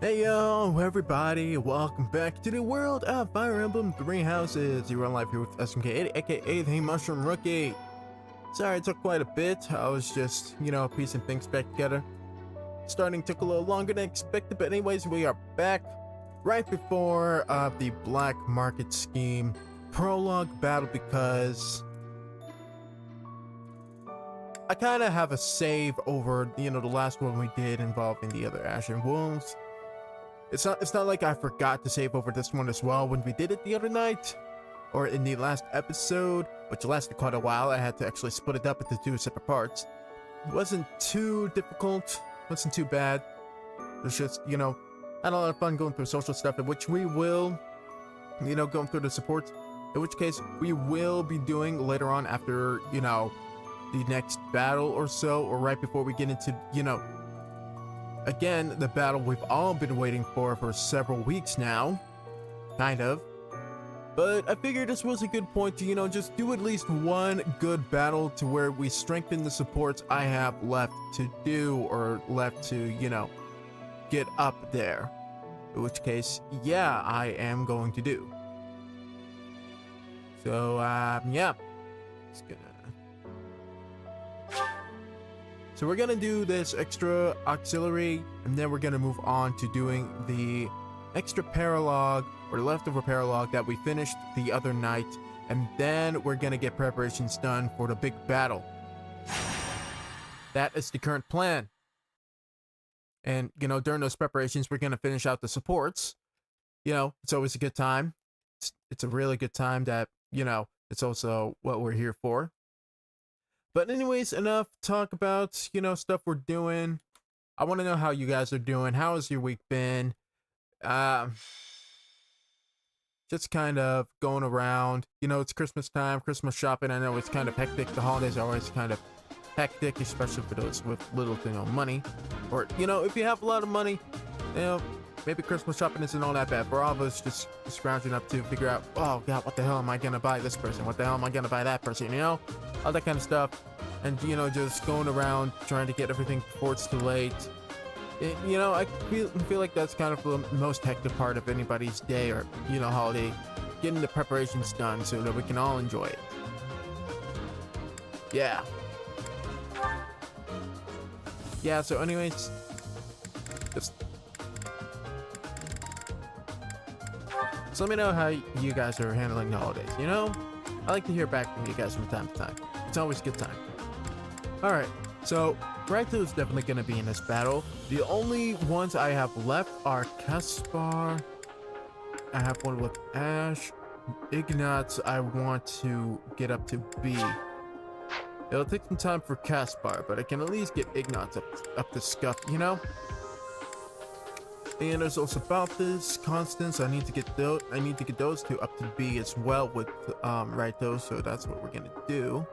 Hey yo, everybody, welcome back to the world of Fire Emblem Three Houses. You're on live here with SMK80, aka the Mushroom Rookie. Sorry, it took quite a bit. I was just, piecing things back together. Starting took a little longer than expected, but anyways, we are back right before the Black Market Scheme prologue battle because I kind of have a save over, the last one we did involving the other Ashen Wolves. It's not like I forgot to save over this one as well when we did it the other night, or in the last episode, which lasted quite a while. I had to actually split it up into two separate parts. It wasn't too difficult, wasn't too bad. It was just, had a lot of fun going through social stuff, in which we will, going through the supports, in which case we will be doing later on after, the next battle or so, or right before we get into, again, the battle we've all been waiting for several weeks now, kind of. But I figured this was a good point to, just do at least one good battle to where we strengthen the supports I have left to do, or left to, get up there. In which case, yeah, I am going to do. So, yeah. Just gonna... So we're gonna do this extra auxiliary, and then we're gonna move on to doing the extra paralogue, or the leftover paralogue that we finished the other night, and then we're gonna get preparations done for the big battle. That is the current plan. And, during those preparations, we're gonna finish out the supports. It's always a good time. It's a really good time that, it's also what we're here for. But anyways, enough talk about, stuff we're doing. I want to know how you guys are doing. How has your week been? Just kind of going around. It's Christmas time, Christmas shopping. I know it's kind of hectic. The holidays are always kind of hectic, especially for those with little to no money. Or, if you have a lot of money, maybe Christmas shopping isn't all that bad. For all of us just scrounging up to figure out, oh God, what the hell am I going to buy this person? What the hell am I going to buy that person? All that kind of stuff. And, just going around trying to get everything before it's too late. I feel like that's kind of the most hectic part of anybody's day or, holiday. Getting the preparations done so that we can all enjoy it. Yeah. Yeah, so anyways, just so let me know how you guys are handling the holidays. I like to hear back from you guys from time to time. It's always a good time. Alright, so Raito is definitely going to be in this battle. The only ones I have left are Caspar. I have one with Ash. Ignatz, I want to get up to B. It'll take some time for Caspar, but I can at least get Ignatz up to scuff, And there's also Balthus, Constance. I need to get those two up to B as well with Raito, so that's what we're gonna do.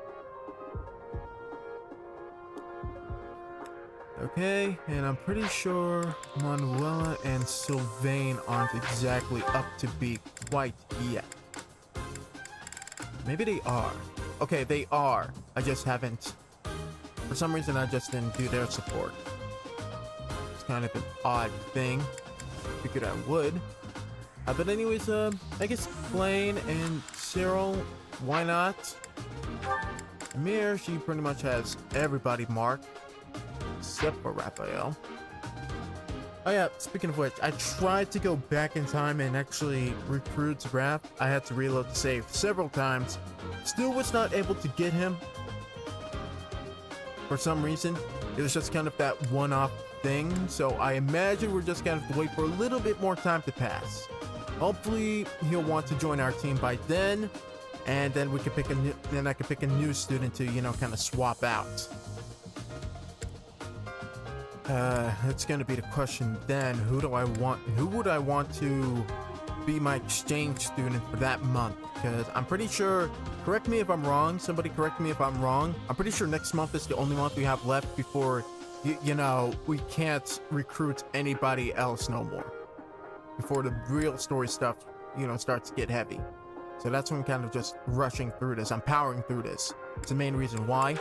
Okay, and I'm pretty sure Manuela and Sylvain aren't exactly up to B quite yet. Maybe they are. Okay, they are. I just haven't. For some reason, I just didn't do their support. It's kind of an odd thing. Figured I would. But anyways, I guess Blaine and Cyril, why not? Remire, she pretty much has everybody marked. Except for Raphael. Oh yeah, speaking of which, I tried to go back in time and actually recruit Raph. I had to reload the save several times. Still was not able to get him. For some reason, it was just kind of that one-off thing. So I imagine we're just gonna have to wait for a little bit more time to pass. Hopefully he'll want to join our team by then, and then we can pick I can pick a new student to kind of swap out. It's gonna be the question then. Who would I want to be my exchange student for that month? Because I'm pretty sure, correct me if I'm wrong, somebody correct me if I'm wrong, I'm pretty sure next month is the only month we have left before, we can't recruit anybody else no more. Before the real story stuff, starts to get heavy. So that's when I'm kind of just rushing through this. I'm powering through this. It's the main reason why.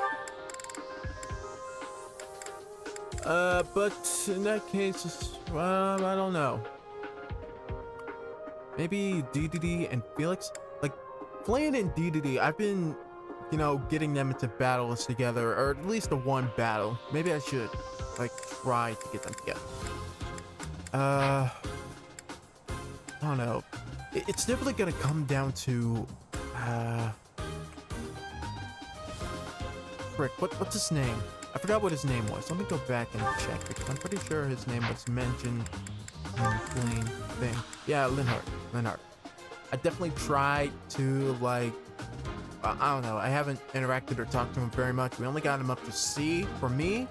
But in that case, I don't know. Maybe DDD and Felix? Like, Flynn and DDD, I've been, you know, getting them into battles together, or at least a one battle. Maybe I should, like, try to get them together. I don't know. It's definitely gonna come down to, frick, what's his name? I forgot what his name was. Let me go back and check, because I'm pretty sure his name was mentioned in the Flynn thing. Yeah, Linhardt. I definitely tried to, like, I don't know, I haven't interacted or talked to him very much. We only got him up to C for me.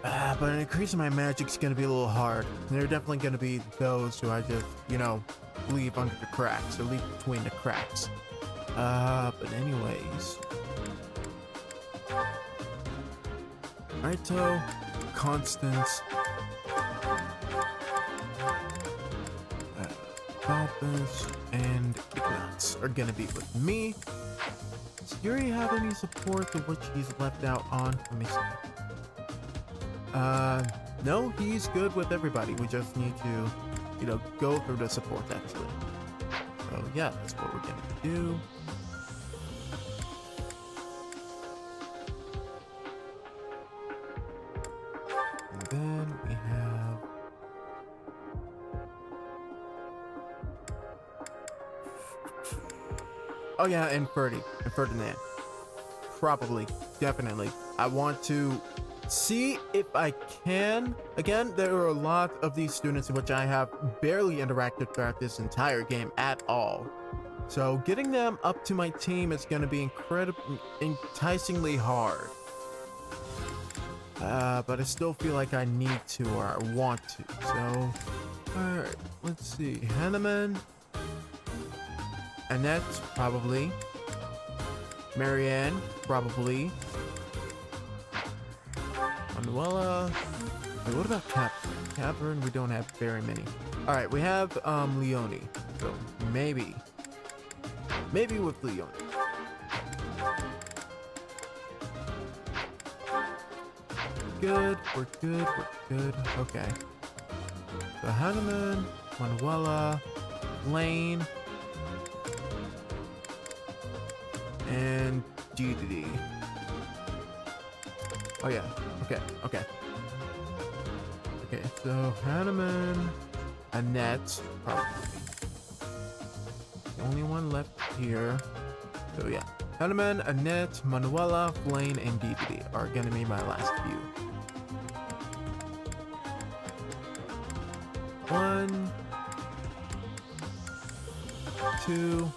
But increasing my magic's gonna be a little hard. There are definitely gonna be those who I just, you know, leave under the cracks, or leave between the cracks. But anyways. Raito, Constance, Papas, and Ignatz are gonna be with me. Does Yuri have any support to which he's left out on? Let me see. No, he's good with everybody. We just need to, you know, go through the support actually. So yeah, that's what we're gonna do. And then we have oh yeah, and Ferdinand. Probably, definitely. I want to see if I can. Again, there are a lot of these students in which I have barely interacted throughout this entire game at all. So getting them up to my team is going to be enticingly hard. But I still feel like I need to, or I want to. So, alright, let's see. Hanneman. Annette, probably. Marianne, probably. Manuela. Wait, what about Catherine? We don't have very many. Alright, we have Leonie. So maybe with Leonie. We're good. Okay. So Hanneman, Manuela, Lane, and DDD. Oh yeah. Okay. So Hanneman, Annette, probably. The only one left here. So yeah. Hanneman, Annette, Manuela, Blaine, and DDD are gonna be my last few. 1, 2.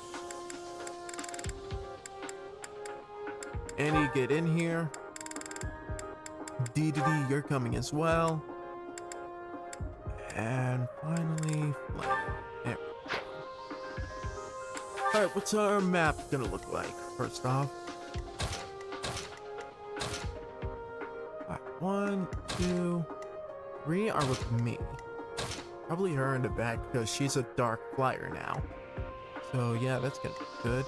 Annie, get in here. DDD, you're coming as well. And finally, Flame. There we go. Alright, what's our map gonna look like? First off. Alright, 1, 2, 3 are with me. Probably her in the back because she's a dark flyer now. So yeah, that's gonna be good.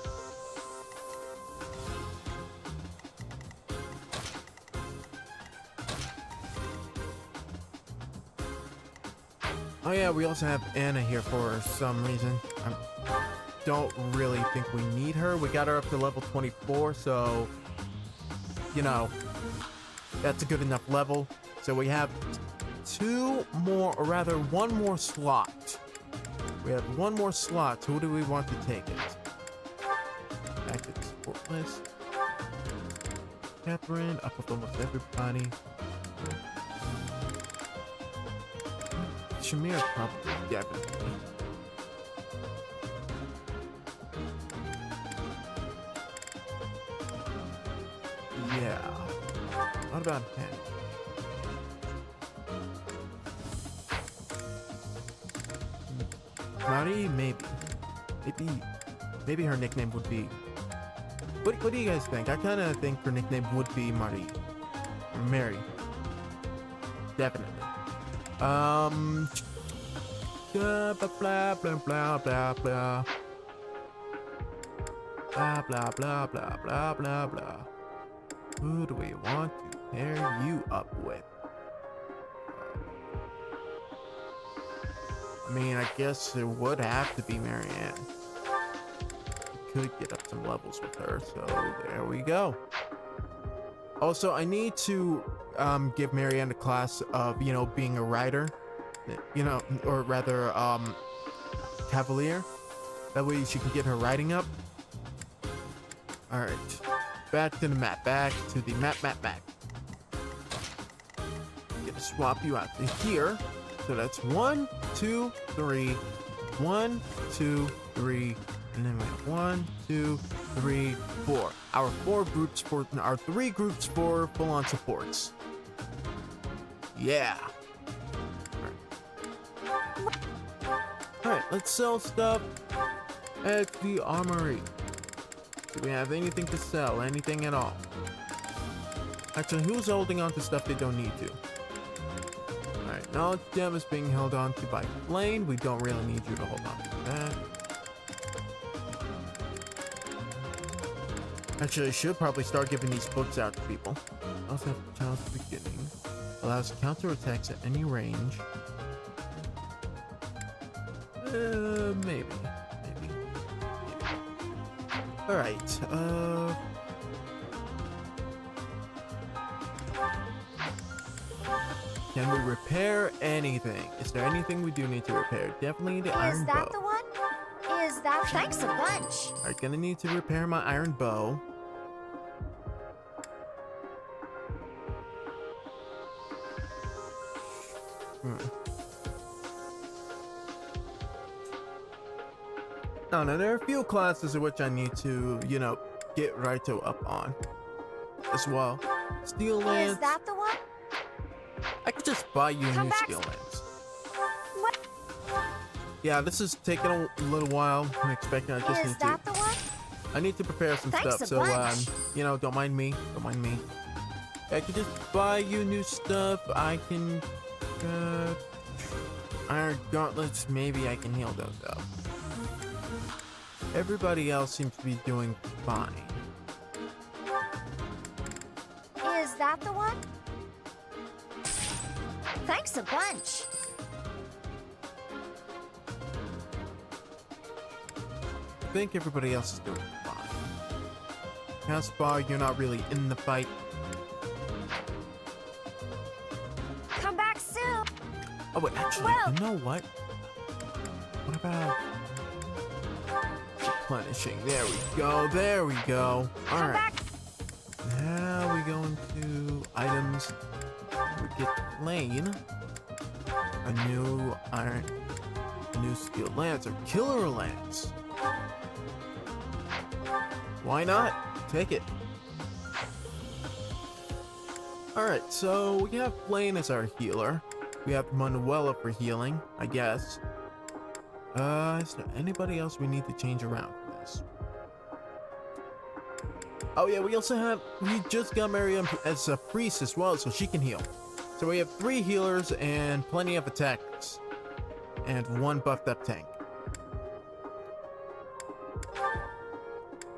Oh yeah, we also have Anna here for some reason. I don't really think we need her. We got her up to level 24, so, you know, that's a good enough level. So we have 2 more, or rather 1 more slot. We have 1 more slot. Who do we want to take it? Back to the support list. Catherine, up with almost everybody. Shamir, probably, definitely. Yeah. What about him? Marie, maybe her nickname would be. What do you guys think? I kind of think her nickname would be Marie, or Mary. Definitely. Blah blah blah blah blah blah blah blah blah blah blah blah. Who do we want to pair you up with? I mean, I guess it would have to be Marianne. We could get up some levels with her, so there we go. Also, I need to give Marianne a class of, you know, being a rider, you know, or rather, cavalier. That way she can get her riding up. All right, back to the map, back to the map. Gonna swap you out to here. So that's 1, 2, 3, 1, 2, 3, and then we have 1, 2, 3, 4. Our 3 groups for full-on supports. Yeah. Alright, let's sell stuff at the armory. Do we have anything to sell? Anything at all? Actually, who's holding on to stuff they don't need to? Alright, knowledge gem is being held on to by Blaine. We don't really need you to hold on to that. Actually, I should probably start giving these books out to people. Also have child's beginning. Allows counterattacks at any range. Maybe. Alright, can we repair anything? Is there anything we do need to repair? Definitely the iron bow. Is that the one? Is that? Thanks a bunch. Alright, gonna need to repair my iron bow. No, there are a few classes in which I need to, you know, get Raito up on as well. Steel lance. Is that the one? I could just buy you a new steel lance. What? Yeah, this is taking a little while. I'm expecting I just Is need that to. the one? I need to prepare some Thanks stuff, a so bunch. you know, don't mind me. I could just buy you new stuff. I can iron gauntlets. Maybe I can heal those up. Everybody else seems to be doing fine. Is that the one? Thanks a bunch. I think everybody else is doing fine. Caspar, you're not really in the fight. Come back soon. Oh wait, actually, Well- you know what? What about replenishing? There we go. All Come right. back. Now we go into items. We get Lane a new iron, a new steel lance or killer lance. Why not? Take it. Alright, so we have Blaine as our healer. We have Manuela for healing, I guess. Is there anybody else we need to change around for this? Oh yeah, we just got Miriam as a priest as well, so she can heal. So we have 3 healers and plenty of attacks. And 1 buffed up tank.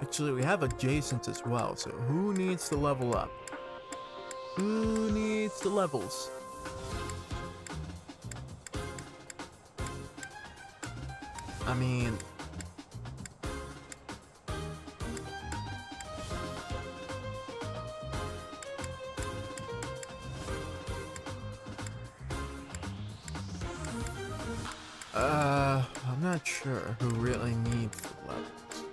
Actually, we have adjacents as well, so who needs to level up? Who needs the levels? I mean... I'm not sure who really needs the levels.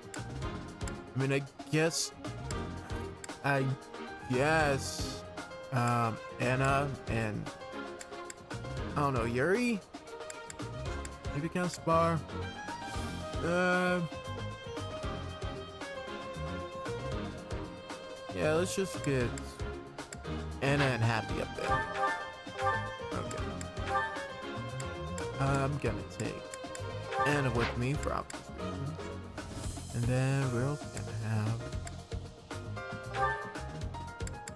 I mean, I guess, Anna and, I don't know, Yuri? Maybe Caspar? Yeah, let's just get Anna and Happy up there. Okay. I'm gonna take Anna with me for obvious reasons. And then we're also gonna have...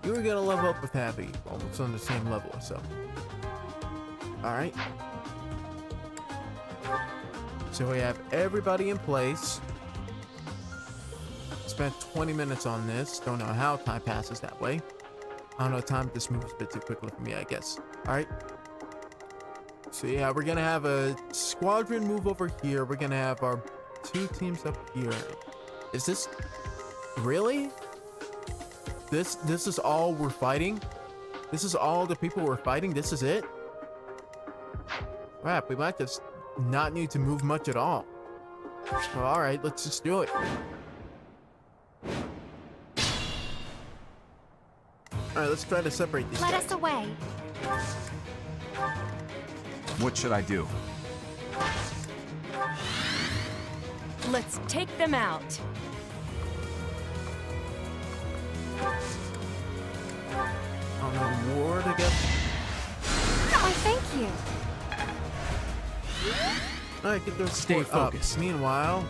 You were gonna level up with Happy, almost on the same level or so. Alright. So we have everybody in place. Spent 20 minutes on this. Don't know how time passes that way. I don't know, time just moves a bit too quickly for me, I guess. Alright. So yeah, we're gonna have a squadron move over here. We're gonna have our 2 teams up here. Is this really? This is all we're fighting? This is all the people we're fighting? This is it? Crap, we might just not need to move much at all. Well, alright, let's just do it. Alright, let's try to separate these Let guys. us away. What should I do? Let's take them out. On the war to get. Oh, thank you. Alright, get those Stay support up. focused. Meanwhile,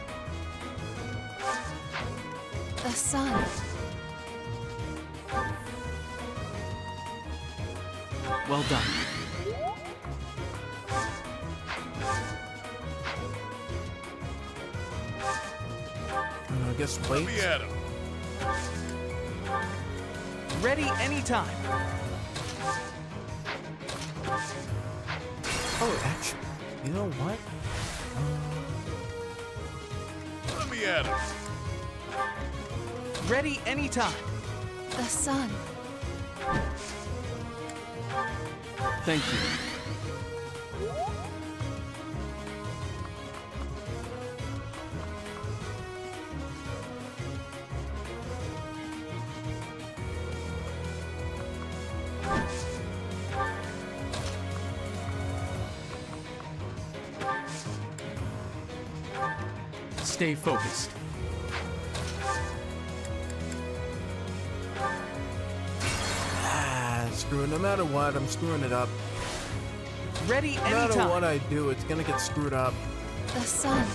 The sun. Well done. I guess wait. Ready anytime. Oh, actually, you know what? Let me at him. Ready anytime. The sun. Thank you. Stay focused. Ah, screw it. No matter what, I'm screwing it up. Ready No matter anytime. what I do, it's gonna get screwed up. The sun.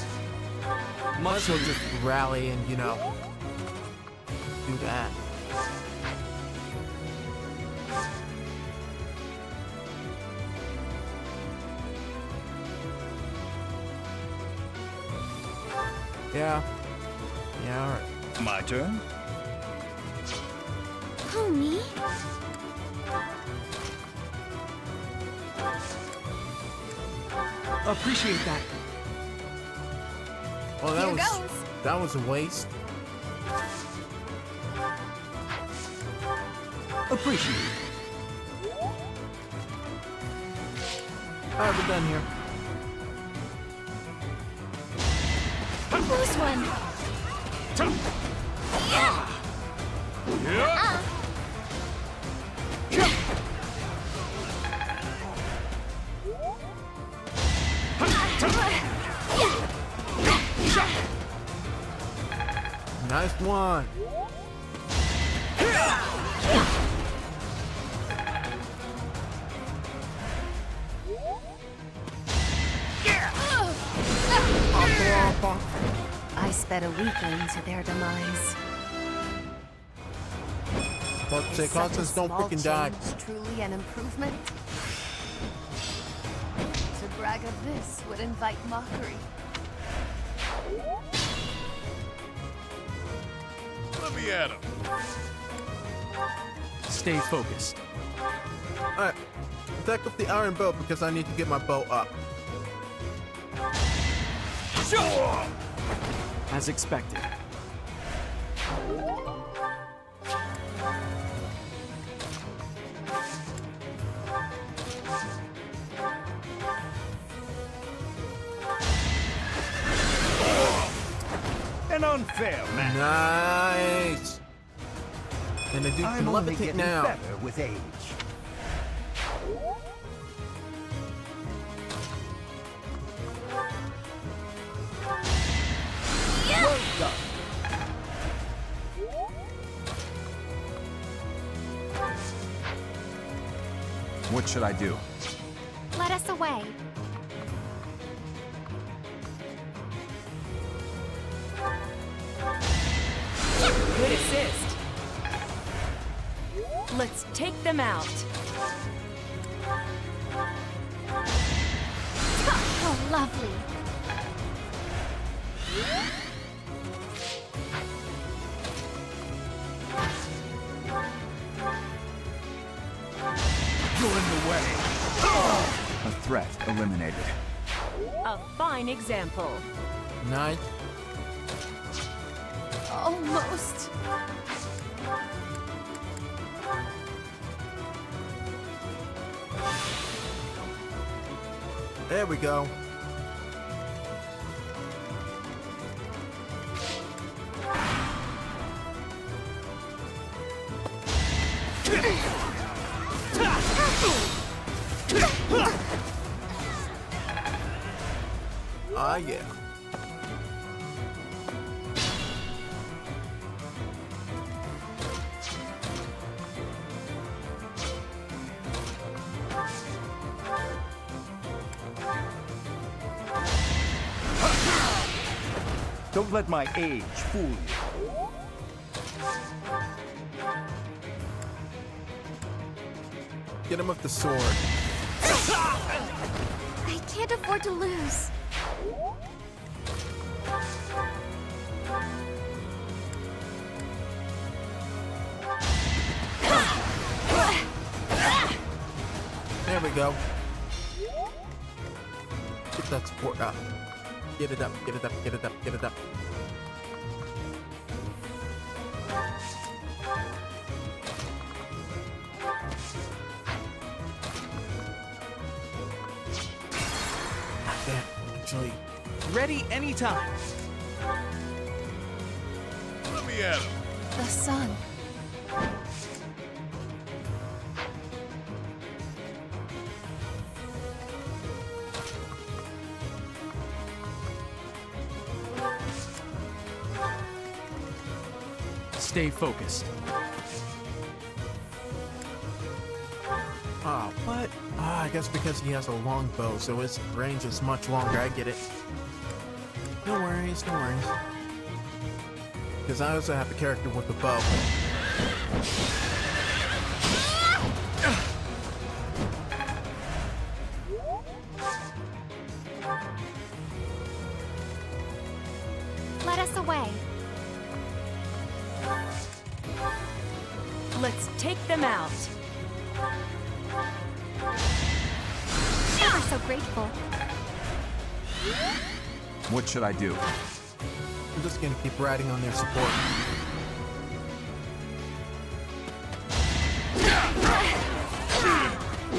Might as well just rally and, you know, do that. Yeah. Yeah, alright. My turn? Who, me? Appreciate that. Well, that Here was goes. that was a waste. Appreciate it. Alright, we're done here. Who's one? Nice one. I sped a weakling to their demise. But say, Is such a Constance, don't small freaking die. change truly an improvement? To brag of this would invite mockery. Let me at him. Stay focused. Alright. Attack up the iron bow because I need to get my bow up. As expected. An unfair man. Nice. And the dude can I'm only levitate getting now. better with age. Well done. What should I do? Let us away. Good assist. Let's take them out. Oh, lovely. You're in the way. A threat eliminated. A fine example. Nice. Almost. There we go. Ah, yeah. Don't let my age fool you. Get him with the sword. I can't afford to lose. There we go. Get that support up. Get it up, get it up, get it up, get it up. Damn, actually. Ready anytime. Let me at him. The sun. Stay focused. Ah, what? Ah, I guess because he has a long bow, so his range is much longer. I get it. No worries, no worries. Because I also have a character with a bow. Let us away. Let's take them out. Ever so grateful. What should I do? I'm just gonna keep riding on their support.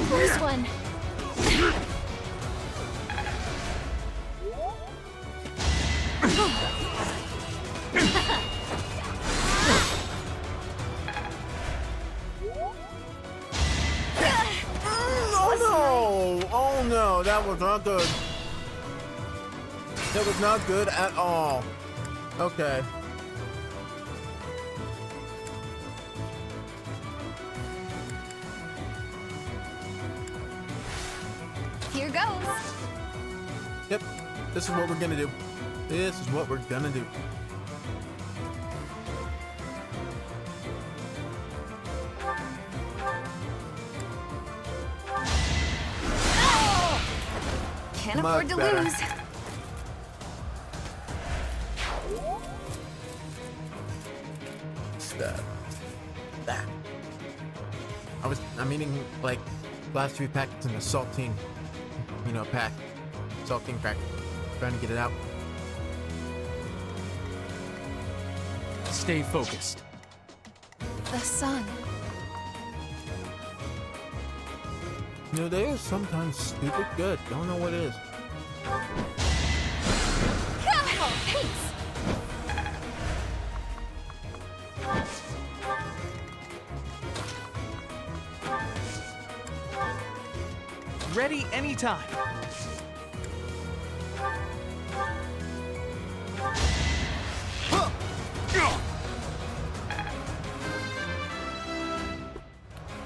Close one. Oh no! Oh no, that was not good. That was not good at all. Okay. Here goes. Yep. This is what we're gonna do. This is what we're gonna do. Can't Much afford to better. lose. Stab. That. I'm eating like last 3 packets in the saltine, pack. Saltine pack. Trying to get it out. Stay focused. The sun. They are sometimes stupid good. Don't know what it is. Oh, pace. Ready anytime.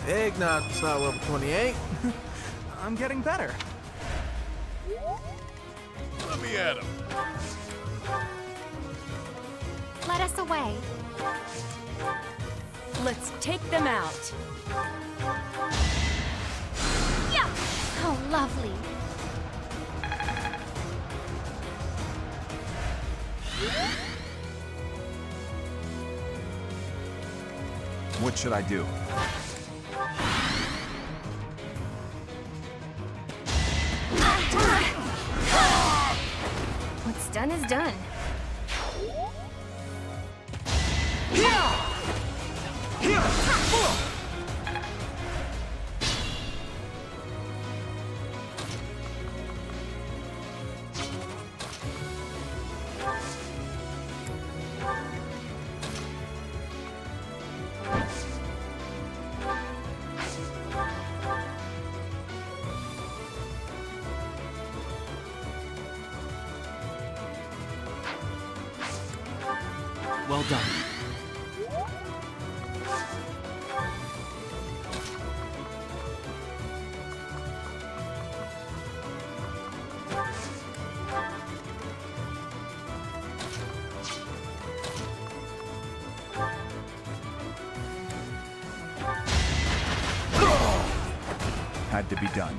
Eggnog, it's not level 28. I'm getting better. Let me at him. Let us away. Let's take them out. Yeah. Oh, lovely. What should I do? done is done. Well done. Had to be done.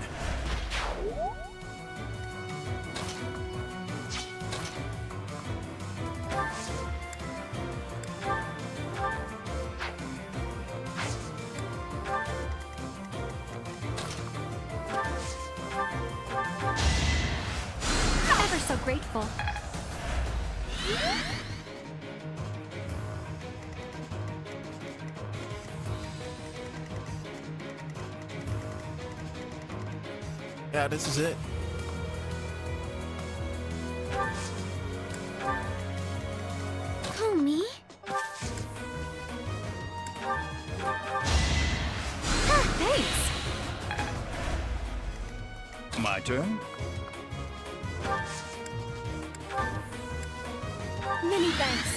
Ever so grateful. Yeah, this is it. Who, me? Thanks. My turn? Many thanks.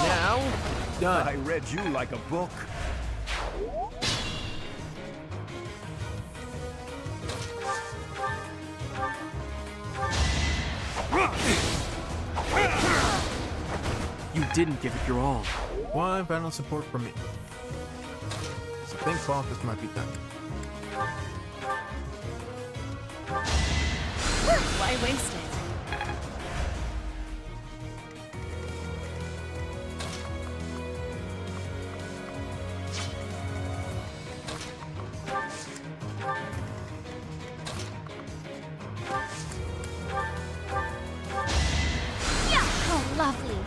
Now, done. I read you like a book. You didn't give it your all. One final support from me. So think thought this might be done. Why waste it? Oh, lovely.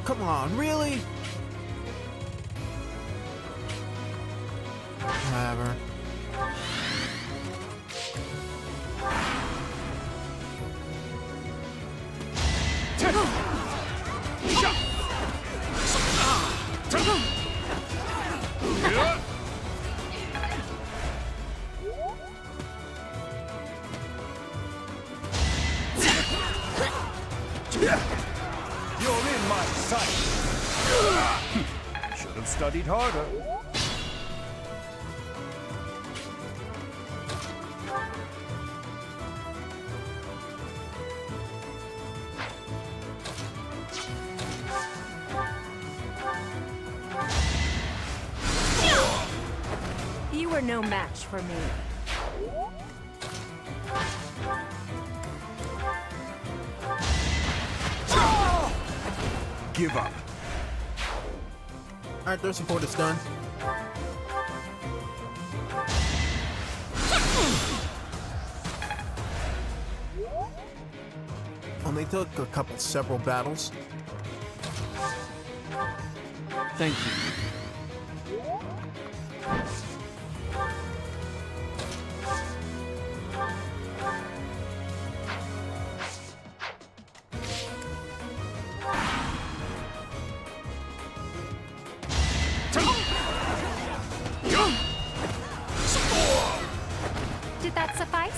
Come on, really? Whatever. You're in my sight. Should have studied harder. You were no match for me. Give up. Alright, their support is done. Only took several battles. Thank you. Did that suffice?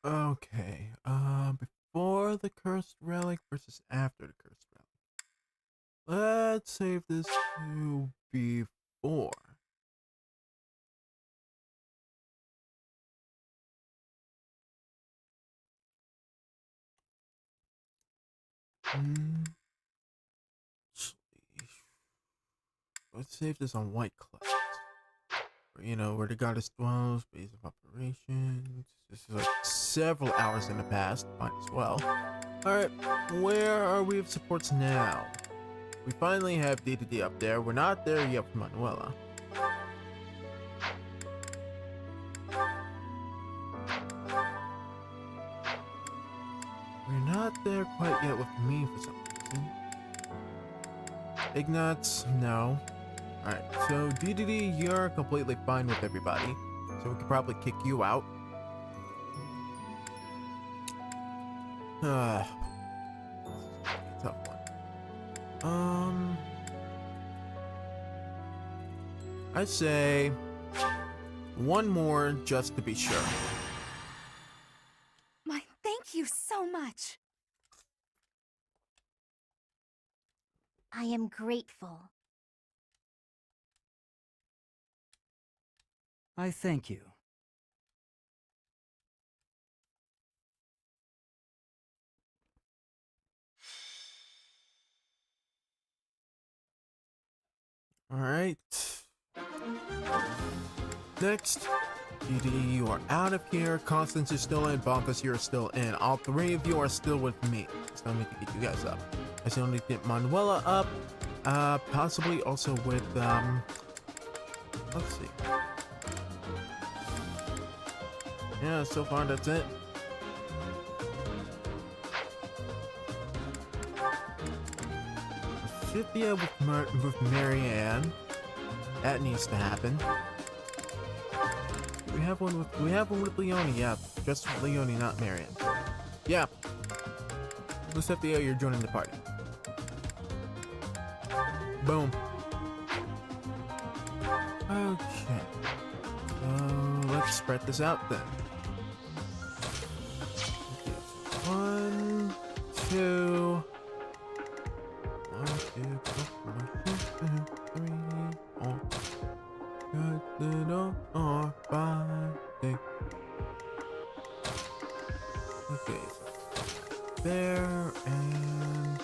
Okay, before the cursed relic versus after the cursed relic. Let's save this to before. Let's save this on White Clouds. You know, where the goddess dwells, base of operations. This is like several hours in the past. Might as well. Alright, where are we of supports now? We finally have D2D up there. We're not there yet with Manuela. We're not there quite yet with me for some reason. Ignatz, no. Alright, so DDD, you're completely fine with everybody. So we could probably kick you out. Tough one. I'd say one more just to be sure. My, thank you so much. I am grateful. I thank you. Alright. Next, DD, you are out of here. Constance is still in. Bombus, you're still in. All three of you are still with me. Still need to get you guys up. I still need to get Manuela up. Possibly also with, let's see. Yeah, so far that's it. Should be able with Marianne. That needs to happen. We have one with Leonie, yeah. Just with Leonie, not Marianne. Yeah. Let's have the you're joining the party. Boom. Okay. So let's spread this out then. Okay, 1, 2. 1, 2, 3, 4. Got the door, 5, 6. Okay, so there, and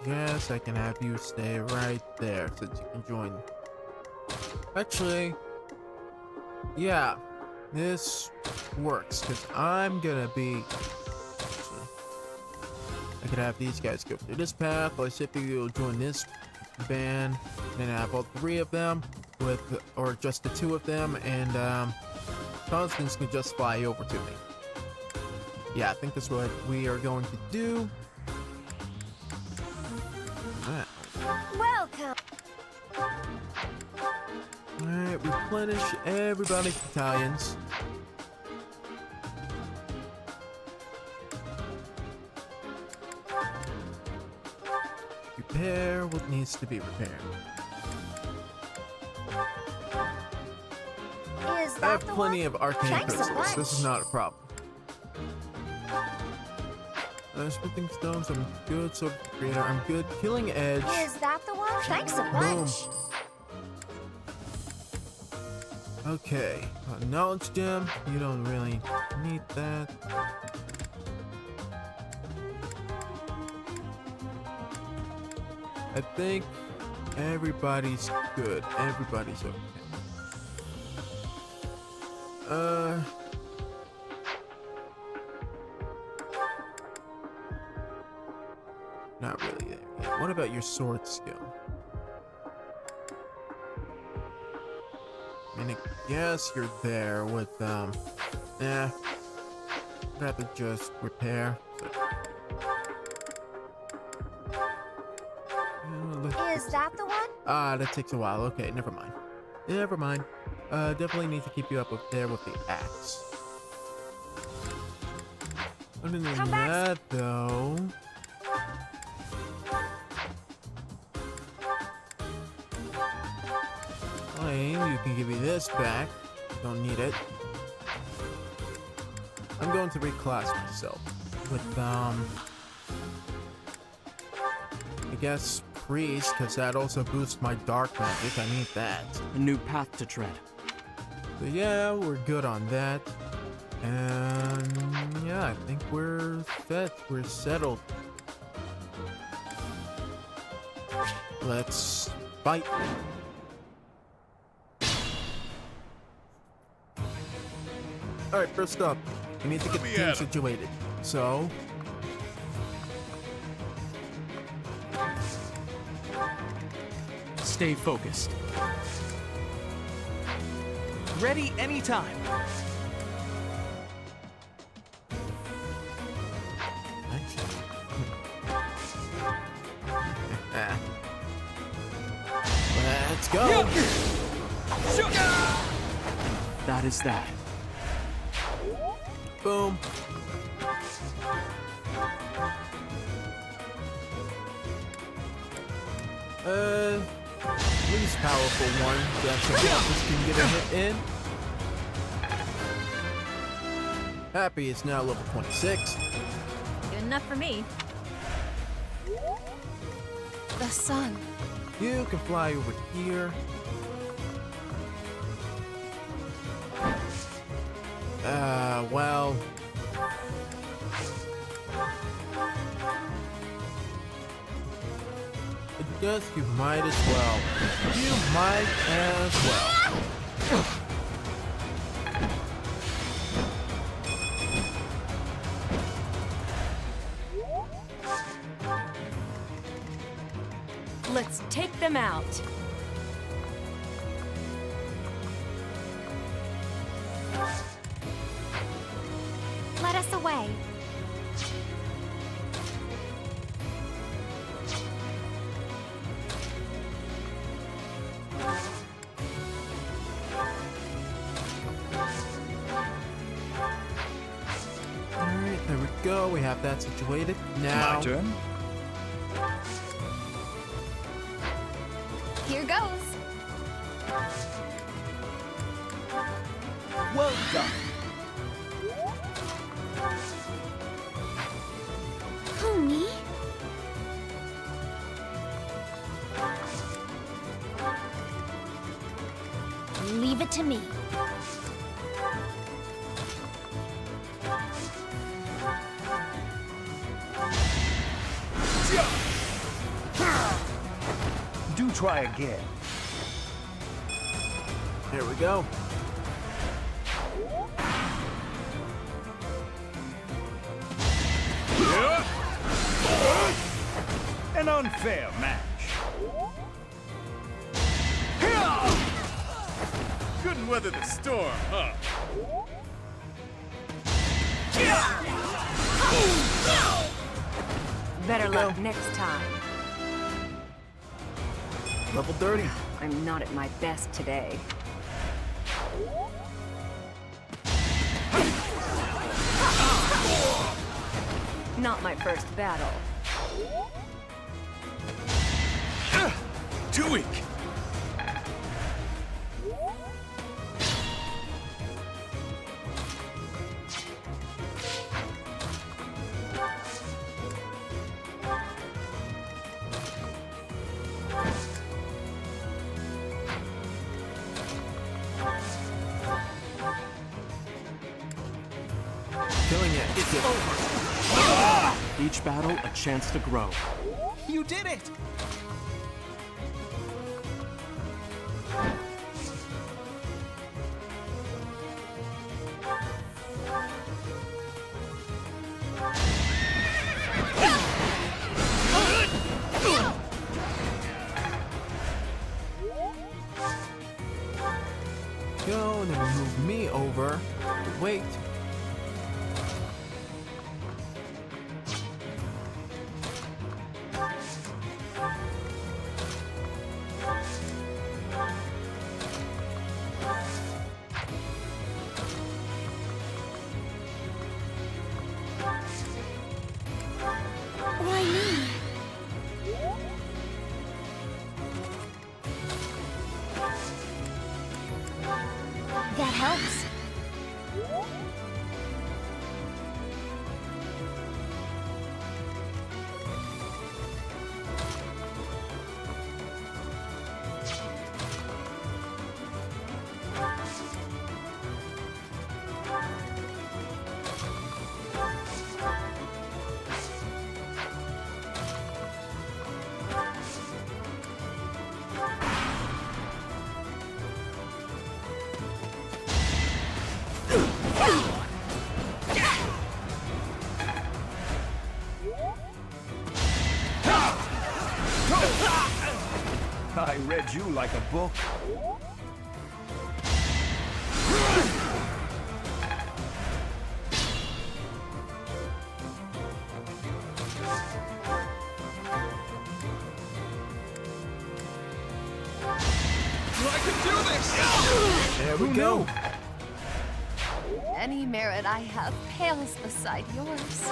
yes, I can have you stay right there since you can join. Actually, yeah, this works because I'm gonna be. I could have these guys go through this path. I'll see if you'll join this band. Then I have all three of them with, or just the two of them, and Constance can just fly over to me. Yeah, I think that's what we are going to do. Alright. Welcome. Alright, replenish everybody's battalions. Repair what needs to be repaired. Is I that have the plenty one? of arcane Thanks a crystals. bunch. This is not a problem. Smithing stones, I'm good. Sword creator, I'm good. Killing edge. Is that the one? Thanks a Boom. bunch. Okay. Knowledge gem. You don't really need that. I think everybody's good. Everybody's okay. Not really there yet. What about your sword skill? I mean, yes, you're there with, I'd rather just repair. So. Is that the one? Ah, that takes a while. Okay, never mind. Never mind. Definitely need to keep you up with there with the axe. Other than Come back. that, though. Flame, you can give me this back. Don't need it. I'm going to reclass myself with I guess priest, because that also boosts my dark magic. I need that. A new path to tread. So yeah, we're good on that. And yeah, I think we're set. We're settled. Let's fight. Alright, first up, we need to get the team situated. So, Stay focused. Ready anytime. let's go. That is that. Boom. Least powerful one that supporters can get a hit in. Happy is now level 26. Good enough for me. The sun. You can fly over here. Well. I guess you might as well. You might as well. Let's take them out. Let us away. Alright, there we go. We have that situated. Now. My turn. Here goes. Well done. Who, me? Leave it to me. Do try again. Here we go. An unfair match. Couldn't weather the storm, huh? Better luck next time. Level 30. I'm not at my best today. Not my first battle. Too weak. Killing it. It's it. Each battle, a chance to grow. You did it! Go, and then we move me over. Wait. Why me? That helps. like a book? I can do this! There we go. Any merit I have pales beside yours.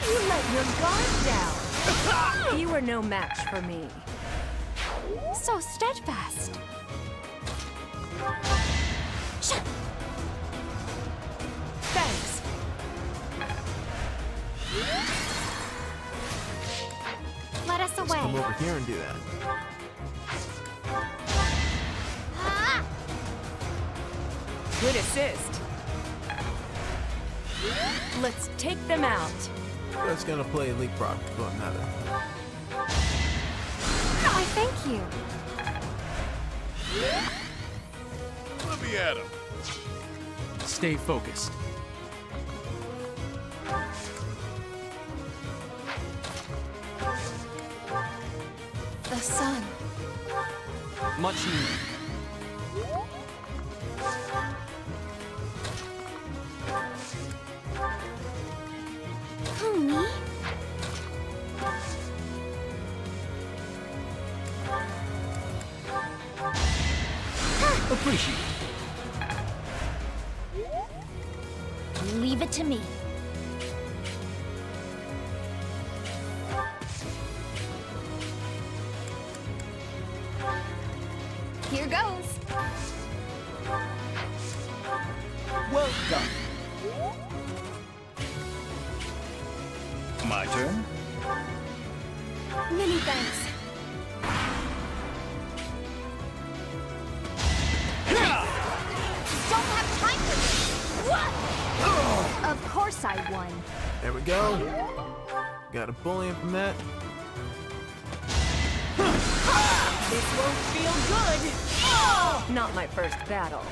You let your guard down. You were no match for me. So steadfast. Thanks. Let us Let's come away. over here and do that. Ah! Good assist. Let's take them out. Just gonna play leapfrog for another. Why, thank you. Let me at him. Stay focused. The sun. Much needed. Who, me? Appreciate it. Leave it to me. Here goes. Well done. My turn? Many thanks. Don't have time for this. What? Of course I won. There we go. Got a bully in from that. This won't feel good. Not my first battle.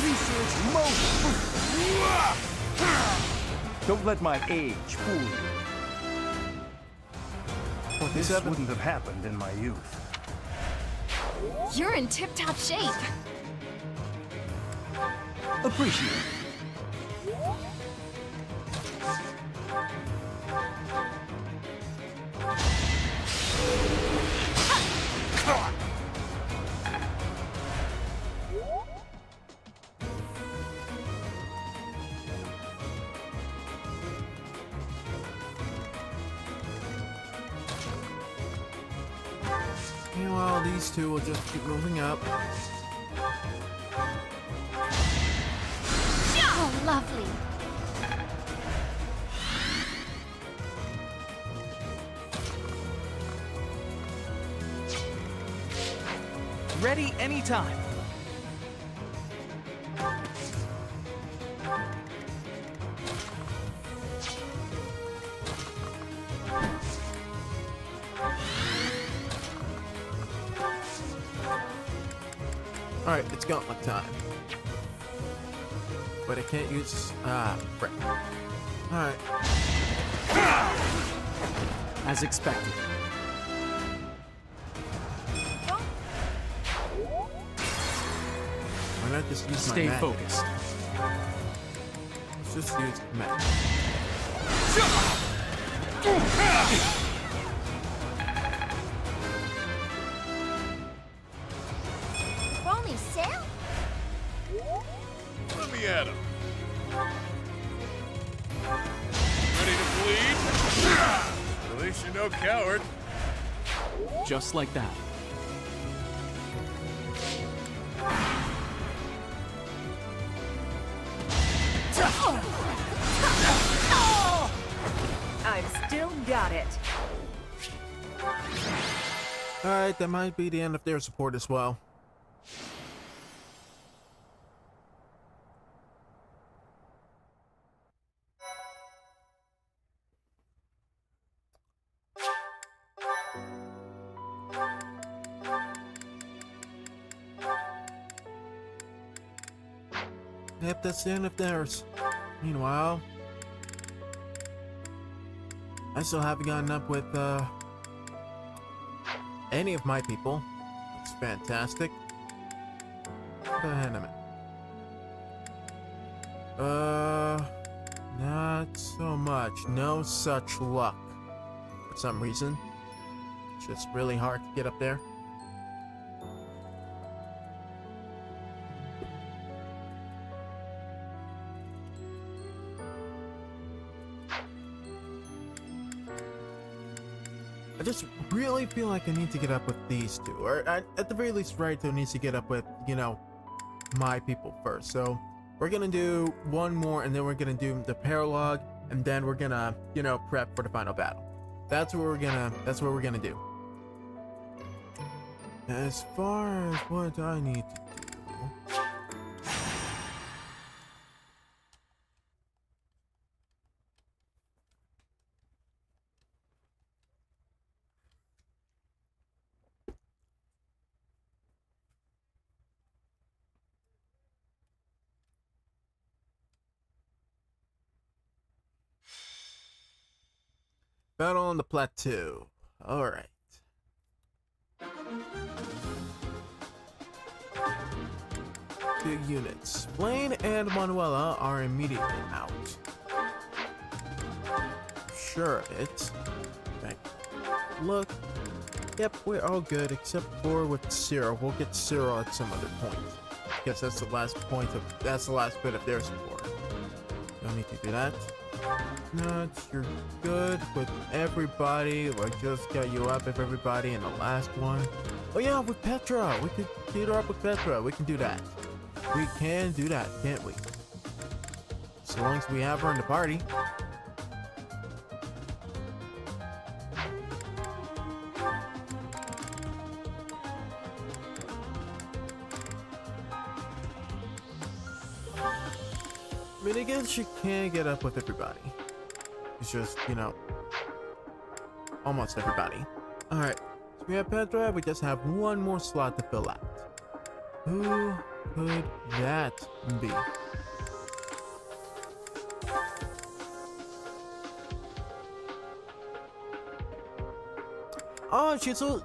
Research mode. Don't let my age fool you. This 27. wouldn't have happened in my youth. You're in tip-top shape. Appreciate it. Meanwhile, these two will just keep moving up. Oh, lovely. Ready anytime. Alright, it's gauntlet time. But I can't use... frick. Alright. As expected. Why not just use Stay my magic? focused. Let's just use magic. Only sail? Let me at him. Ready to bleed? At least you're no coward. Just like that. I've still got it. Alright, that might be the end of their support as well. Yep, that's the end of theirs. Meanwhile, I still haven't gotten up with any of my people. It's fantastic. But hang on a minute. Not so much. No such luck. For some reason. It's just really hard to get up there. I just really feel like I need to get up with these two. Or at the very least, Raito needs to get up with, you know, my people first. So we're gonna do one more, and then we're gonna do the paralogue, and then we're gonna, you know, prep for the final battle. That's what we're gonna do. As far as what I need to do, battle on the plateau. All right. Two units. Blaine and Manuela are immediately out. Sure of it. Okay. Look. Yep, we're all good except for with Cyril. We'll get Cyril at some other point. Guess that's the last bit of their support. Don't need to do that. No, you're good with everybody. We just got you up with everybody in the last one. Oh yeah, with Petra. We could get her up with Petra. We can do that. We can do that, can't we? So long as we have her in the party. I mean, I guess she can get up with everybody. It's just, you know, almost everybody. Alright, so we have Petra, we just have one more slot to fill out. Who could that be? Oh,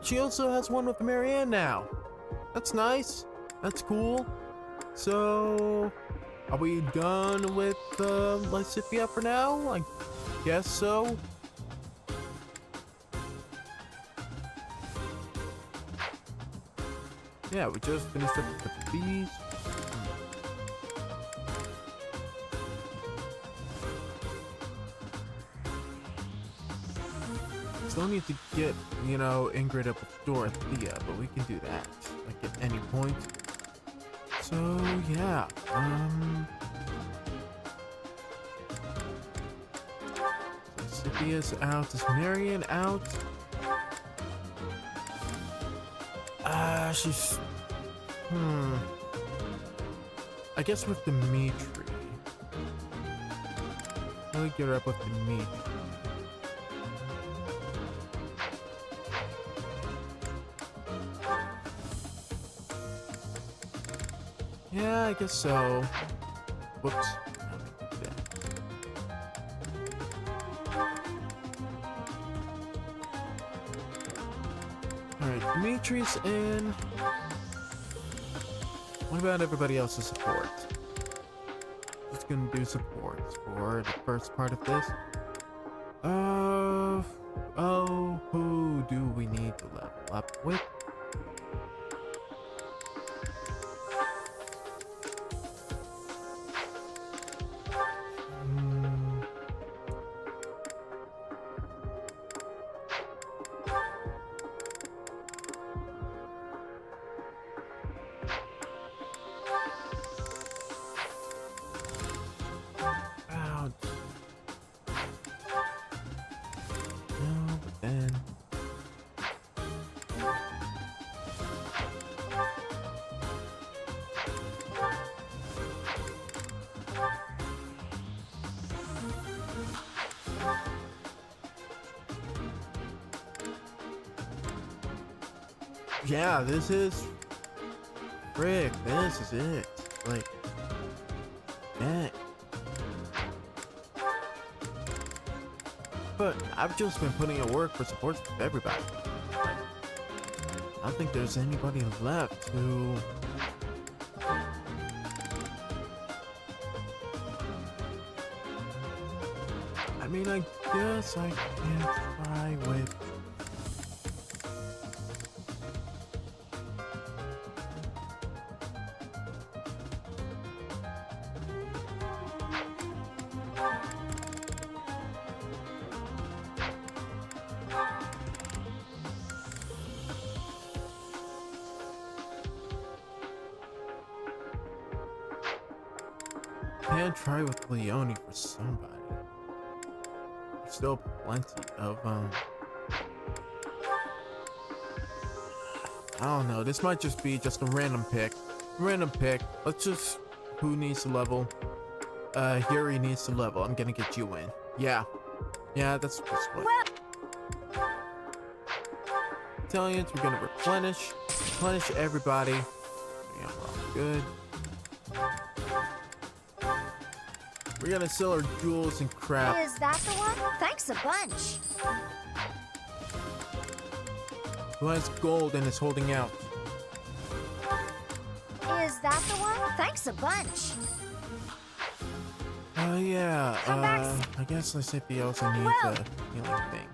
she also has one with Marianne now. That's nice. That's cool. So, are we done with Lysithia for now? I guess so. Yeah, we just finished up with the bees. Still need to get, you know, Ingrid up with Dorothea, but we can do that, like at any point. So, yeah, Cynthia's out. Is Marion out? She's... I guess with Dimitri. I'll get her up with Dimitri. Yeah, I guess so. Whoops. Alright, Dimitri's in. What about everybody else's support? Just gonna do support for the first part of this. Oh, who do we need to level up with? Yeah, this is... Frick, this is it. Like... Dang. But I've just been putting in work for support for everybody. I don't think there's anybody left who... I mean, I guess I can try with... Can try with Leone for somebody. There's still plenty of I don't know. This might just be just a random pick. Random pick. Let's just. Who needs to level? Yuri needs to level. I'm gonna get you in. Yeah. Yeah, that's what. Italians, we're gonna replenish everybody. Yeah, we're all good. We're gonna sell our jewels and crap. Is that the one? Thanks a bunch. Who has gold and is holding out? Is that the one? Thanks a bunch. Yeah. Come back. I guess Lysippy also needs a healing thing.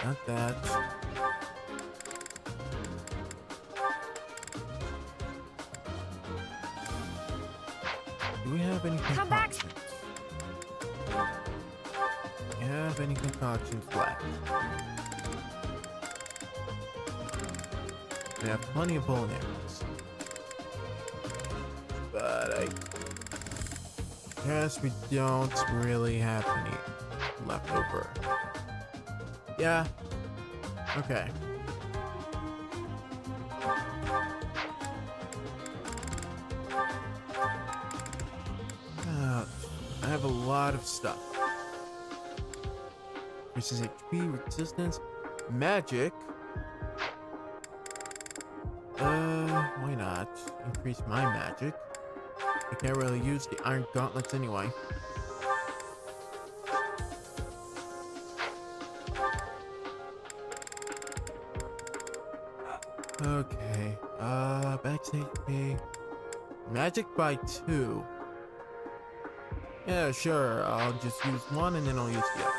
Not that. Do we have any Come back. concoctions? Do we have any concoctions left? We have plenty of bow and arrows. But I guess we don't really have any left over. Yeah. Okay. I have a lot of stuff. Increases HP, resistance, magic. Why not? Increase my magic. I can't really use the iron gauntlets anyway. Okay, back to HP. Magic by 2. Yeah, sure, I'll just use one and then I'll use the other.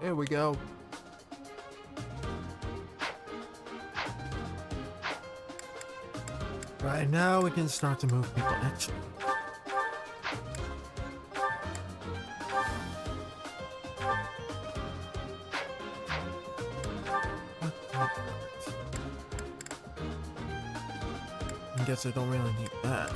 There we go. Right now we can start to move people actually. I guess I don't really need that.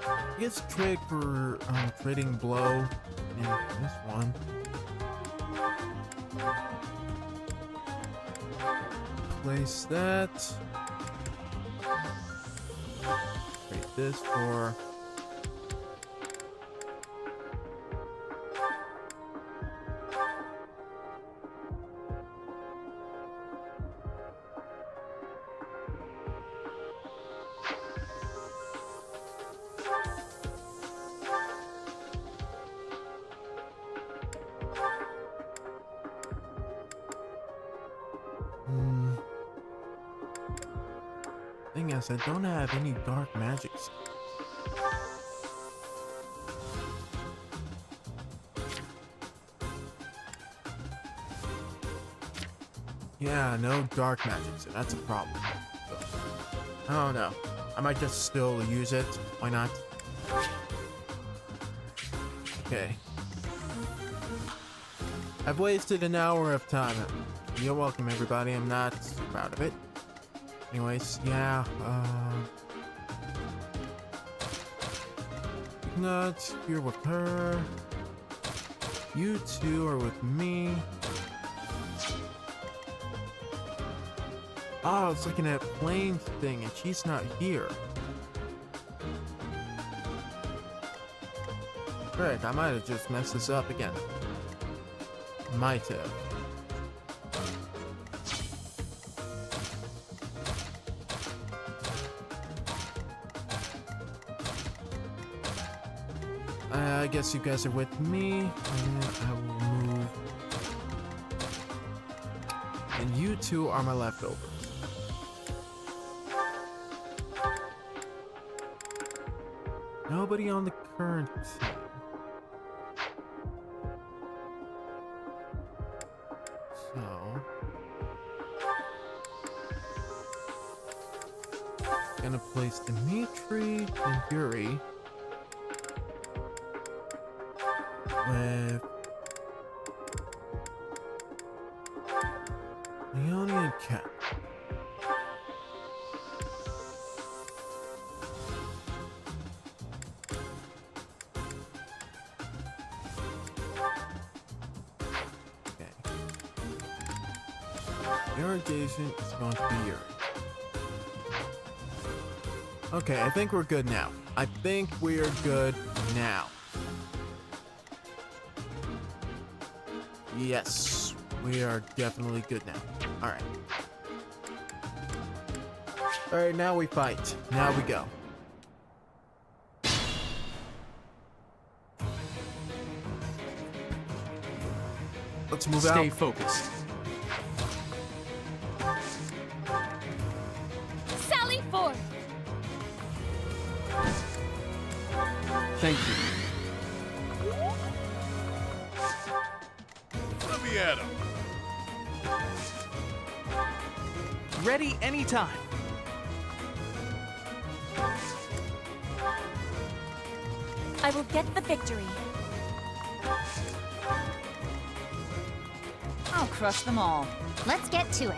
I guess trade for trading blow in this one. Place that. Trade this for. Thing is, I don't have any dark magic skills. Yeah, no dark magic, so that's a problem. So, I don't know. I might just still use it. Why not? Okay. I've wasted an hour of time. You're welcome, everybody. I'm not too proud of it. Anyways, yeah, Nuts, you're with her. You two are with me. Oh, it's looking at plane thing and she's not here. Frick, I might have just messed this up again. Might have. I guess you guys are with me, and I will move. And you two are my leftovers. Nobody on the current team. So, gonna place Dimitri and Yuri with Leone and Kat. Okay. Your engagement is going to be Yuri. Okay, I think we're good now. I think we're good now. Yes, we are definitely good now. Alright. Alright, now we fight. Now we go. Let's move out. Stay focused. Sally forth! Thank you. Let me at him. Ready anytime. I will get the victory. I'll crush them all. Let's get to it.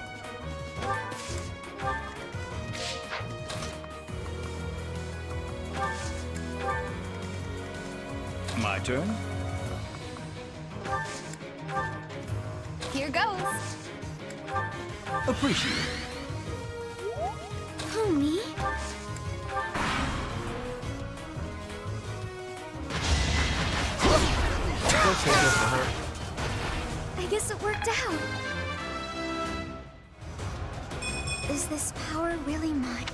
My turn. Here goes. Appreciate. Who, me? Let's hit this for her. I guess it worked out. Is this power really mine?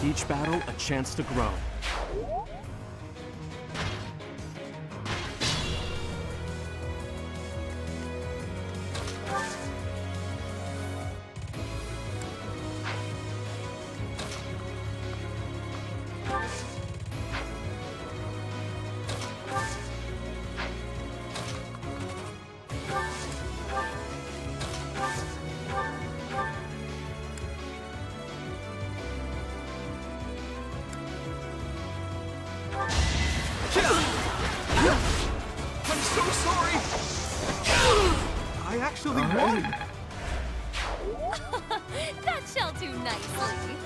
Each battle, a chance to grow. I'm so sorry. I actually won. That shall do nicely.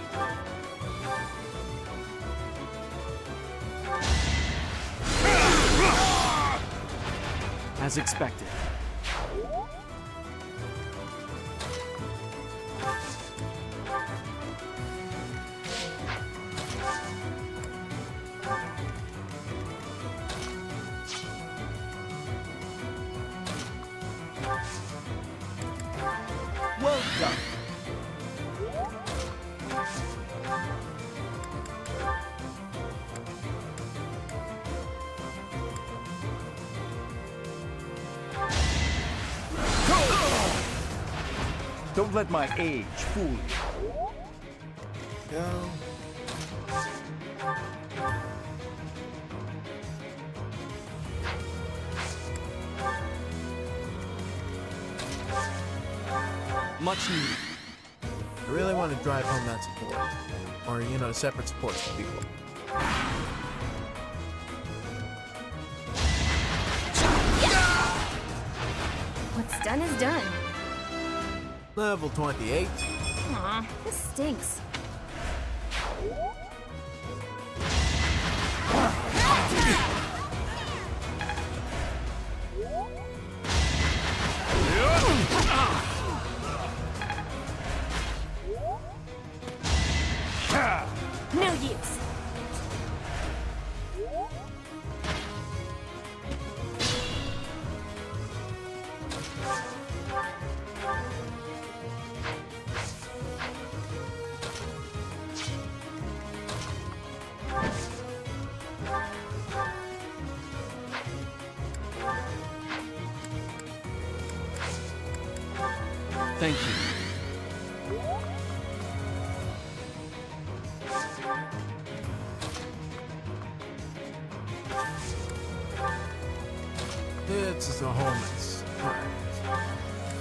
As expected. Well done. Don't let my age fool you. Go. Much needed. I really want to drive home that support. Or, you know, separate supports for people. done is done. Level 28. Aw, this stinks. No use. Thank you. It's just a whole mess. Alright.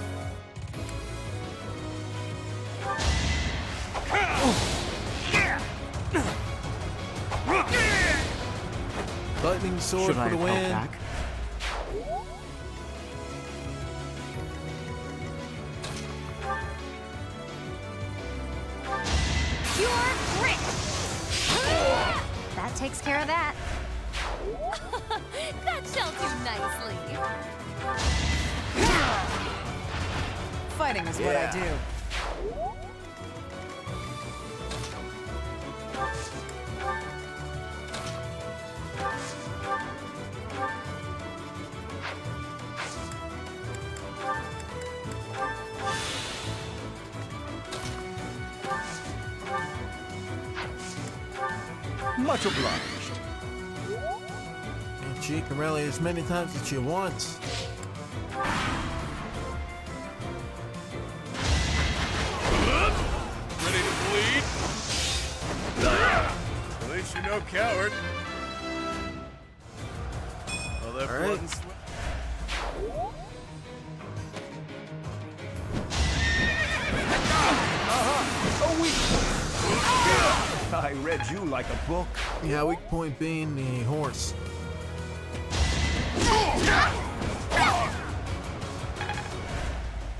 Lightning sword Should I for the have held win. back? Pure grit. That takes care of that. That shall do nicely. Fighting is what I Yeah. do. Much obliged. And she can rally as many times as she wants. Ready to bleed? At least you're no coward. All that All blood right. and sweat. I read you like a book. Yeah, weak point being the horse.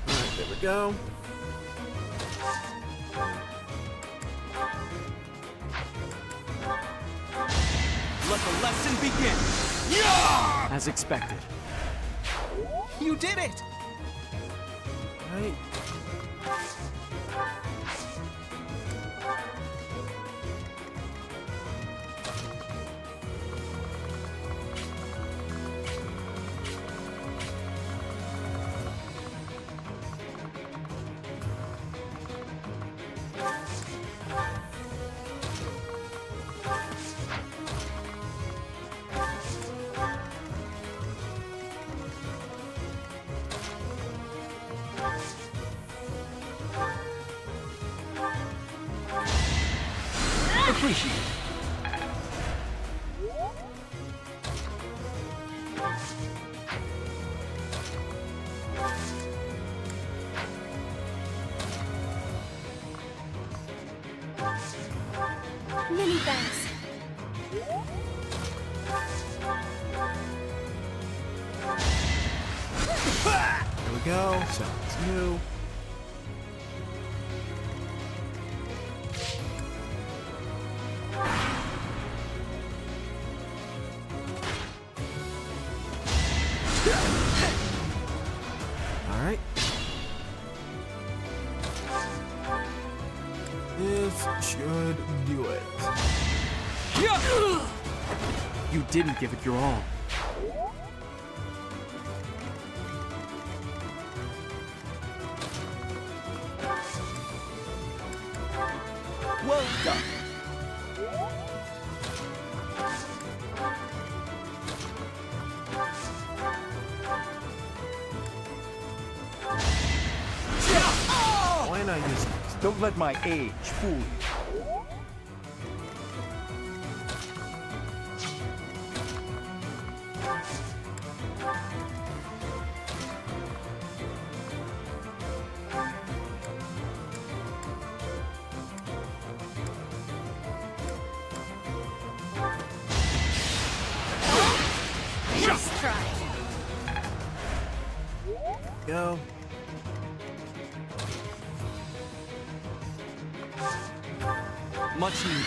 Alright, there we go. Let the lesson begin. As expected. You did it! Right. Appreciate it. Many thanks. There we go. Sounds new. Alright. This should do it. You didn't give it your all. Well done. Why not use it? Don't let my age fool you. Nice try. go. Much needed.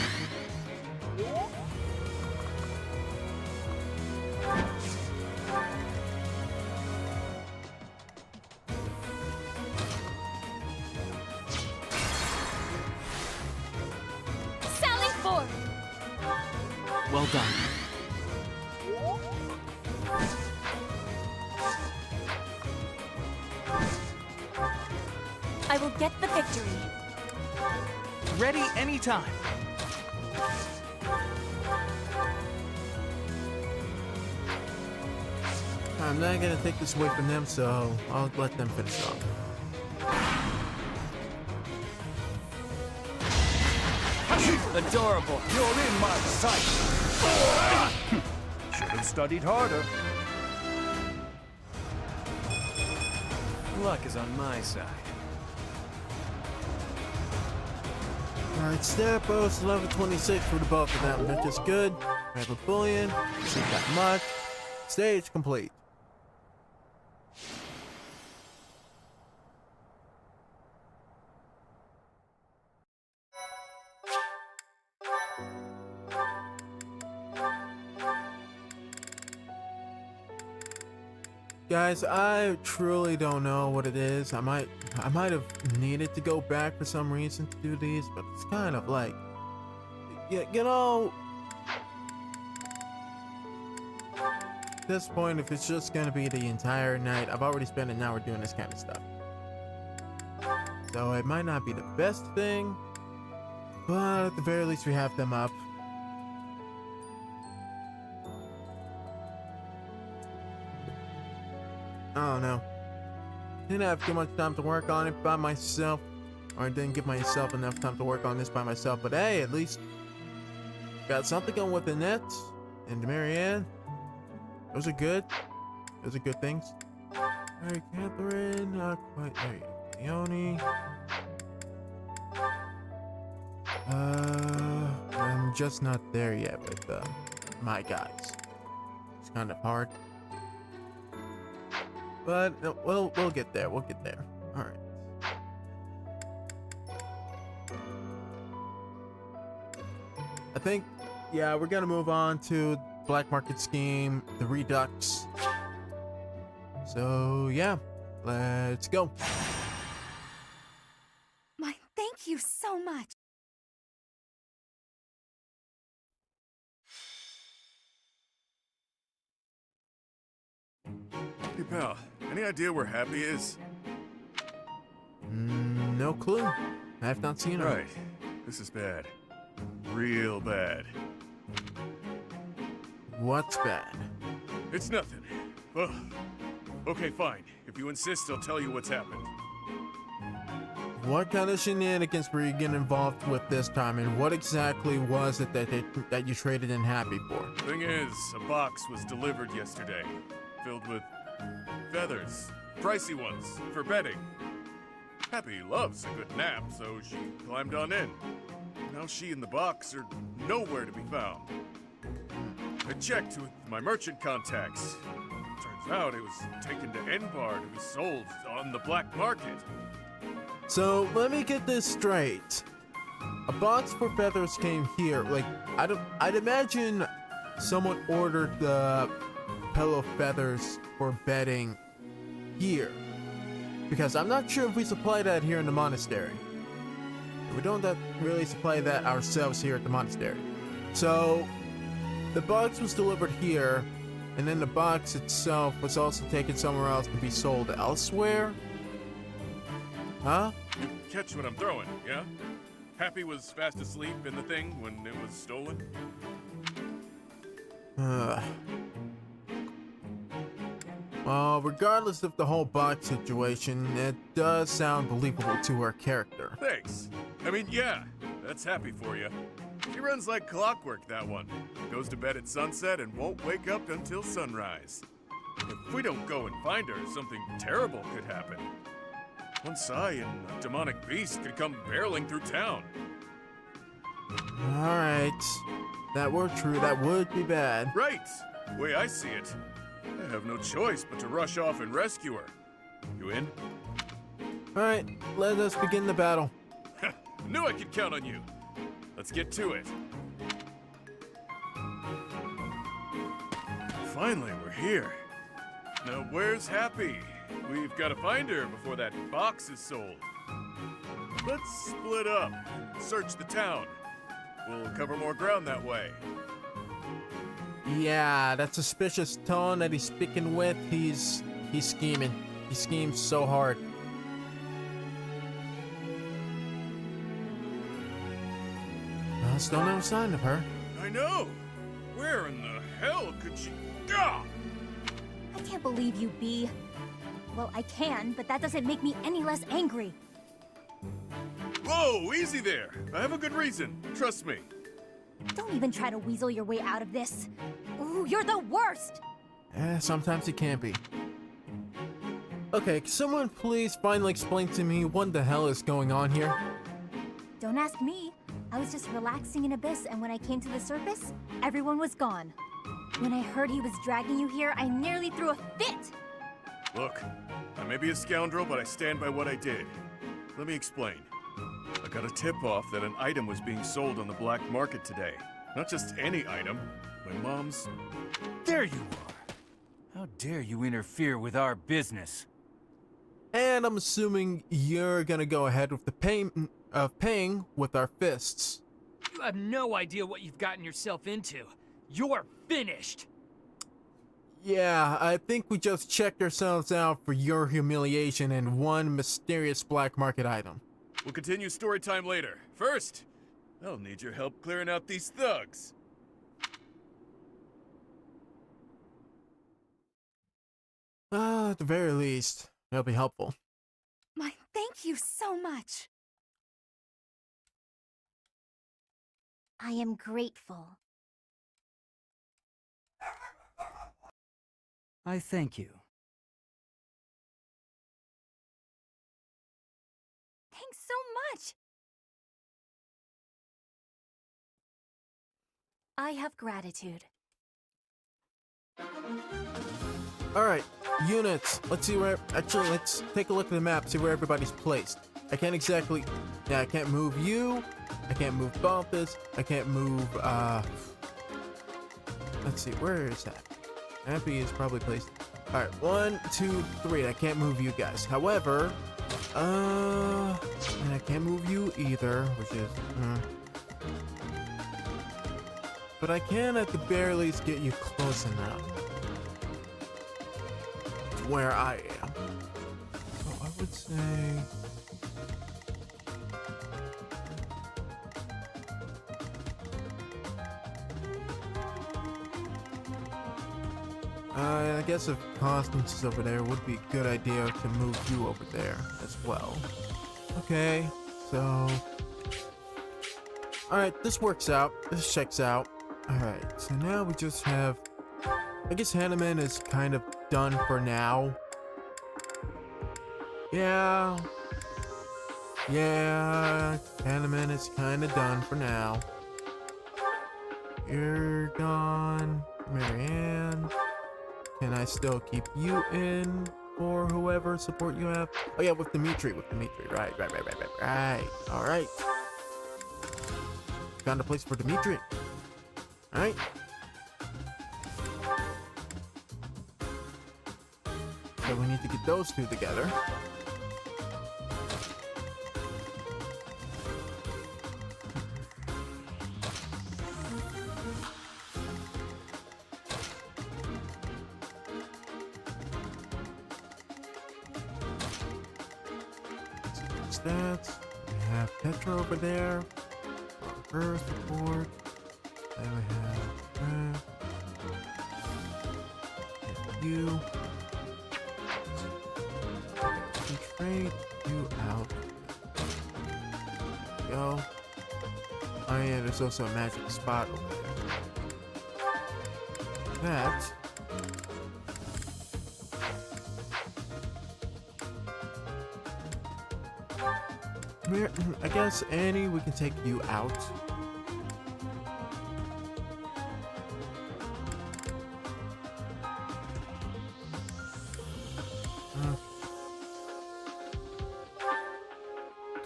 Sally forth! Well done. I will get the victory. Ready anytime. I'm not gonna take this away from them, so I'll let them finish off. Adorable. You're in my sight. Should have studied harder. Luck is on my side. Alright, step both level 26 for the both of them. They're just good. We have a bullion. See that much. Stage complete. Guys, I truly don't know what it is. I might have needed to go back for some reason to do these, but it's kind of like, you know, at this point, if it's just gonna be the entire night, I've already spent an hour doing this kind of stuff. So it might not be the best thing, but at the very least we have them up. I don't know. Didn't have too much time to work on it by myself, or I didn't give myself enough time to work on this by myself, but hey, at least got something going with the nets and Marianne. Those are good. Those are good things. Alright, Catherine, not quite there yet. Leonie. I'm just not there yet with my guys. It's kind of hard. But we'll get there. We'll get there. All right. I think, yeah, we're gonna move on to black market scheme, the Redux. So yeah, let's go. My thank you so much. Hey, pal, any idea where Happy is? No clue. I have not seen her. Right. This is bad. Real bad. What's bad? It's nothing. Ugh. Okay, fine. If you insist, I'll tell you what's happened. What kind of shenanigans were you getting involved with this time, and what exactly was it that you traded in Happy for? Thing is, a box was delivered yesterday, filled with feathers, pricey ones, for bedding. Happy loves a good nap, so she climbed on in. Now she and the box are nowhere to be found. I checked with my merchant contacts. Turns out it was taken to Enbar to be sold on the black market. So let me get this straight. A box for feathers came here. Like, I'd imagine someone ordered the pillow feathers for bedding here, because I'm not sure if we supply that here in the monastery. We don't really supply that ourselves here at the monastery. So the box was delivered here, and then the box itself was also taken somewhere else to be sold elsewhere. Huh? You catch what I'm throwing, yeah? Happy was fast asleep in the thing when it was stolen. Well, regardless of the whole box situation, it does sound believable to her character. Thanks. I mean, yeah, that's Happy for you. She runs like clockwork, that one. Goes to bed at sunset and won't wake up until sunrise. If we don't go and find her, something terrible could happen. One sigh and a demonic beast could come barreling through town. Alright. That were true, that would be bad. Right. Way I see it, I have no choice but to rush off and rescue her. You in? Alright, let us begin the battle. Knew I could count on you. Let's get to it. Finally, we're here. Now, where's Happy? We've got to find her before that box is sold. Let's split up. Search the town. We'll cover more ground that way. Yeah, that suspicious tone that he's speaking with, he's scheming. He schemes so hard. Still no sign of her. I know! Where in the hell could she go? I can't believe you, B. Well, I can, but that doesn't make me any less angry. Whoa, easy there. I have a good reason. Trust me. Don't even try to weasel your way out of this. Ooh, you're the worst! Sometimes it can be. Okay, can someone please finally explain to me what the hell is going on here? Don't ask me. I was just relaxing in Abyss, and when I came to the surface, everyone was gone. When I heard he was dragging you here, I nearly threw a fit! Look, I may be a scoundrel, but I stand by what I did. Let me explain. I got a tip-off that an item was being sold on the black market today. Not just any item. My mom's... There you are. How dare you interfere with our business? And I'm assuming you're gonna go ahead with the payment of paying with our fists. You have no idea what you've gotten yourself into. You're finished! Yeah, I think we just checked ourselves out for your humiliation and one mysterious black market item. We'll continue story time later. First, I'll need your help clearing out these thugs. At the very least, it'll be helpful. My thank you so much. I am grateful. I thank you. Thanks so much. I have gratitude. Alright, units. Let's see where... Actually, let's take a look at the map, see where everybody's placed. I can't exactly... Yeah, I can't move you. I can't move Bumpus. I can't move, Let's see, where is that? Happy is probably placed... Alright, 1, 2, 3. I can't move you guys. However... And I can't move you either, which is... But I can at the very least get you close enough. Where I am. So I would say... I guess if Constance is over there, it would be a good idea to move you over there as well. Okay, so... Alright, this works out. This checks out. Alright, so now we just have... I guess Hanneman is kind of done for now. Yeah, Hanneman is kind of done for now. You're gone, Marianne. Can I still keep you in for whoever support you have? Oh yeah, with Dimitri, right. All right. Found a place for Dimitri. All right. So we need to get those two together. Stats. We have Petra over there. Her support. Then we have you. Trade you out. There we go. Oh yeah, there's also a magic spot over there. That. I guess Annie, we can take you out.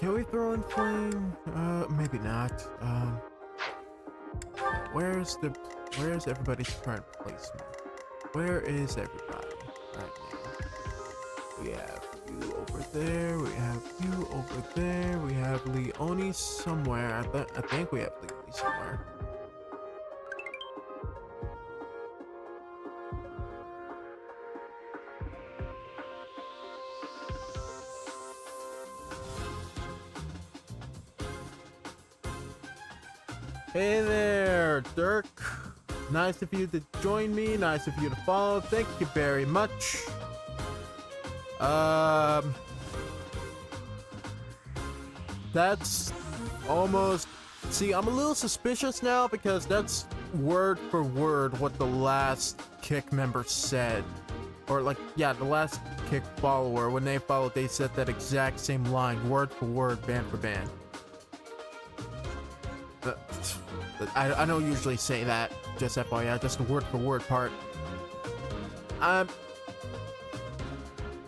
Can we throw in flame? Maybe not. Where's everybody's current placement? Where is everybody right now? We have you over there. We have you over there. We have Leone somewhere. I think we have Leone somewhere. Hey there, Dirk. Nice of you to join me. Nice of you to follow. Thank you very much. That's almost... See, I'm a little suspicious now because that's word for word what the last Kick member said. Or like, yeah, the last Kick follower, when they followed, they said that exact same line, word for word, band for band. I don't usually say that, just FYI, just the word for word part. I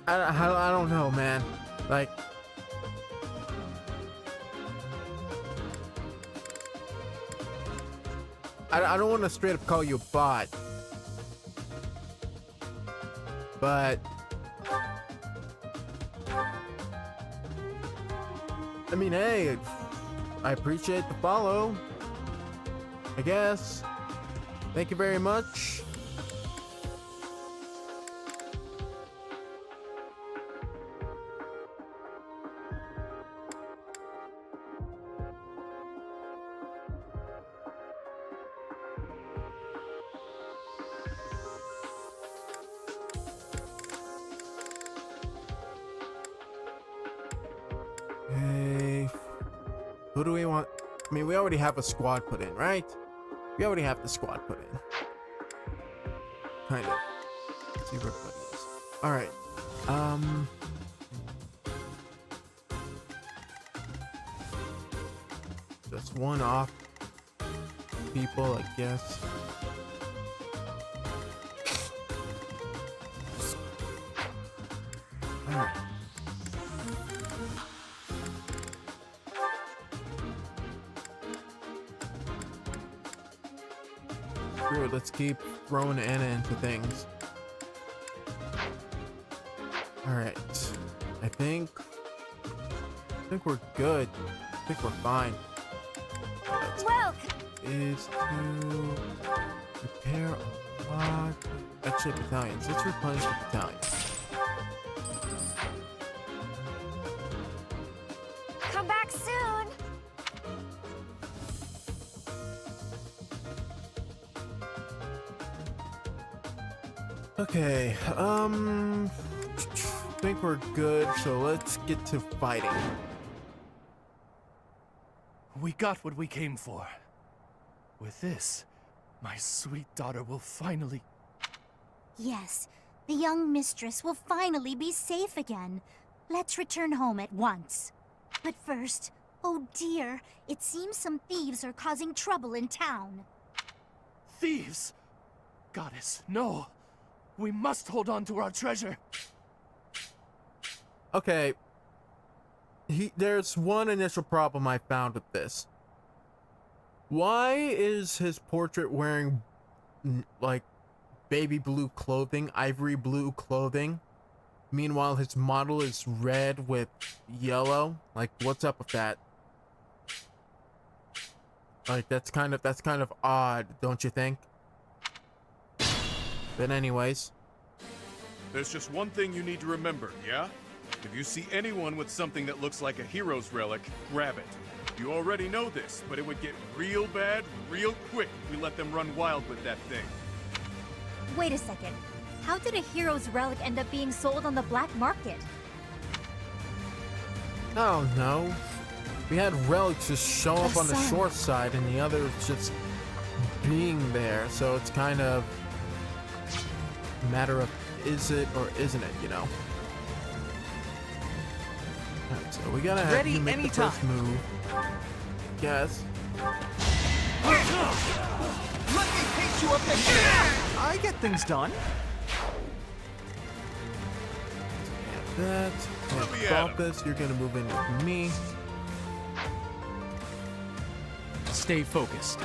don't know, man. Like, I don't want to straight up call you a bot, but I mean, hey, I appreciate the follow, I guess. Thank you very much. Hey, who do we want? I mean, we already have a squad put in, right? We already have the squad put in. Kind of. Let's see where everybody is. Alright. Just one off people, I guess. Alright. Let's keep throwing Anna into things. Alright. I think we're good. I think we're fine. Is to repair a lot. Actually, battalions. Let's replenish the battalions. Come back soon. Okay, I think we're good, so let's get to fighting. We got what we came for. With this, my sweet daughter will finally... Yes, the young mistress will finally be safe again. Let's return home at once. But first, oh dear, it seems some thieves are causing trouble in town. Thieves! Goddess, no! We must hold on to our treasure! Okay. There's one initial problem I found with this. Why is his portrait wearing, like, baby blue clothing, ivory blue clothing? Meanwhile, his model is red with yellow. Like, what's up with that? Like, that's kind of odd, don't you think? But anyways. There's just one thing you need to remember, yeah? If you see anyone with something that looks like a hero's relic, grab it. You already know this, but it would get real bad real quick if we let them run wild with that thing. Wait a second. How did a hero's relic end up being sold on the black market? I don't know. We had relics just show up on the sun. short side and the others just being there, so it's kind of a matter of is it or isn't it, you know? Alright, so we gotta have you make the first move. Yes. Let me paint you a picture! I get things done. That. Let me at Stop him. this. You're gonna move in with me. Stay focused.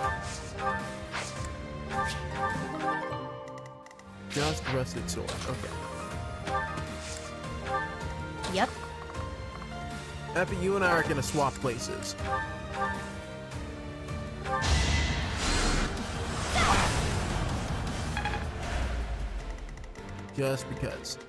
Just rusted sword. Okay. Yep. Epi, you and I are gonna swap places. Just because.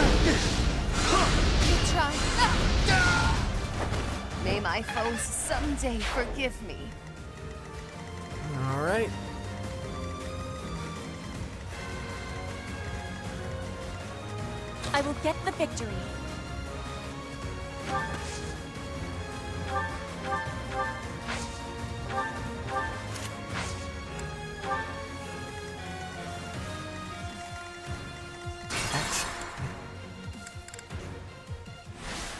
Good try. May my foes someday forgive me. All right. I will get the victory.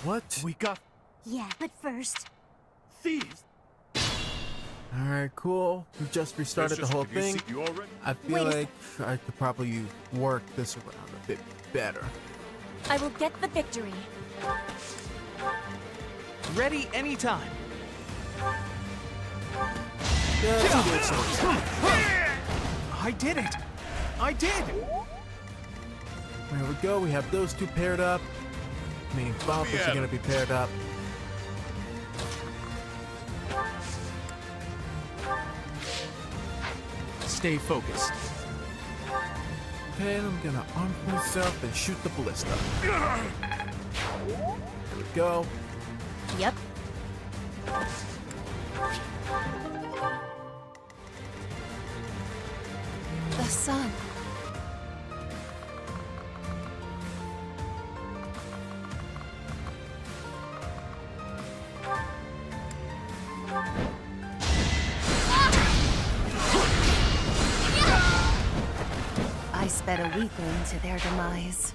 What? We got Yeah, but first, thieves. All right, cool. We just restarted the whole Have you thing. seen- You all ready? I feel like I could probably work this around a bit better. I will get the victory. Ready anytime. Just do it sometime. I did it. I did. There we go. We have those two paired up. Meaning bumpers are gonna be paired up. Stay focused. Okay, I'm gonna arm myself and shoot the ballista. There we go. Yep. The sun. I sped a weakling to their demise.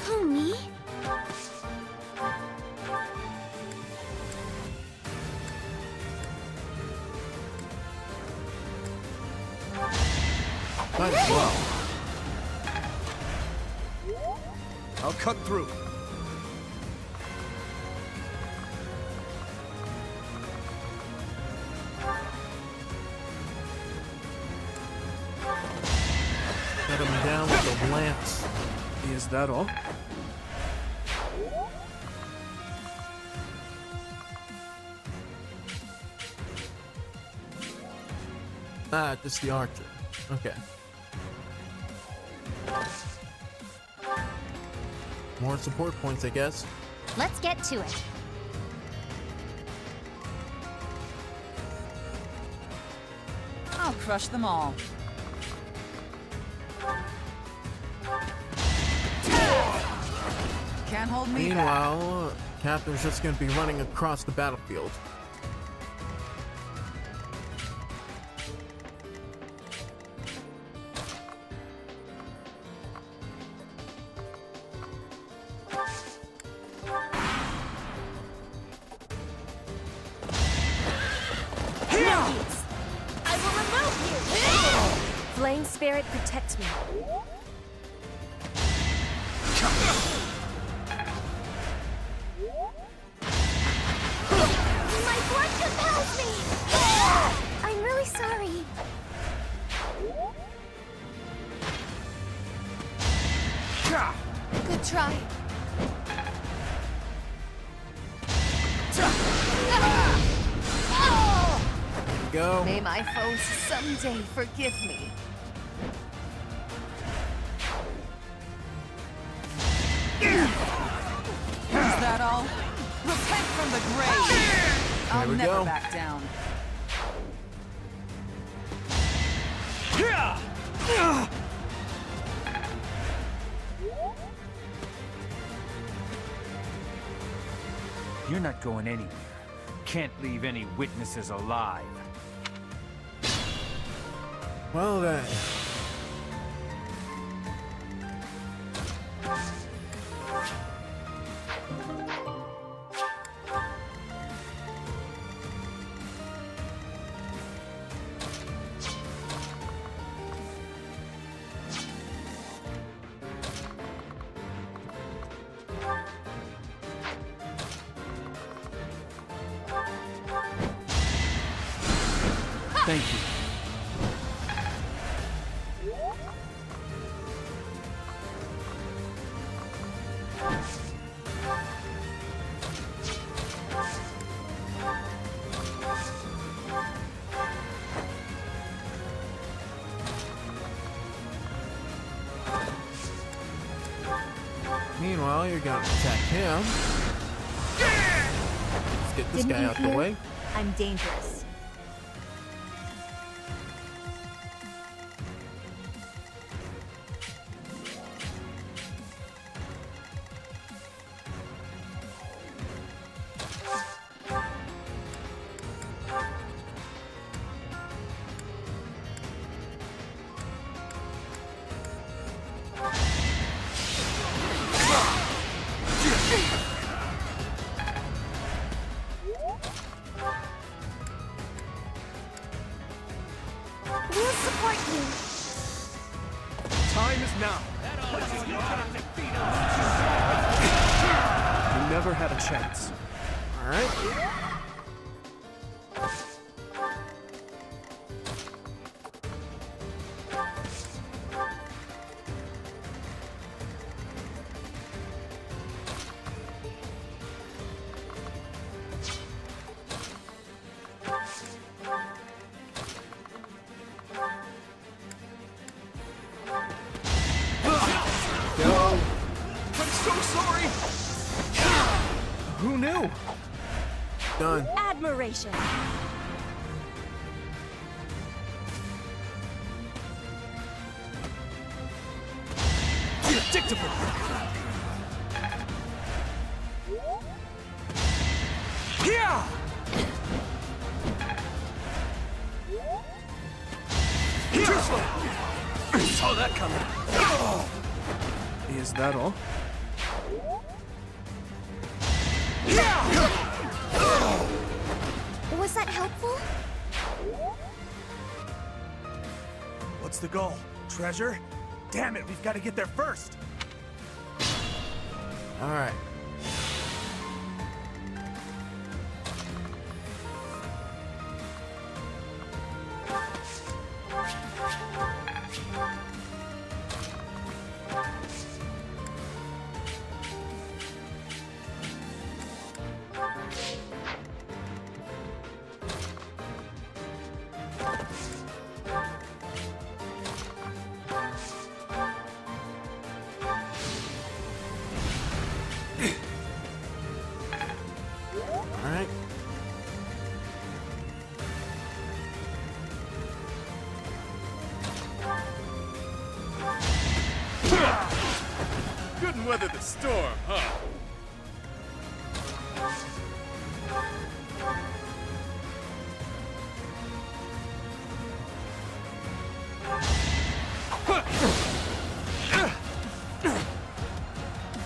Who, me? Might as well. I'll cut through. Got him down with the lance. Is that all? Ah, just the archer. Okay. More support points, I guess. Let's get to it. I'll crush them all. Can't hold me back. Meanwhile, Catherine's just gonna be running across the battlefield. I will remove you! Flame spirit, protect me. My blood compels me! I'm really sorry. Good try. Go. May my foes someday forgive me. Is that all? Repent from the grave! I'll we never go. back down. You're not going anywhere. Can't leave any witnesses alive. Well then. Thank you. Meanwhile, you're gonna attack him. Let's get this Didn't guy you out the hear? way. I'm dangerous. We'll support you. Time is now. You never had a chance. All right. Go. I'm so sorry! Who knew? Done. Admiration. Predictable. Yeah. Too slow. Saw that coming. Is that all? Was that helpful? What's the goal? Treasure? Damn it, we've got to get there first! All right. All right. Couldn't weather the storm, huh?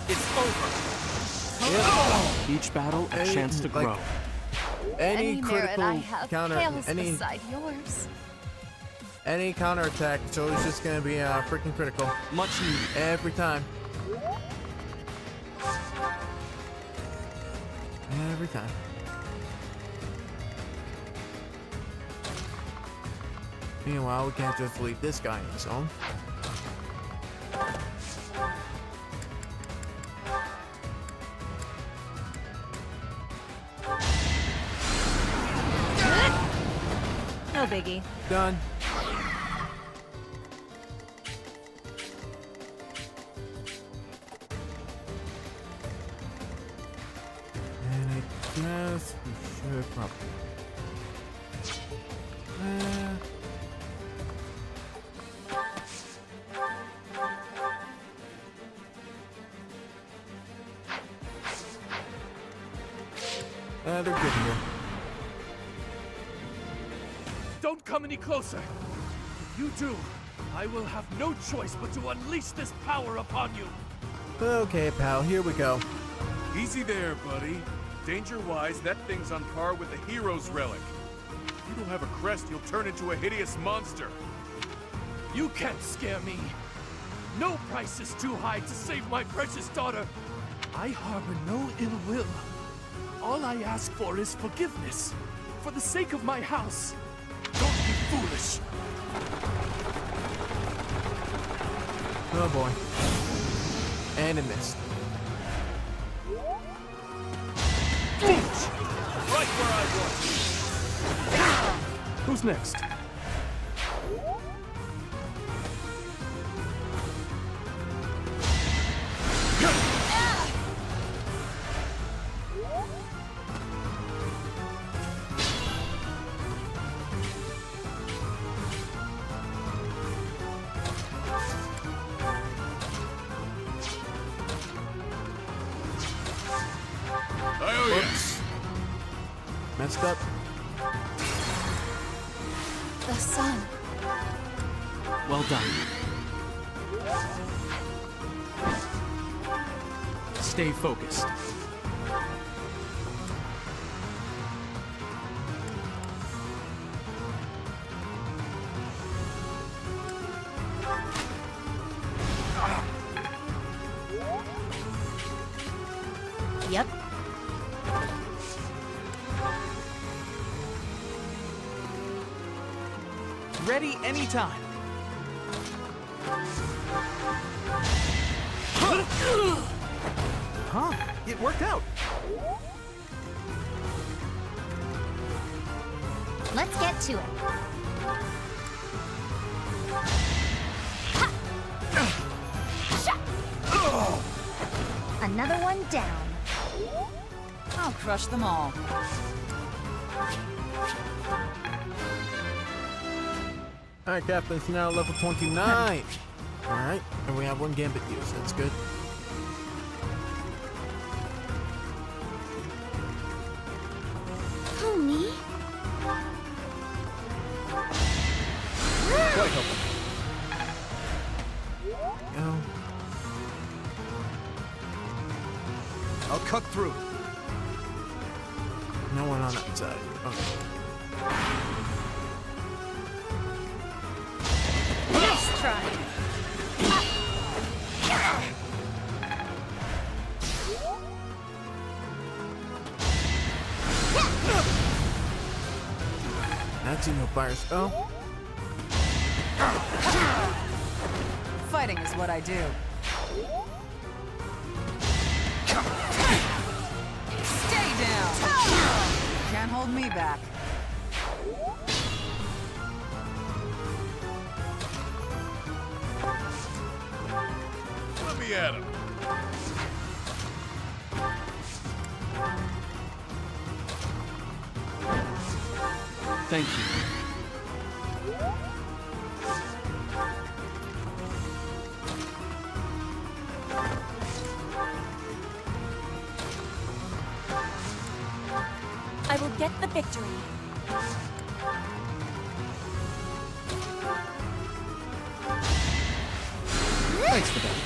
It's over. Each battle a Any- chance to like- grow. Any merit critical I have counter, pales any beside yours. counterattack, so it's just gonna be freaking critical Much needed. every time. Every time. Meanwhile, we can't just leave this guy in his own. No biggie. Done. And I guess we should probably. They're good here. Don't come any closer. If you do, I will have no choice but to unleash this power upon you. Okay, pal, here we go. Easy there, buddy. Danger-wise, that thing's on par with the hero's relic. If you don't have a crest, you'll turn into a hideous monster. You can't scare me. No price is too high to save my precious daughter. I harbor no ill will. All I ask for is forgiveness. For the sake of my house. Don't give foolish. Oh boy. And it missed. Right where I was. Who's next? Oh yeah. Oops. Messed up. The sun. Well done. Stay focused. Yep. Ready anytime. Huh? It worked out. Let's get to it. Another one down. I'll crush them all. Alright, Captain's now level 29. Alright, and we have one gambit used. That's good. Pony? Quite helpful. Oh, I'll cut through. no one on that side. Okay. Nice try. That's no fire spell. Fighting is what I do. Stay down. Can't hold me back. Let me at him. Thank you. I will get the victory. Thanks for that.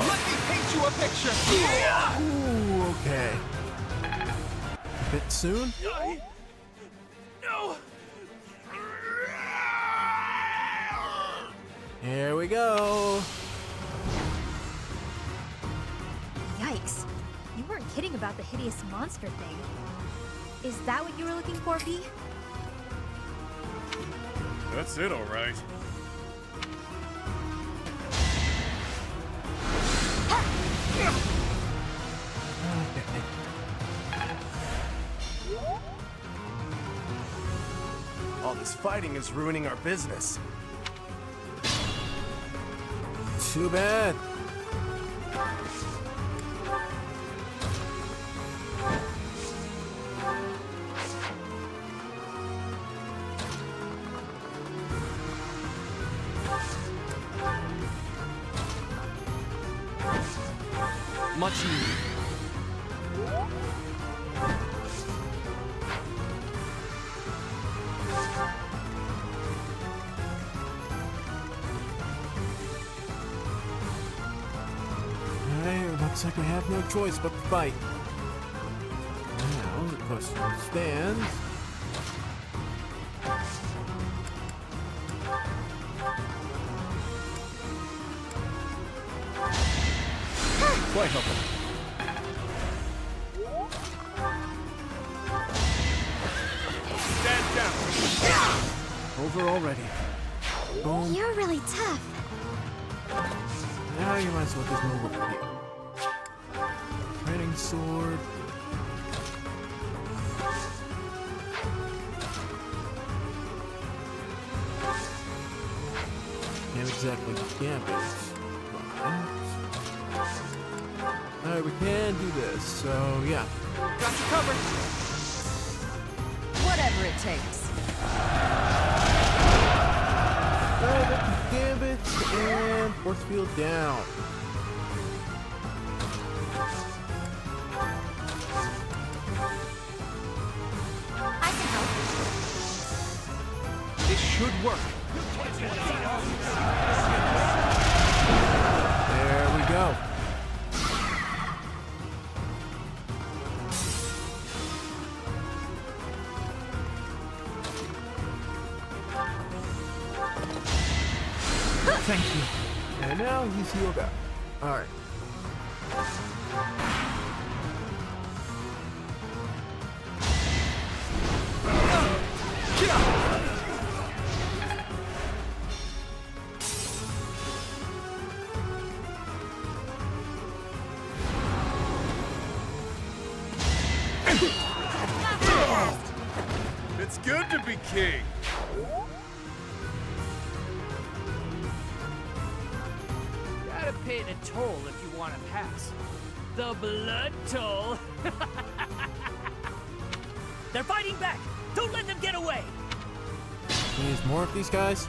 Let me paint you a picture. Ooh, okay. A bit soon? No! Here we go. Yikes. You weren't kidding about the hideous monster thing. Is that what you were looking for, V? That's it, all right. All this fighting is ruining our business. Too bad. Much needed. Alright, looks like we have no choice but to fight. Now, the question stands. Quite helpful. Stand down. Over already. Boom. You're really tough. Now you might as well just move over here. Training sword. Can't exactly gambit. Alright, we can do this, so yeah. Got you covered. Whatever it takes. Gambit and force field down. I can help. This should work. There we go. Thank you. And now he's healed up. Alright. It's good to be king. Gotta pay the toll if you want to pass. The blood toll. They're fighting back. Don't let them get away. There's more of these guys.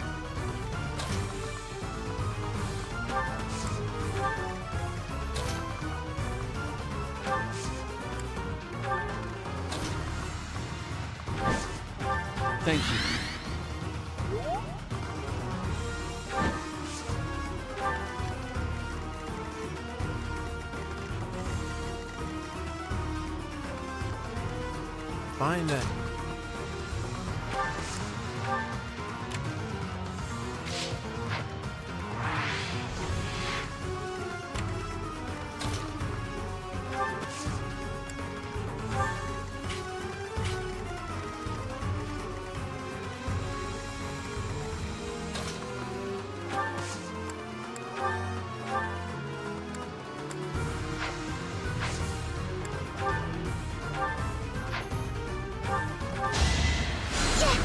Thank you. Fine then.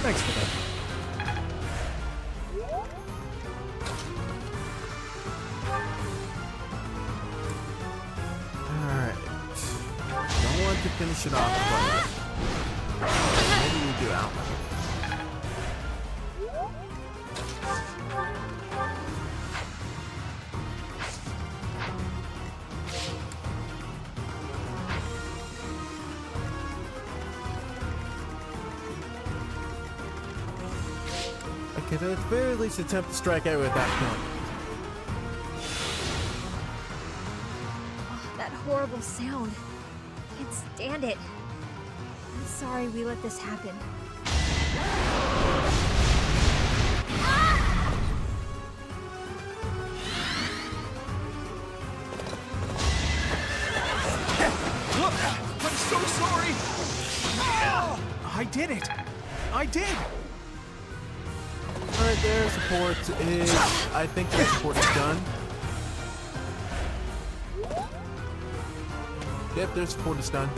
Thanks for that. Alright. Don't want to finish it off, but maybe we do out. Okay, at the very least attempt to strike out at that point. Oh, that horrible sound. Can't stand it. I'm sorry we let this happen. I'm so sorry! I did it! I did! Alright, their support is... I think their support is done. Yep, their support is done.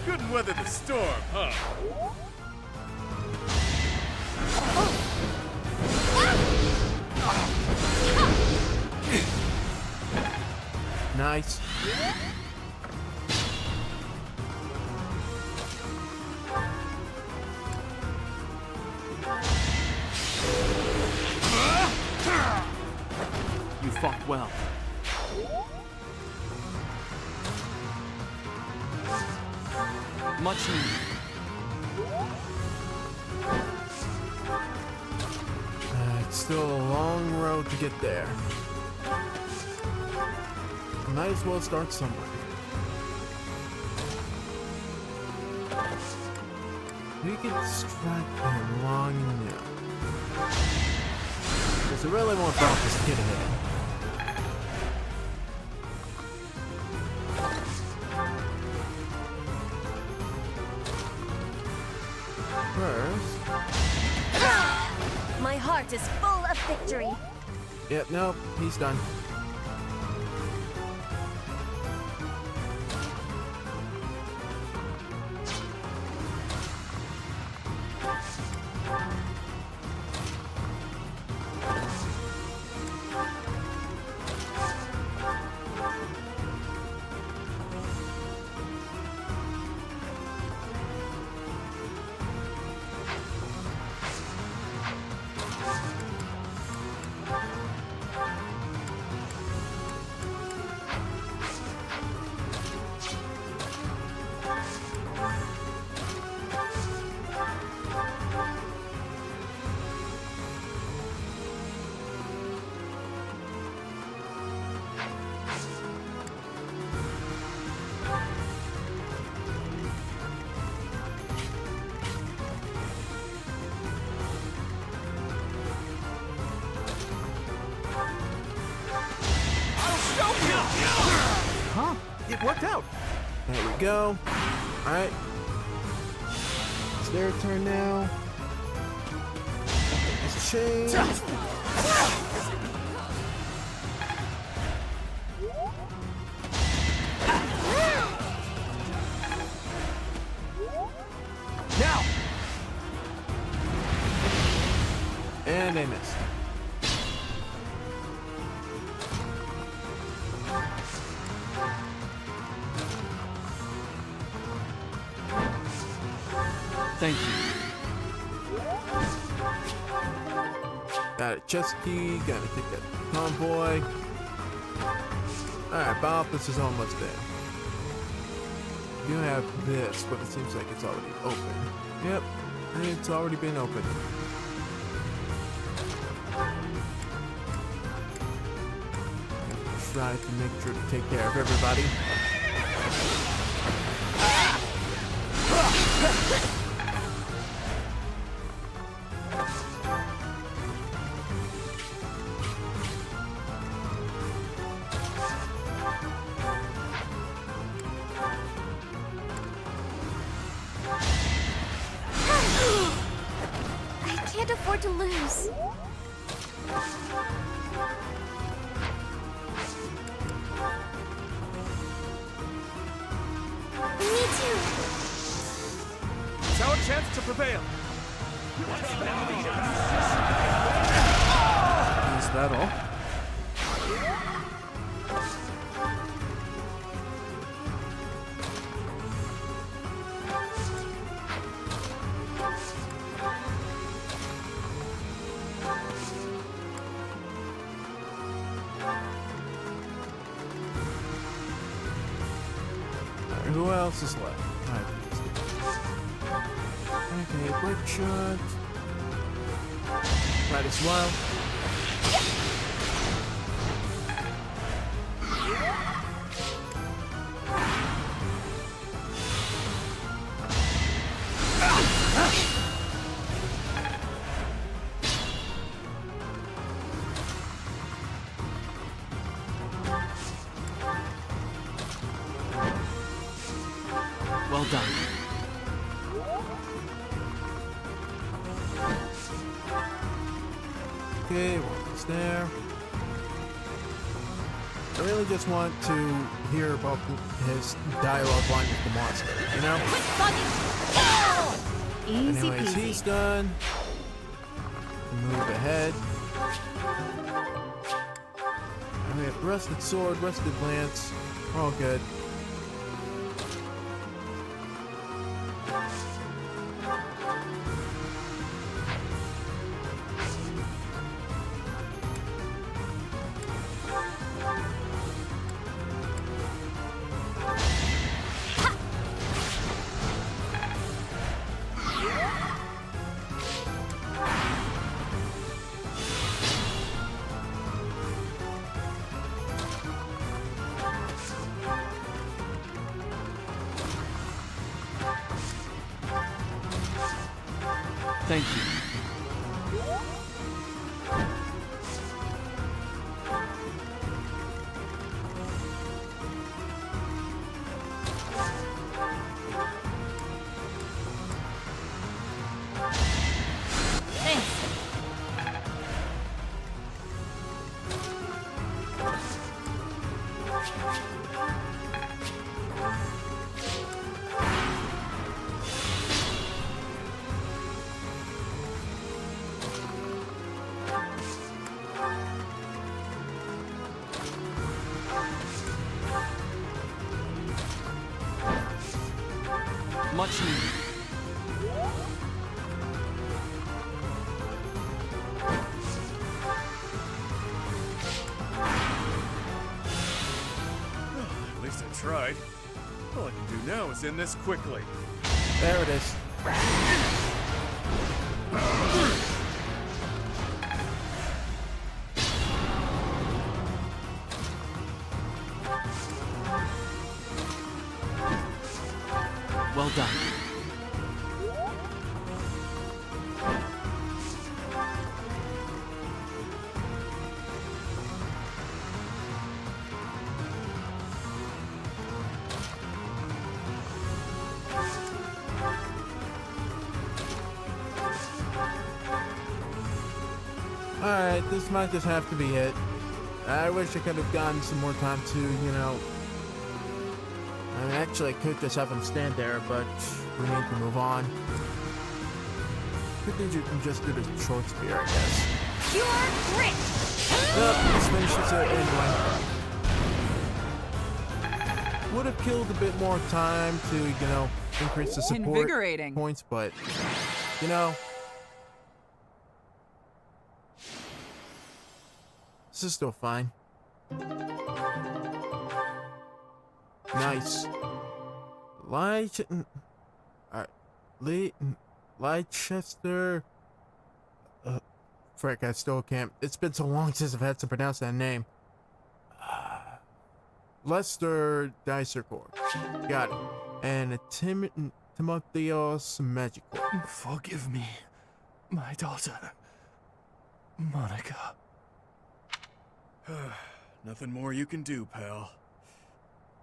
Couldn't weather the storm, huh? Nice. You fought well. Much needed. It's still a long road to get there. Might as well start somewhere. We could strike him long enough. Because I really want Balthus to get ahead. First. My heart is full of victory. Yep, nope, he's done. Huh? It worked out. There we go. Alright. It's their turn now. Let's change. Now. And they missed. Thank you. Got a chest key, gotta take that convoy. Alright, Balthus is almost there. You have this, but it seems like it's already open. Yep, it's already been opened. Try to make sure to take care of everybody. I can't afford to lose. Me too. It's our chance to prevail. Is that all? Who else is left? Okay, brick shot. Might as well. Well done. Okay, one's there. I really just want to hear about his dialogue line with the monster, you know? Easy Anyways, peasy. he's done. Move ahead. And we have rusted sword, rusted lance. We're all good. Thank you. tried. All I can do now is end this quickly. There it is. Well done. Alright, this might just have to be it. I wish I could have gotten some more time to, you know... I mean, actually, I could just have him stand there, but we need to move on. I think you can just do the short spear, I guess. Pure grit! This finishes it anyway. Would have killed a bit more time to, you know, increase the support Invigorating. points, but, you know... This is still fine. Nice. Leicester. Frick, I still can't. It's been so long since I've had to pronounce that name. Lester Dicercore. Got it. And a Timotheos Magical. Forgive me, my daughter, Monica. Nothing more you can do, pal.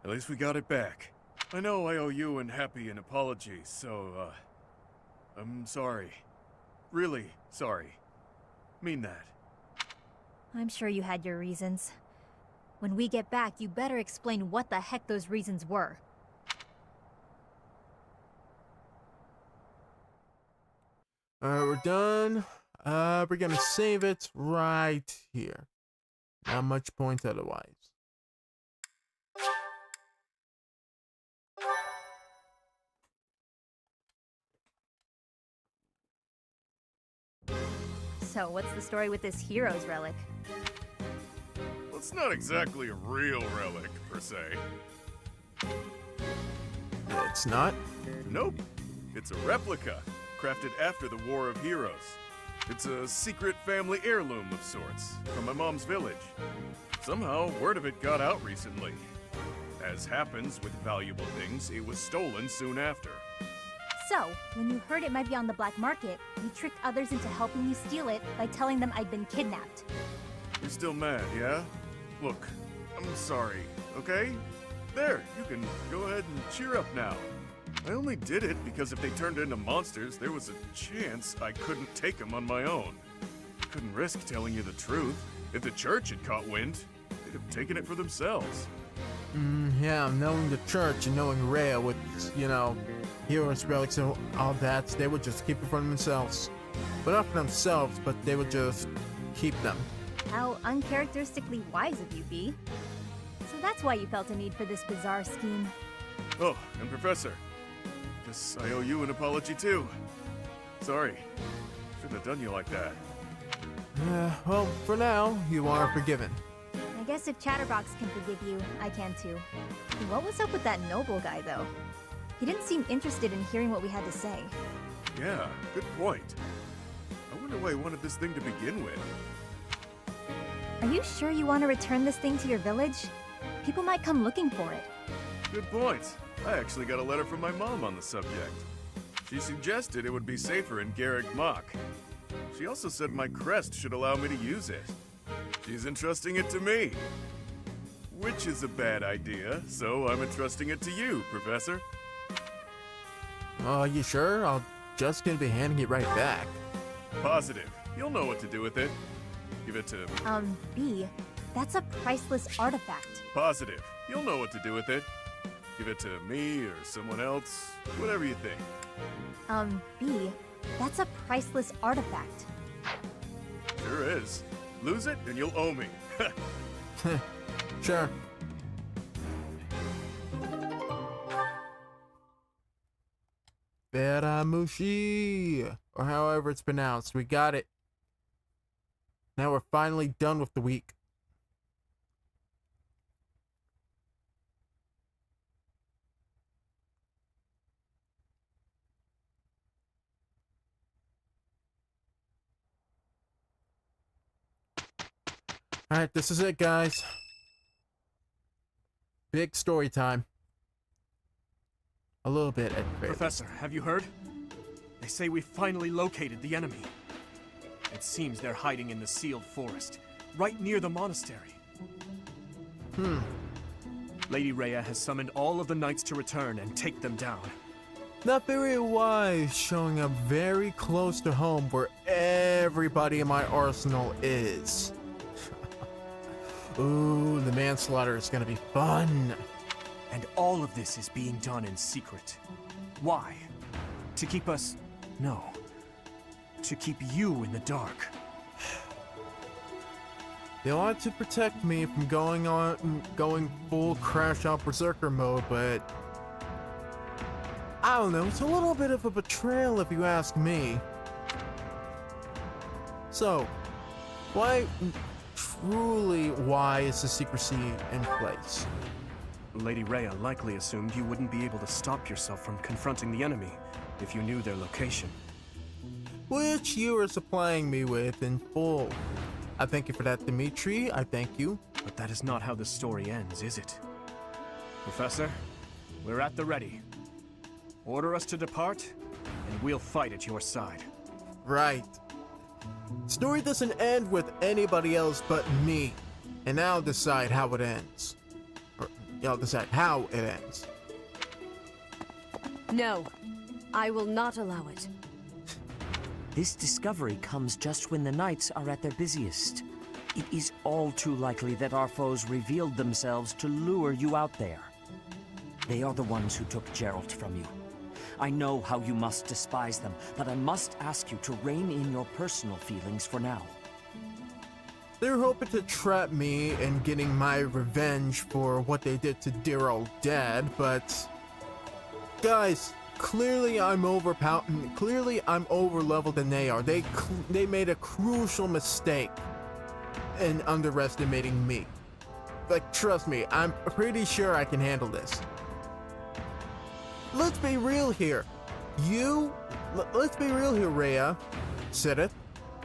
At least we got it back. I know I owe you and Happy an apology, so, I'm sorry. Really sorry. Mean that. I'm sure you had your reasons. When we get back, you better explain what the heck those reasons were. We're done. We're gonna save it right here. Not much point otherwise. So, what's the story with this hero's relic? Well, it's not exactly a real relic, per se. It's not? Nope. It's a replica, crafted after the War of Heroes. It's a secret family heirloom of sorts, from my mom's village. Somehow, word of it got out recently. As happens with valuable things, it was stolen soon after. So, when you heard it might be on the black market, you tricked others into helping you steal it by telling them I'd been kidnapped. You're still mad, yeah? Look, I'm sorry, okay? There, you can go ahead and cheer up now. I only did it because if they turned into monsters, there was a chance I couldn't take them on my own. Couldn't risk telling you the truth. If the church had caught wind, they'd have taken it for themselves. Yeah, knowing the church and knowing Rhea with, you know, heroes, relics, and all that, they would just keep it for themselves. But not for themselves, but they would just keep them. How uncharacteristically wise of you, B. So that's why you felt a need for this bizarre scheme. Oh, and Professor, guess I owe you an apology too. Sorry, shouldn't have done you like that. Well, for now, you are forgiven. I guess if Chatterbox can forgive you, I can too. What was up with that noble guy, though? He didn't seem interested in hearing what we had to say. Yeah, good point. I wonder why he wanted this thing to begin with. Are you sure you want to return this thing to your village? People might come looking for it. Good point. I actually got a letter from my mom on the subject. She suggested it would be safer in Garrick Mach. She also said my crest should allow me to use it. She's entrusting it to me. Which is a bad idea, so I'm entrusting it to you, Professor. Are you sure? I'll just gonna be handing it right back. Positive. You'll know what to do with it. Give it to... B, that's a priceless artifact. Positive. You'll know what to do with it. Give it to me or someone else. Whatever you think. B, that's a priceless artifact. Sure is. Lose it and you'll owe me. Sure. Beramushi, or however it's pronounced. We got it. Now we're finally done with the week. Alright, this is it, guys. Big story time. A little bit, at the Professor, have you heard? They say we finally located the enemy. It seems they're hiding in the sealed forest, right near the monastery. Lady Rhea has summoned all of the knights to return and take them down. Not very wise, showing up very close to home where everybody in my arsenal is. Ooh, the manslaughter is gonna be fun. And all of this is being done in secret. Why? To keep us... No. To keep you in the dark. They want to protect me from going full crash out berserker mode, but I don't know, it's a little bit of a betrayal if you ask me. So, why is the secrecy in place? Lady Rhea likely assumed you wouldn't be able to stop yourself from confronting the enemy if you knew their location. Which you are supplying me with in full. I thank you for that, Dimitri. I thank you. But that is not how the story ends, is it? Professor, we're at the ready. Order us to depart, and we'll fight at your side. Right. Story doesn't end with anybody else but me. And I'll decide how it ends. Or I'll decide how it ends. No, I will not allow it. This discovery comes just when the knights are at their busiest. It is all too likely that our foes revealed themselves to lure you out there. They are the ones who took Jeralt from you. I know how you must despise them, but I must ask you to rein in your personal feelings for now. They're hoping to trap me in getting my revenge for what they did to dear old dad, but... Guys, clearly I'm over-leveled than they are. They made a crucial mistake in underestimating me. Like, trust me, I'm pretty sure I can handle this. Let's be real here. Let's be real here, Rhea, Sidith.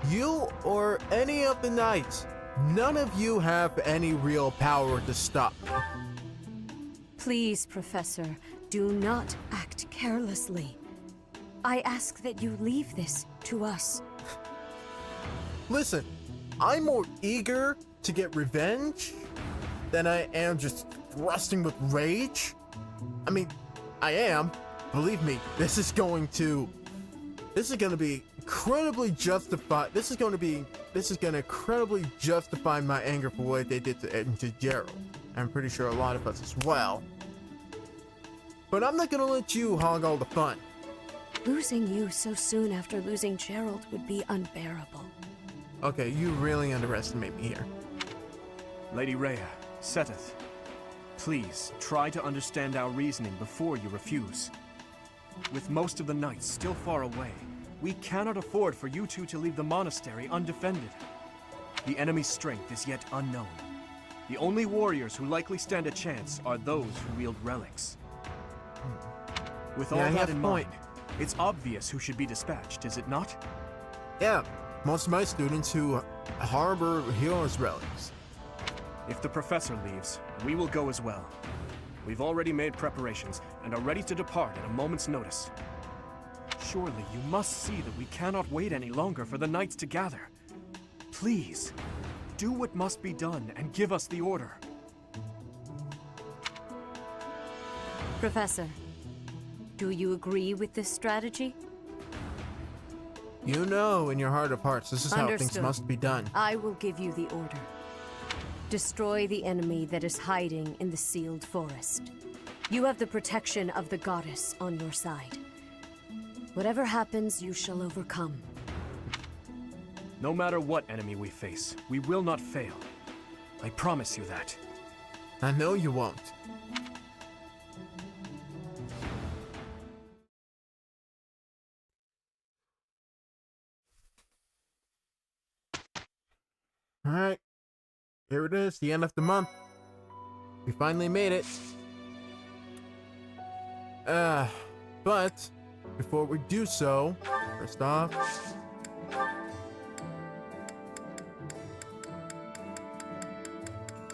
You or any of the knights, none of you have any real power to stop me. Please, Professor, do not act carelessly. I ask that you leave this to us. Listen, I'm more eager to get revenge than I am just thrusting with rage. I mean, I am. Believe me, this is going to be incredibly justified. This is going to incredibly justify my anger for what they did to Jeralt. I'm pretty sure a lot of us as well. But I'm not gonna let you hog all the fun. Losing you so soon after losing Jeralt would be unbearable. Okay, you really underestimate me here. Lady Rhea, Seteth, please try to understand our reasoning before you refuse. With most of the knights still far away, we cannot afford for you two to leave the monastery undefended. The enemy's strength is yet unknown. The only warriors who likely stand a chance are those who wield relics. With all that in mind, it's obvious who should be dispatched, is it not? Yeah, most of my students who harbor heroes' relics. If the professor leaves, we will go as well. We've already made preparations and are ready to depart at a moment's notice. Surely you must see that we cannot wait any longer for the knights to gather. Please, do what must be done and give us the order. Professor, do you agree with this strategy? You know in your heart of hearts, this is how things must be done. I will give you the order. Destroy the enemy that is hiding in the sealed forest. You have the protection of the goddess on your side. Whatever happens, you shall overcome. No matter what enemy we face, we will not fail. I promise you that. I know you won't. Alright. Here it is, the end of the month. We finally made it. But before we do so, first off,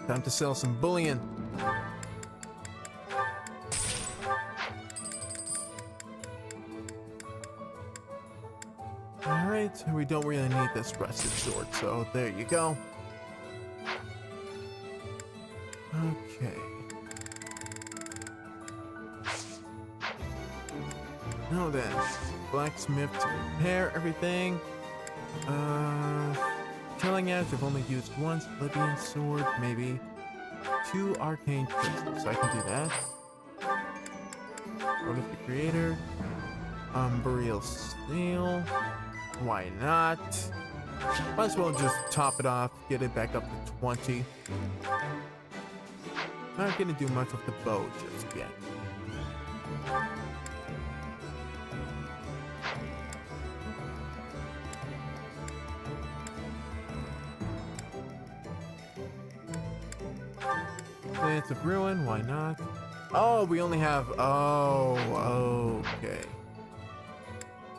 Time to sell some bullion. Alright, we don't really need this rusted sword, so there you go. Okay. Now then, blacksmith to repair everything. Killing edge I've only used once. Libyan sword, maybe. 2 arcane crystals, so I can do that. What is the creator? Burial steel. Why not? Might as well just top it off, get it back up to 20. Not gonna do much with the bow just yet. Lance of Ruin, why not? Oh, we only have... Oh, okay.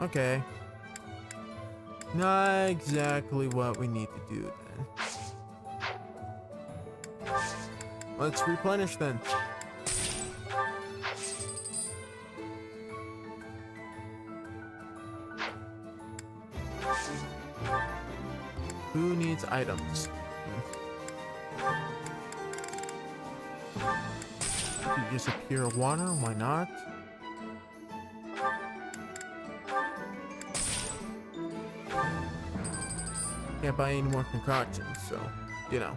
Okay. Not exactly what we need to do then. Let's replenish then. Who needs items? You just appear water, why not? Can't buy any more concoctions, so, you know.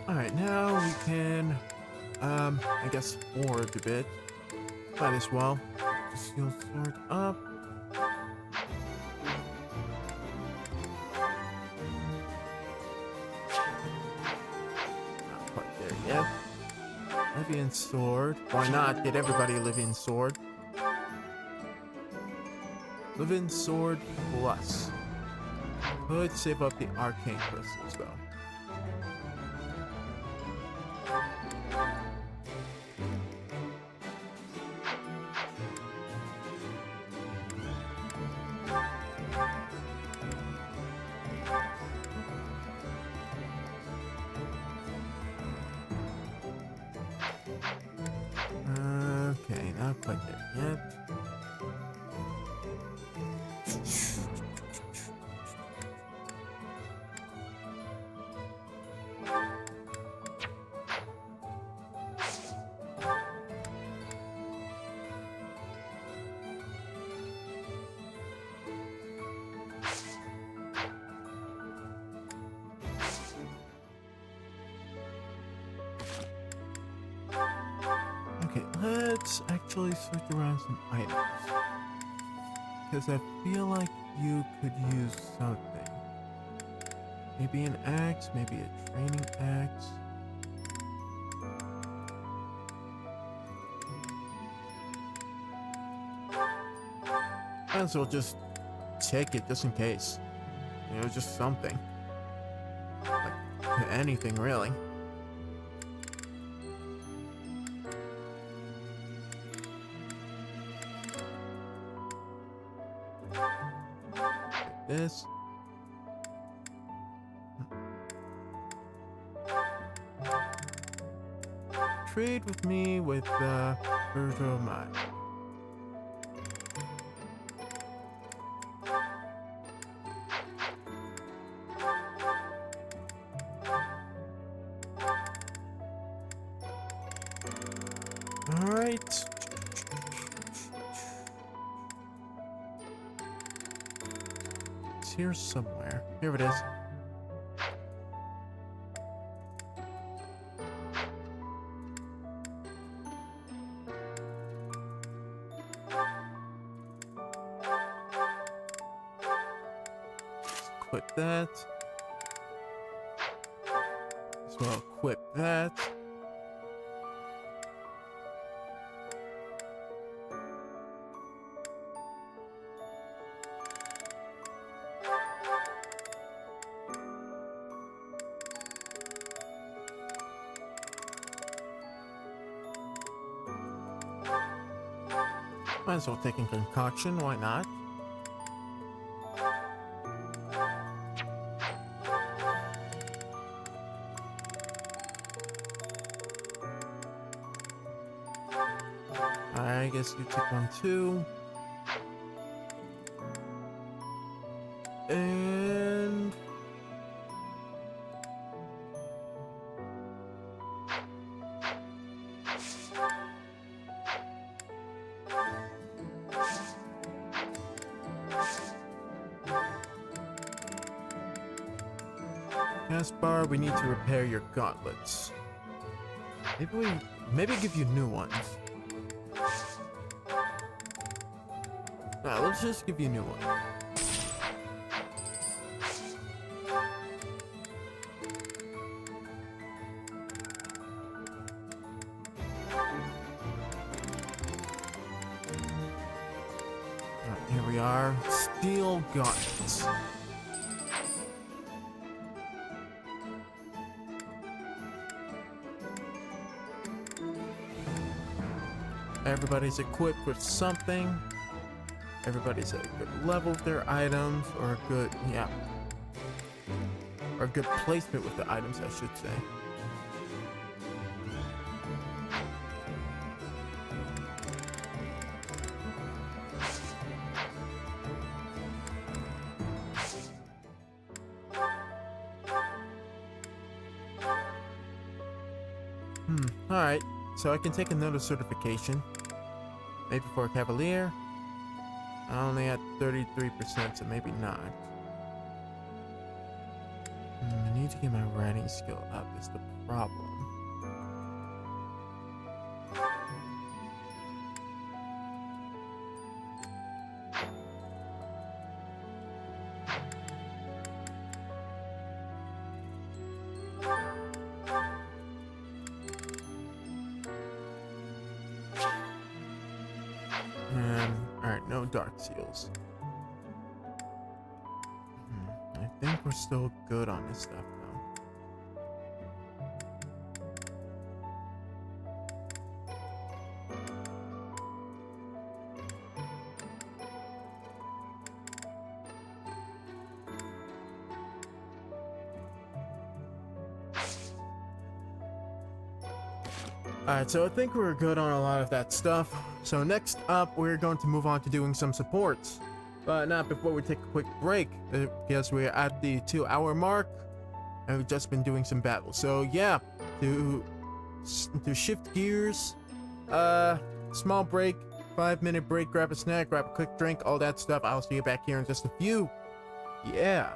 Alright, now we can, I guess forward a bit. Might as well. Steel sword up. Not quite there yet. Libyan sword. Why not get everybody a Libyan sword? Libyan sword plus. Could save up the arcane crystals though. Okay, not quite there yet. Okay, let's actually switch around some items. Because I feel like you could use something. Maybe an axe, maybe a training axe. Might as well just take it just in case. You know, just something. Like anything really. This. Trade with me with Virgil Mine. All right. It's here somewhere. Here it is. put that. As well, equip that. Might as well take a concoction, why not? I guess you take one too. And Caspar, we need to repair your gauntlets. Maybe give you new ones. Nah, let's just give you new ones. Alright, here we are. Steel gauntlets. Everybody's equipped with something. Everybody's at a good level with their items, or a good, yeah, or a good placement with the items, I should say. Alright, so I can take another certification. Maybe for a Cavalier. I only at 33%, so maybe not. I need to get my writing skill up, is the problem. Alright, no dark seals. I think we're still good on this stuff, though. Alright, so I think we're good on a lot of that stuff. So next up, we're going to move on to doing some supports. But not before we take a quick break, because we're at the 2-hour mark, and we've just been doing some battles. So yeah, to shift gears, small break, 5-minute break, grab a snack, grab a quick drink, all that stuff. I'll see you back here in just a few. Yeah.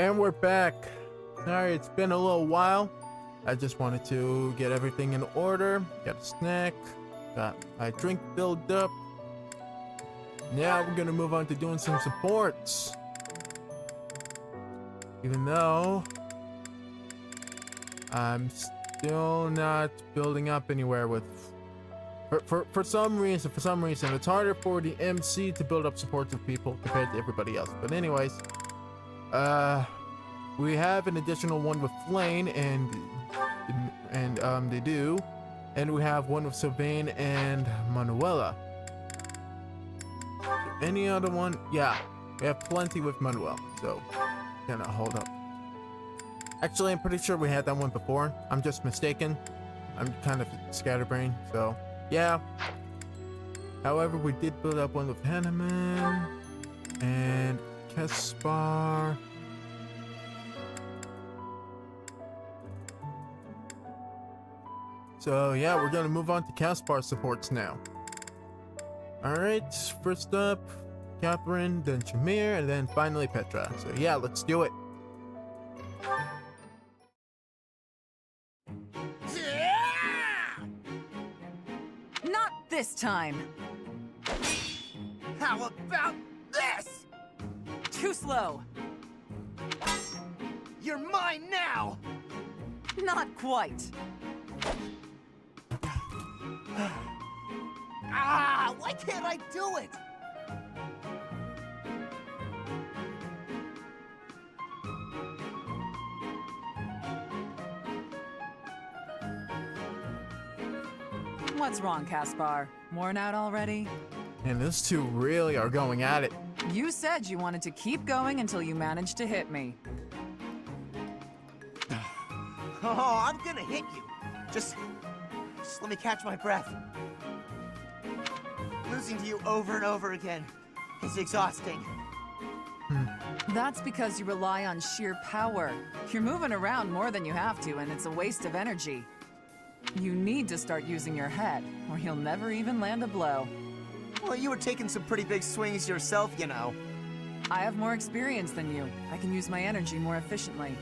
And we're back. Sorry, it's been a little while. I just wanted to get everything in order. Got a snack. Got my drink filled up. Now we're gonna move on to doing some supports. Even though I'm still not building up anywhere with for some reason it's harder for the MC to build up supports with people compared to everybody else. But anyways, we have an additional one with Flane and they do, and we have one with Sylvain and Manuela. Any other one? Yeah, we have plenty with Manuel, so gonna hold up. Actually, I'm pretty sure we had that one before. I'm just mistaken. I'm kind of scatterbrained, so yeah. However, we did build up one with Hanneman and Kespar. So yeah, we're gonna move on to Caspar supports now. Alright, first up, Catherine, then Shamir, and then finally Petra. So yeah, let's do it. Not this time. How about this? Too slow. You're mine now! Not quite. Ah, why can't I do it? What's wrong, Caspar? Worn out already? And those two really are going at it. You said you wanted to keep going until you managed to hit me. Oh, I'm gonna hit you. Just let me catch my breath. Losing to you over and over again is exhausting. That's because you rely on sheer power. You're moving around more than you have to, and it's a waste of energy. You need to start using your head, or you'll never even land a blow. Well, you were taking some pretty big swings yourself, you know. I have more experience than you. I can use my energy more efficiently.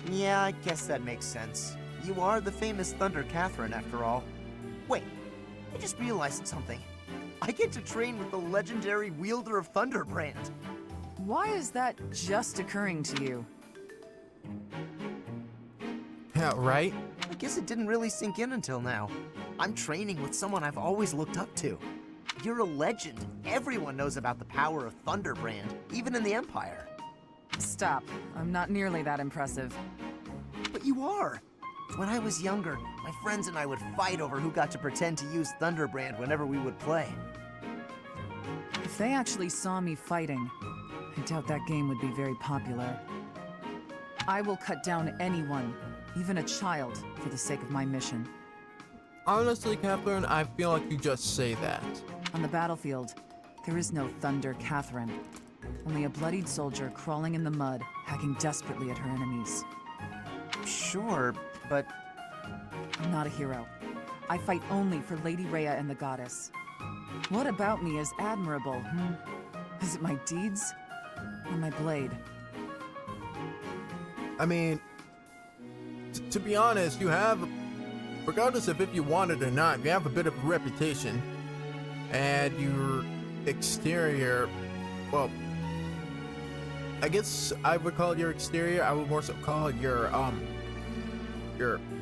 Yeah, I guess that makes sense. You are the famous Thunder Catherine, after all. Wait, I just realized something. I get to train with the legendary wielder of Thunderbrand. Why is that just occurring to you? Yeah, right? I guess it didn't really sink in until now. I'm training with someone I've always looked up to. You're a legend. Everyone knows about the power of Thunderbrand, even in the Empire. Stop. I'm not nearly that impressive. But you are. When I was younger, my friends and I would fight over who got to pretend to use Thunderbrand whenever we would play. If they actually saw me fighting, I doubt that game would be very popular. I will cut down anyone, even a child, for the sake of my mission. Honestly, Catherine, I feel like you just say that. On the battlefield, there is no Thunder Catherine. Only a bloodied soldier crawling in the mud, hacking desperately at her enemies. Sure, but... I'm not a hero. I fight only for Lady Rhea and the Goddess. What about me is admirable, Is it my deeds? Or my blade? I mean, to be honest, you have, regardless of if you want it or not, you have a bit of a reputation. And your exterior, well, I guess I would call it your exterior. I would more so call it your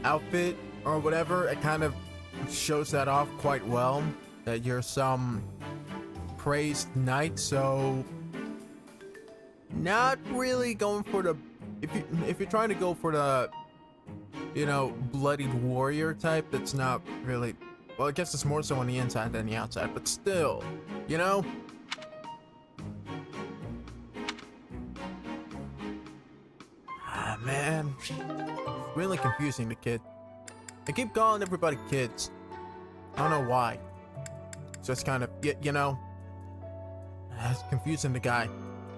outfit or whatever. It kind of shows that off quite well, that you're some praised knight. So not really going for the, if you're trying to go for the, you know, bloodied warrior type, that's not really, well, I guess it's more so on the inside than the outside, but still, you know. Ah, man, really confusing, the kid. I keep calling everybody kids. I don't know why. It's just kind of, you know, it's confusing the guy.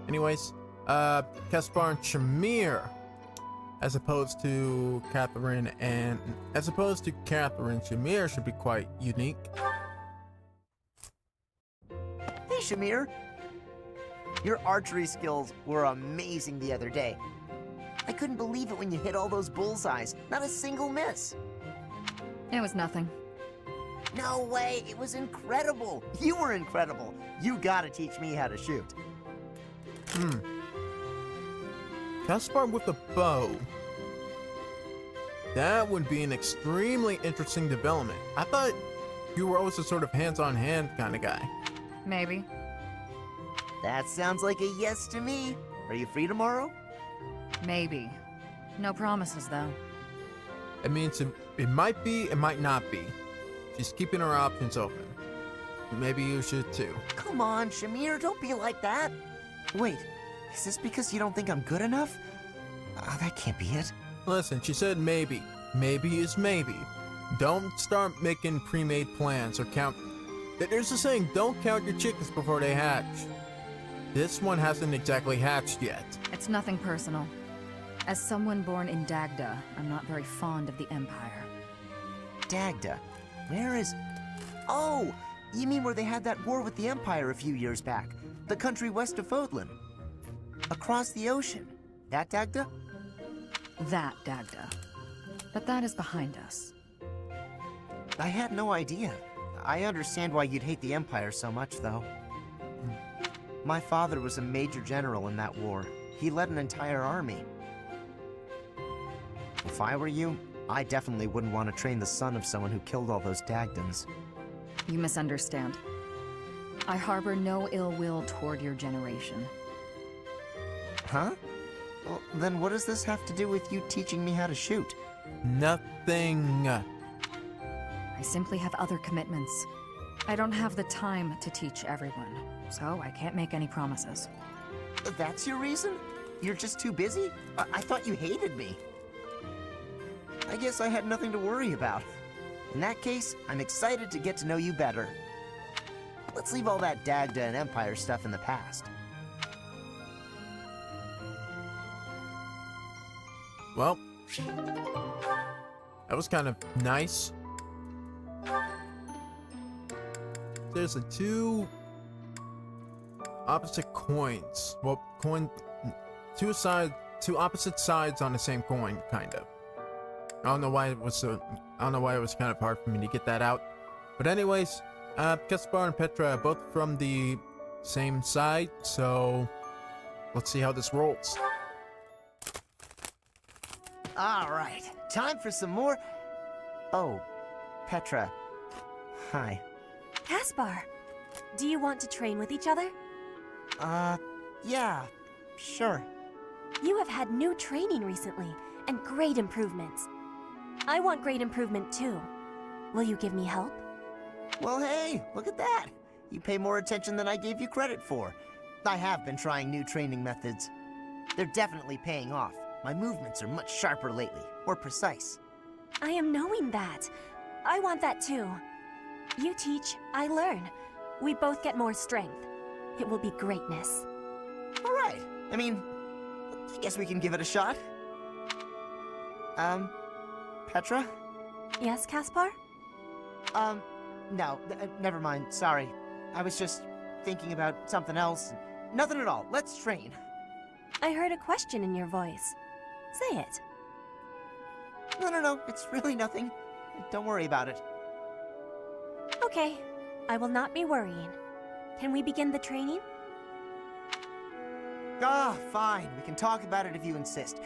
Anyways, Caspar and Shamir, as opposed to Catherine, Shamir should be quite unique. Hey, Shamir. Your archery skills were amazing the other day. I couldn't believe it when you hit all those bullseyes. Not a single miss. It was nothing. No way, it was incredible. You were incredible. You gotta teach me how to shoot. Caspar with a bow. That would be an extremely interesting development. I thought you were always a sort of hands-on-hand kind of guy. Maybe. That sounds like a yes to me. Are you free tomorrow? Maybe. No promises, though. It means it might be, it might not be. She's keeping her options open. Maybe you should too. Come on, Shamir, don't be like that. Wait, is this because you don't think I'm good enough? That can't be it. Listen, she said maybe. Maybe is maybe. Don't start making pre-made plans or count. There's a saying, don't count your chickens before they hatch. This one hasn't exactly hatched yet. It's nothing personal. As someone born in Dagda, I'm not very fond of the Empire. Dagda? Where is... Oh! You mean where they had that war with the Empire a few years back? The country west of Fodlan? Across the ocean? That Dagda? That Dagda. But that is behind us. I had no idea. I understand why you'd hate the Empire so much, though. My father was a major general in that war. He led an entire army. If I were you, I definitely wouldn't want to train the son of someone who killed all those Dagdans. You misunderstand. I harbor no ill will toward your generation. Huh? Well, then what does this have to do with you teaching me how to shoot? Nothing. I simply have other commitments. I don't have the time to teach everyone, so I can't make any promises. That's your reason? You're just too busy? I thought you hated me. I guess I had nothing to worry about. In that case, I'm excited to get to know you better. Let's leave all that Dagda and Empire stuff in the past. Well, that was kind of nice. There's the two opposite coins. Well, two opposite sides on the same coin, kind of. I don't know why it was kind of hard for me to get that out. But anyways, Caspar and Petra are both from the same side, so let's see how this rolls. All right, time for some more... Oh, Petra. Hi. Caspar, do you want to train with each other? Yeah, sure. You have had new training recently, and great improvements. I want great improvement too. Will you give me help? Well, hey, look at that. You pay more attention than I gave you credit for. I have been trying new training methods. They're definitely paying off. My movements are much sharper lately, more precise. I am knowing that. I want that too. You teach, I learn. We both get more strength. It will be greatness. All right. I mean, I guess we can give it a shot. Petra? Yes, Caspar? No, never mind. Sorry. I was just thinking about something else. Nothing at all. Let's train. I heard a question in your voice. Say it. No. It's really nothing. Don't worry about it. Okay. I will not be worrying. Can we begin the training? Ah, fine. We can talk about it if you insist.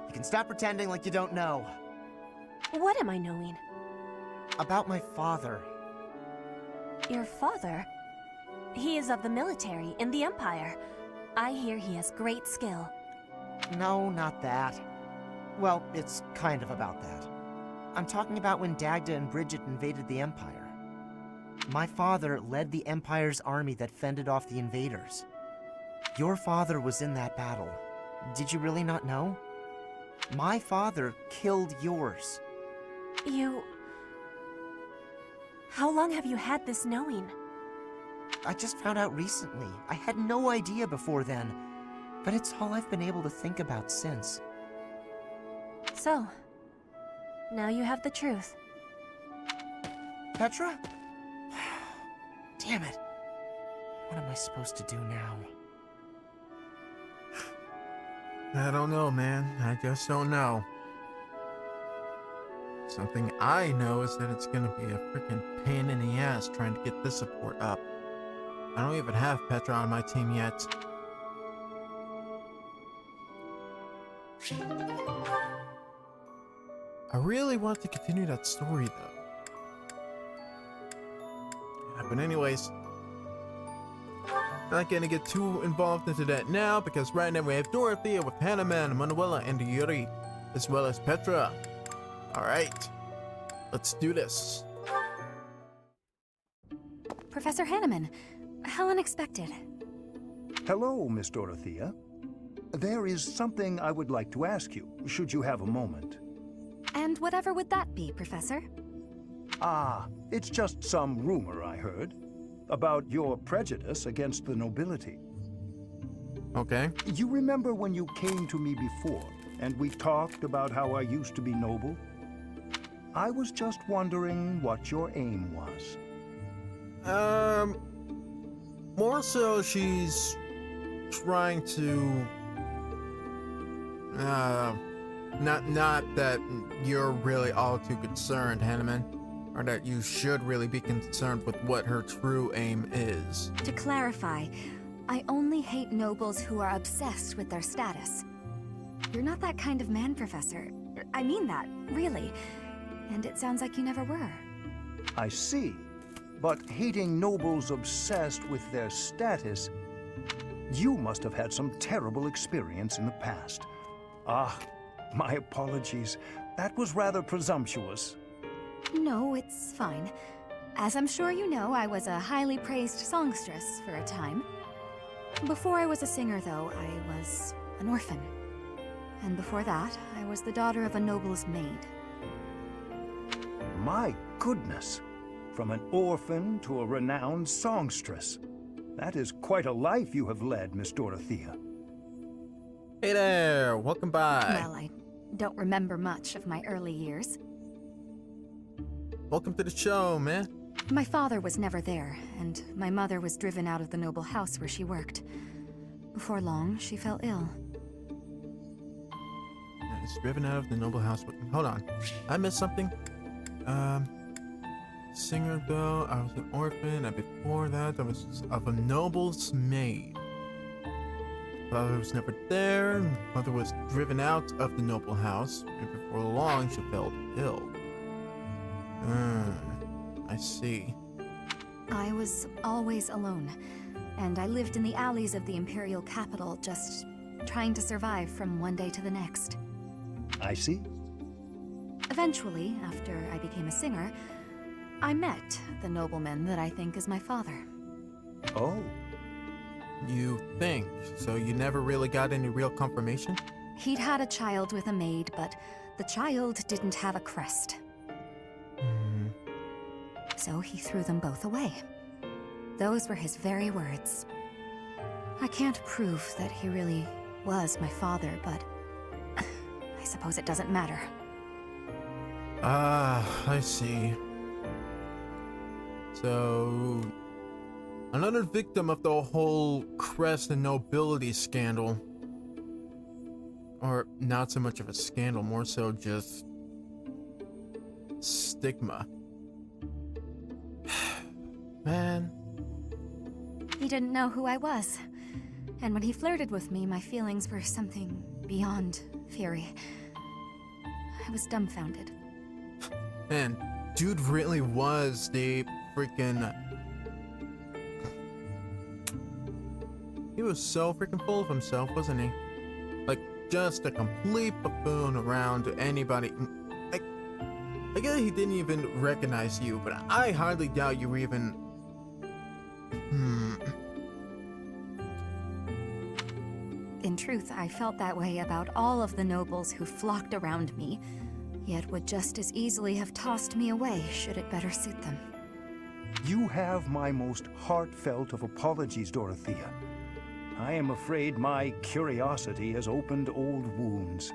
You can stop pretending like you don't know. What am I knowing? About my father. Your father? He is of the military in the Empire. I hear he has great skill. No, not that. Well, it's kind of about that. I'm talking about when Dagda and Bridget invaded the Empire. My father led the Empire's army that fended off the invaders. Your father was in that battle. Did you really not know? My father killed yours. You... How long have you had this knowing? I just found out recently. I had no idea before then. But it's all I've been able to think about since. So, now you have the truth. Petra? Damn it. What am I supposed to do now? I don't know, man. I just don't know. Something I know is that it's gonna be a freaking pain in the ass trying to get this support up. I don't even have Petra on my team yet. I really want to continue that story though. Yeah, but anyways, not gonna get too involved into that now because right now we have Dorothea with Hannah, Manuela, and Yuri, as well as Petra. Alright, let's do this. Professor Hanneman, how unexpected. Hello, Miss Dorothea. There is something I would like to ask you, should you have a moment. And whatever would that be, Professor? Ah, it's just some rumor I heard about your prejudice against the nobility. Okay. You remember when you came to me before, and we talked about how I used to be noble? I was just wondering what your aim was. More so she's trying to, not that you're really all too concerned, Hanneman, or that you should really be concerned with what her true aim is. To clarify, I only hate nobles who are obsessed with their status. You're not that kind of man, Professor. I mean that, really. And it sounds like you never were. I see. But hating nobles obsessed with their status, you must have had some terrible experience in the past. Ah, my apologies. That was rather presumptuous. No, it's fine. As I'm sure you know, I was a highly praised songstress for a time. Before I was a singer, though, I was an orphan. And before that, I was the daughter of a noble's maid. My goodness! From an orphan to a renowned songstress. That is quite a life you have led, Miss Dorothea. Hey there, welcome by. Well, I don't remember much of my early years. Welcome to the show, man. My father was never there, and my mother was driven out of the noble house where she worked. Before long, she fell ill. It's driven out of the noble house. Hold on, I missed something. Singer though, I was an orphan, and before that, I was of a noble's maid. Father was never there, mother was driven out of the noble house, and before long, she fell ill. I see. I was always alone, and I lived in the alleys of the imperial capital, just trying to survive from one day to the next. I see. Eventually, after I became a singer, I met the nobleman that I think is my father. Oh. You think? So you never really got any real confirmation? He'd had a child with a maid, but the child didn't have a crest. So he threw them both away. Those were his very words. I can't prove that he really was my father, but I suppose it doesn't matter. I see. So, another victim of the whole crest and nobility scandal. Or not so much of a scandal, more so just stigma. Man. He didn't know who I was. And when he flirted with me, my feelings were something beyond fury. I was dumbfounded. Man, dude really was the freaking... He was so freaking full of himself, wasn't he? Like, just a complete buffoon around to anybody. I guess he didn't even recognize you, but I hardly doubt you were even... In truth, I felt that way about all of the nobles who flocked around me, yet would just as easily have tossed me away should it better suit them. You have my most heartfelt of apologies, Dorothea. I am afraid my curiosity has opened old wounds.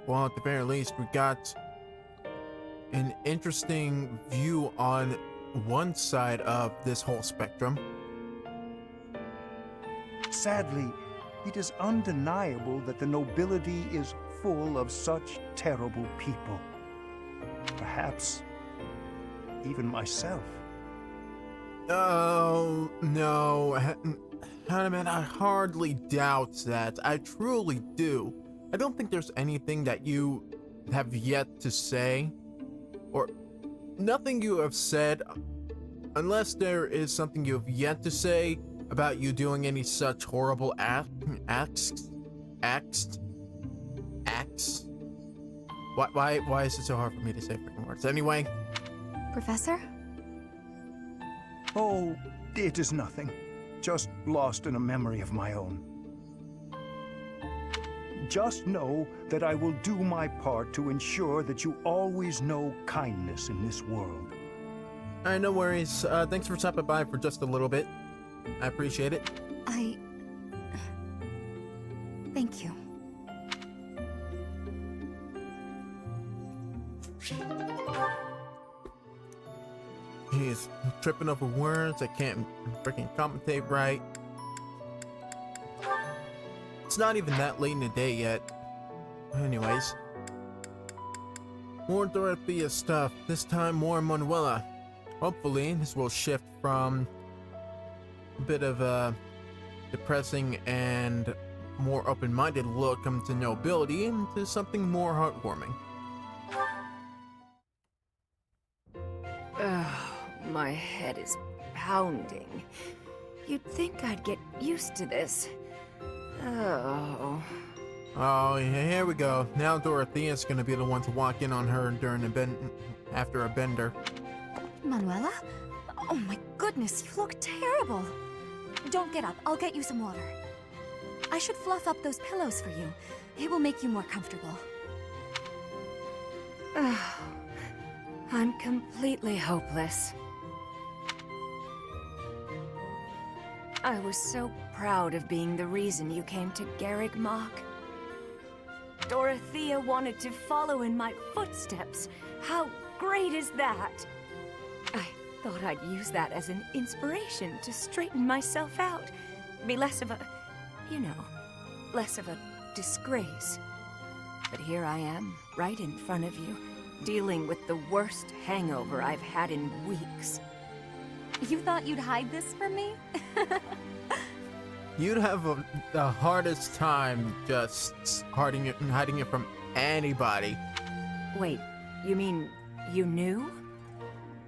Well, at the very least, we got an interesting view on one side of this whole spectrum. Sadly, It is undeniable that the nobility is full of such terrible people. Perhaps even myself. Oh, no. Hanuman, I hardly doubt that. I truly do. I don't think there's anything that you have yet to say, or nothing you have said, unless there is something you have yet to say about you doing any such horrible acts. Why is it so hard for me to say freaking words? Anyway. Professor? Oh, it is nothing. Just lost in a memory of my own. Just know that I will do my part to ensure that you always know kindness in this world. Alright, no worries. Thanks for stopping by for just a little bit. I appreciate it. Thank you. Jeez, I'm tripping over words. I can't freaking commentate right. It's not even that late in the day yet. Anyways. More Dorothea stuff. This time more Manuela. Hopefully, this will shift from a bit of a depressing and more open-minded look into nobility into something more heartwarming. My head is pounding. You'd think I'd get used to this. Oh, here we go. Now Dorothea's gonna be the one to walk in on her during after a bender. Manuela? Oh my goodness, you look terrible. Don't get up. I'll get you some water. I should fluff up those pillows for you. It will make you more comfortable. I'm completely hopeless. I was so proud of being the reason you came to Garreg Mach. Dorothea wanted to follow in my footsteps. How great is that? I thought I'd use that as an inspiration to straighten myself out. Be less of a, less of a disgrace. But here I am, right in front of you, dealing with the worst hangover I've had in weeks. You thought you'd hide this from me? You'd have the hardest time just hiding it from anybody. Wait, you mean you knew?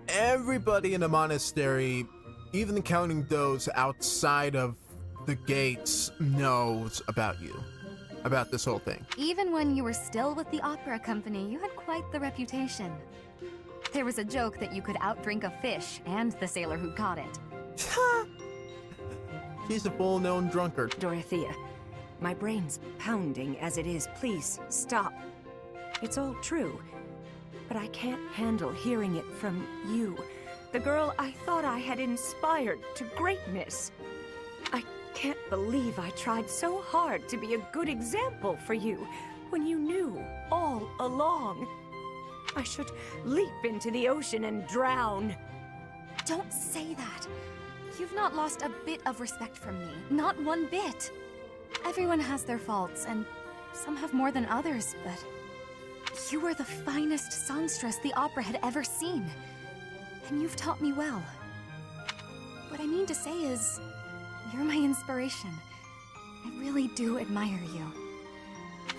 Everybody in the monastery, even counting those outside of the gates, knows about you. About this whole thing. Even when you were still with the opera company, you had quite the reputation. There was a joke that you could outdrink a fish and the sailor who caught it. She's a full-known drunkard. Dorothea, my brain's pounding as it is. Please, stop. It's all true, but I can't handle hearing it from you, the girl I thought I had inspired to greatness. I can't believe I tried so hard to be a good example for you when you knew all along. I should leap into the ocean and drown. Don't say that. You've not lost a bit of respect from me. Not one bit. Everyone has their faults, and some have more than others, but you were the finest songstress the opera had ever seen. And you've taught me well. What I mean to say is, you're my inspiration. I really do admire you.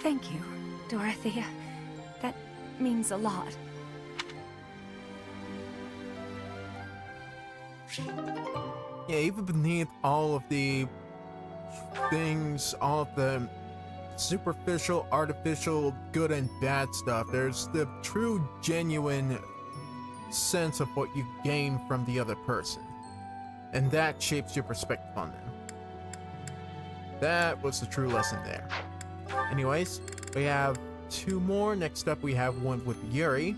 Thank you, Dorothea. That means a lot. Yeah, even beneath all of the things, all of the superficial, artificial, good and bad stuff, there's the true, genuine sense of what you gain from the other person. And that shapes your perspective on them. That was the true lesson there. Anyways, we have two more. Next up, we have one with Yuri.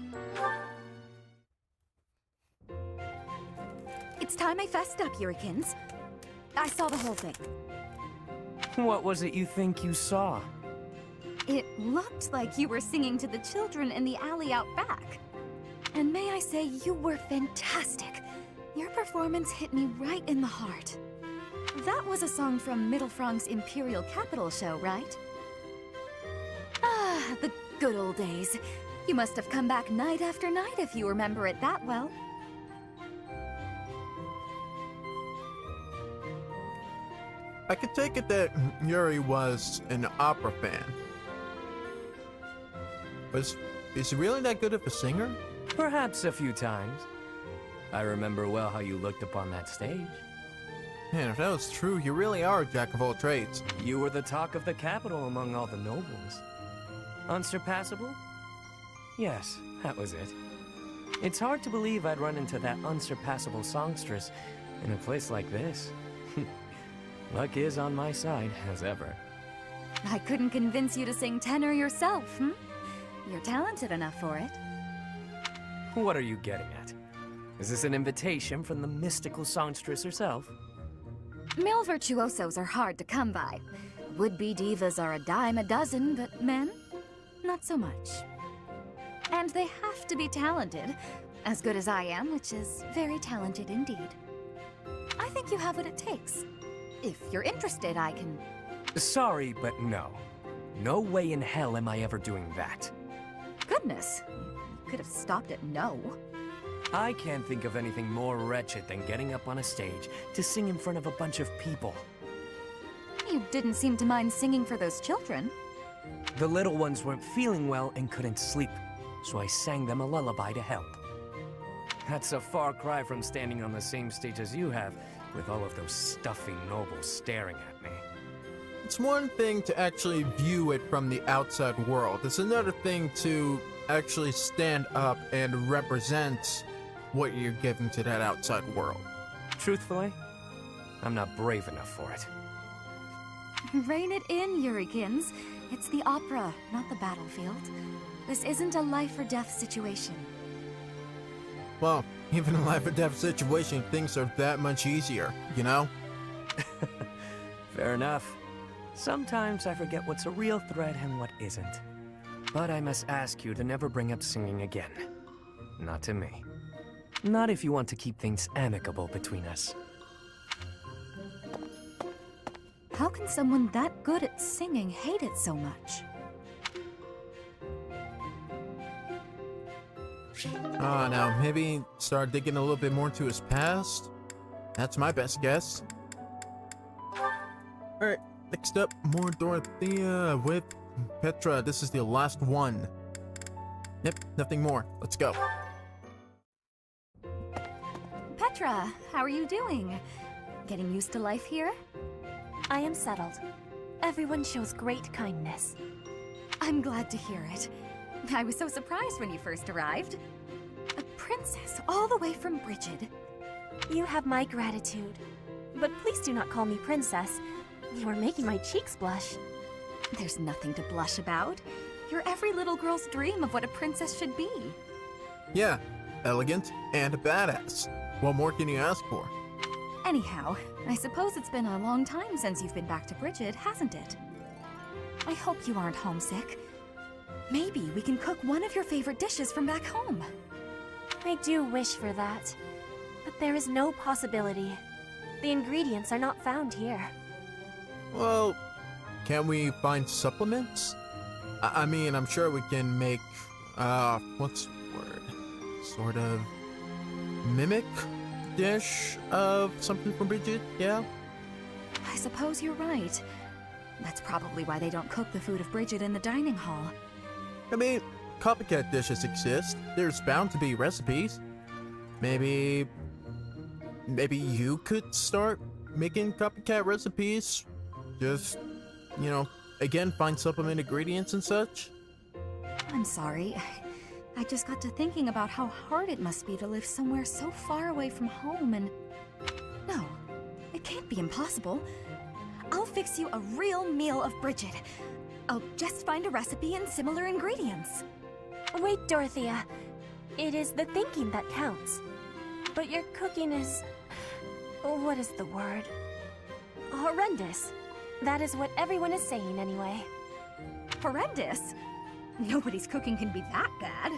It's time I fessed up, Yurikins. I saw the whole thing. What was it you think you saw? It looked like you were singing to the children in the alley out back. And may I say, you were fantastic. Your performance hit me right in the heart. That was a song from Mittelfrank's Imperial Capital show, right? Ah, the good old days. You must have come back night after night if you remember it that well. I could take it that Yuri was an opera fan. Is he really that good of a singer? Perhaps a few times. I remember well how you looked upon that stage. Man, if that was true, you really are a jack of all trades. You were the talk of the capital among all the nobles. Unsurpassable? Yes, that was it. It's hard to believe I'd run into that unsurpassable songstress in a place like this. Luck is on my side, as ever. I couldn't convince you to sing tenor yourself, hmm? You're talented enough for it. What are you getting at? Is this an invitation from the mystical songstress herself? Male virtuosos are hard to come by. Would-be divas are a dime a dozen, but men? Not so much. And they have to be talented, as good as I am, which is very talented indeed. I think you have what it takes. If you're interested, I can... Sorry, but no. No way in hell am I ever doing that. Goodness, you could have stopped at no. I can't think of anything more wretched than getting up on a stage to sing in front of a bunch of people. You didn't seem to mind singing for those children. The little ones weren't feeling well and couldn't sleep, so I sang them a lullaby to help. That's a far cry from standing on the same stage as you have, with all of those stuffy nobles staring at me. It's one thing to actually view it from the outside world. It's another thing to actually stand up and represent what you're giving to that outside world. Truthfully, I'm not brave enough for it. Rein it in, Yurikins. It's the opera, not the battlefield. This isn't a life or death situation. Well, even in a life or death situation, things are that much easier, you know? Fair enough. Sometimes I forget what's a real threat and what isn't. But I must ask you to never bring up singing again. Not to me. Not if you want to keep things amicable between us. How can someone that good at singing hate it so much? Now maybe start digging a little bit more into his past? That's my best guess. Alright, next up, more Dorothea with Petra. This is the last one. Yep, nothing more. Let's go. Petra, how are you doing? Getting used to life here? I am settled. Everyone shows great kindness. I'm glad to hear it. I was so surprised when you first arrived. A princess all the way from Brigid. You have my gratitude. But please do not call me princess. You are making my cheeks blush. There's nothing to blush about. You're every little girl's dream of what a princess should be. Yeah, elegant and a badass. What more can you ask for? Anyhow, I suppose it's been a long time since you've been back to Brigid, hasn't it? I hope you aren't homesick. Maybe we can cook one of your favorite dishes from back home. I do wish for that. But there is no possibility. The ingredients are not found here. Well, can we find supplements? I mean, I'm sure we can make, what's the word? Sort of mimic dish of something from Brigid, yeah? I suppose you're right. That's probably why they don't cook the food of Brigid in the dining hall. I mean, copycat dishes exist. There's bound to be recipes. Maybe you could start making copycat recipes. Just, you know, again, find supplement ingredients and such. I'm sorry. I just got to thinking about how hard it must be to live somewhere so far away from home and... No, it can't be impossible. I'll fix you a real meal of Brigid. I'll just find a recipe and similar ingredients. Wait, Dorothea. It is the thinking that counts. But your cooking is... what is the word? Horrendous. That is what everyone is saying anyway. Horrendous? Nobody's cooking can be that bad.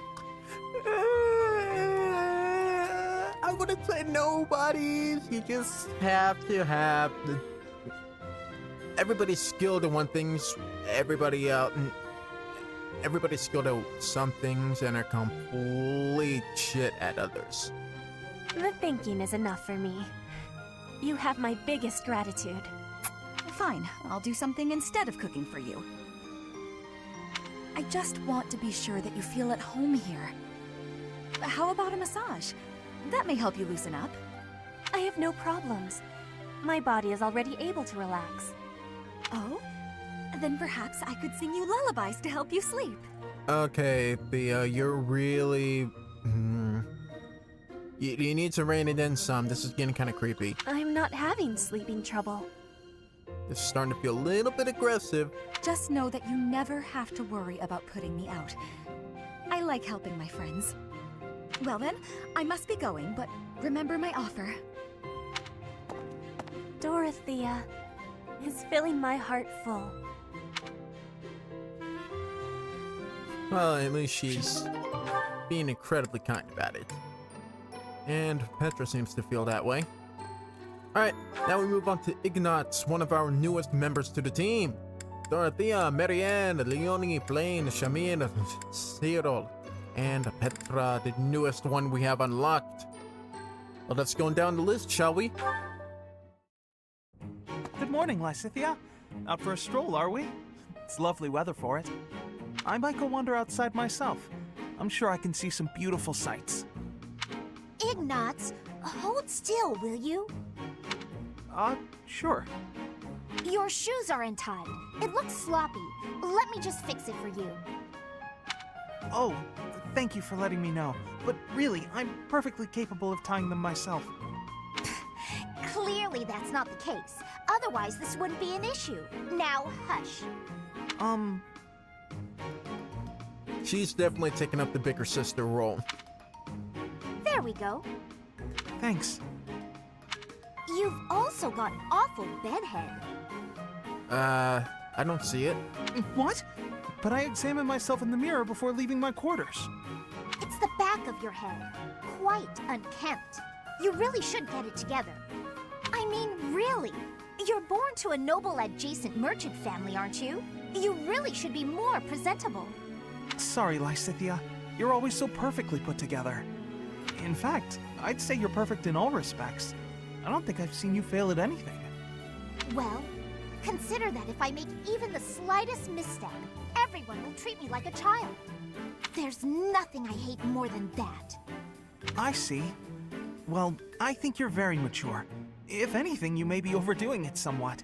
I wouldn't say nobody's. You just have to have the. Everybody's skilled at one things. Everybody's skilled at some things and are complete shit at others. The thinking is enough for me. You have my biggest gratitude. Fine, I'll do something instead of cooking for you. I just want to be sure that you feel at home here. How about a massage? That may help you loosen up. I have no problems. My body is already able to relax. Oh? Then perhaps I could sing you lullabies to help you sleep. Okay, Thea, you're really... You need to rein it in some. This is getting kind of creepy. I'm not having sleeping trouble. This is starting to feel a little bit aggressive. Just know that you never have to worry about putting me out. I like helping my friends. Well then, I must be going, but remember my offer. Dorothea is filling my heart full. Well, at least she's being incredibly kind about it. And Petra seems to feel that way. Alright, now we move on to Ignatz, one of our newest members to the team. Dorothea, Marianne, Leonie, Blaine, Shamir, Cyril, and Petra, the newest one we have unlocked. Well, let's go down the list, shall we? Good morning, Lysithea. Out for a stroll, are we? It's lovely weather for it. I might go wander outside myself. I'm sure I can see some beautiful sights. Ignatz, hold still, will you? Sure. Your shoes are untied. It looks sloppy. Let me just fix it for you. Oh, thank you for letting me know. But really, I'm perfectly capable of tying them myself. Clearly that's not the case. Otherwise, this wouldn't be an issue. Now, hush. She's definitely taking up the bigger sister role. There we go. Thanks. You've also got awful bedhead. I don't see it. What? But I examined myself in the mirror before leaving my quarters. It's the back of your head. Quite unkempt. You really should get it together. I mean, really. You're born to a noble adjacent merchant family, aren't you? You really should be more presentable. Sorry, Lysithea. You're always so perfectly put together. In fact, I'd say you're perfect in all respects. I don't think I've seen you fail at anything. Well, consider that if I make even the slightest misstep, everyone will treat me like a child. There's nothing I hate more than that. I see. Well, I think you're very mature. If anything, you may be overdoing it somewhat.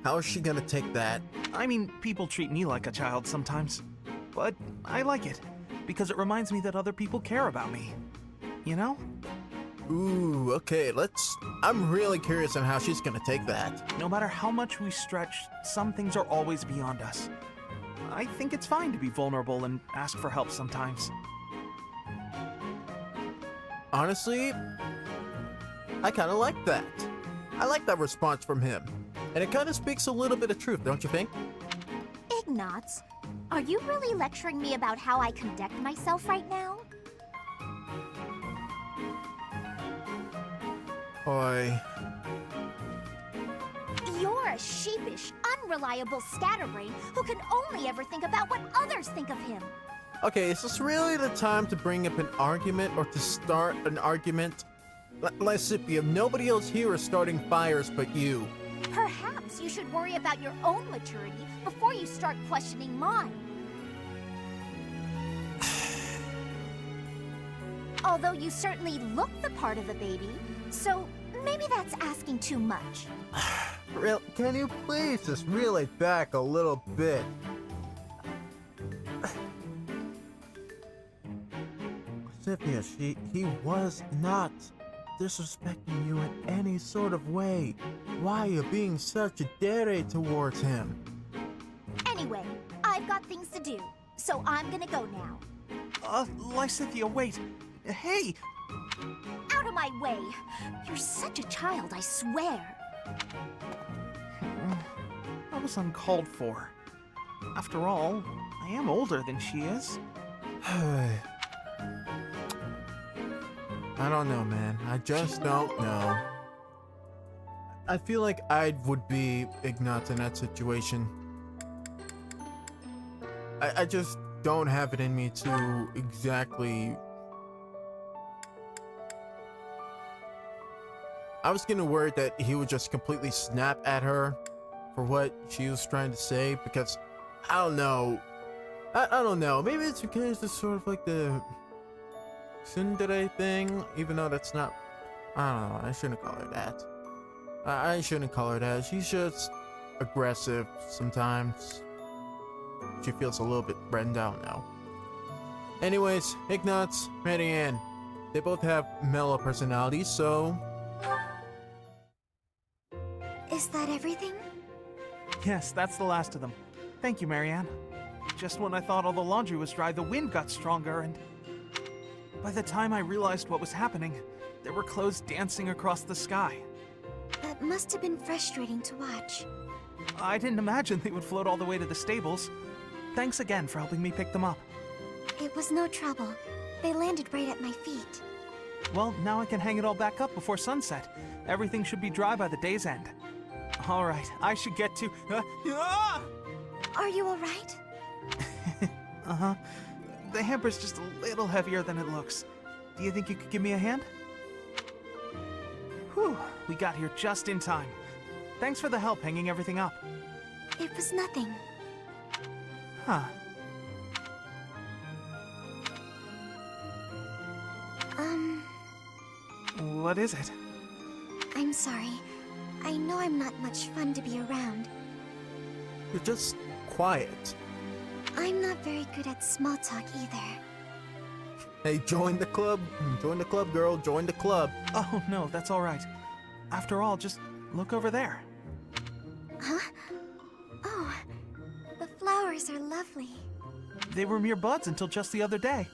How is she gonna take that? I mean, people treat me like a child sometimes. But I like it, because it reminds me that other people care about me. You know? Ooh, okay, I'm really curious on how she's gonna take that. No matter how much we stretch, some things are always beyond us. I think it's fine to be vulnerable and ask for help sometimes. Honestly, I kinda like that. I like that response from him. And it kinda speaks a little bit of truth, don't you think? Ignatz, are you really lecturing me about how I conduct myself right now? Boy. You're a sheepish, unreliable scatterbrain who can only ever think about what others think of him. Okay, is this really the time to bring up an argument or to start an argument? Lysithea, nobody else here is starting fires but you. Perhaps you should worry about your own maturity before you start questioning mine. Although you certainly look the part of a baby, so maybe that's asking too much. Can you please just reel it back a little bit? Lysithea, he was not disrespecting you in any sort of way. Why are you being such a dere towards him? Anyway, I've got things to do, so I'm gonna go now. Lysithea, wait. Hey! Out of my way! You're such a child, I swear. That was uncalled for. After all, I am older than she is. I don't know, man. I just don't know. I feel like I would be Ignatz in that situation. I just don't have it in me to exactly... I was getting worried that he would just completely snap at her for what she was trying to say, because I don't know. I don't know. Maybe it's because it's sort of like the tsundere thing, even though that's not... I don't know. I shouldn't call her that. I shouldn't call her that. She's just aggressive sometimes. She feels a little bit threatened. I don't know. Anyways, Ignatz, Marianne, they both have mellow personalities, so... Is that everything? Yes, that's the last of them. Thank you, Marianne. Just when I thought all the laundry was dry, the wind got stronger, and... by the time I realized what was happening, there were clothes dancing across the sky. That must have been frustrating to watch. I didn't imagine they would float all the way to the stables. Thanks again for helping me pick them up. It was no trouble. They landed right at my feet. Well, now I can hang it all back up before sunset. Everything should be dry by the day's end. All right, I should get to... Are you all right? Uh-huh. The hamper's just a little heavier than it looks. Do you think you could give me a hand? Whew, we got here just in time. Thanks for the help hanging everything up. It was nothing. Huh. What is it? I'm sorry. I know I'm not much fun to be around. You're just quiet. I'm not very good at small talk either. Hey, join the club. Join the club, girl. Join the club. Oh, no, that's all right. After all, just look over there. Huh? Oh, the flowers are lovely. They were mere buds until just the other day.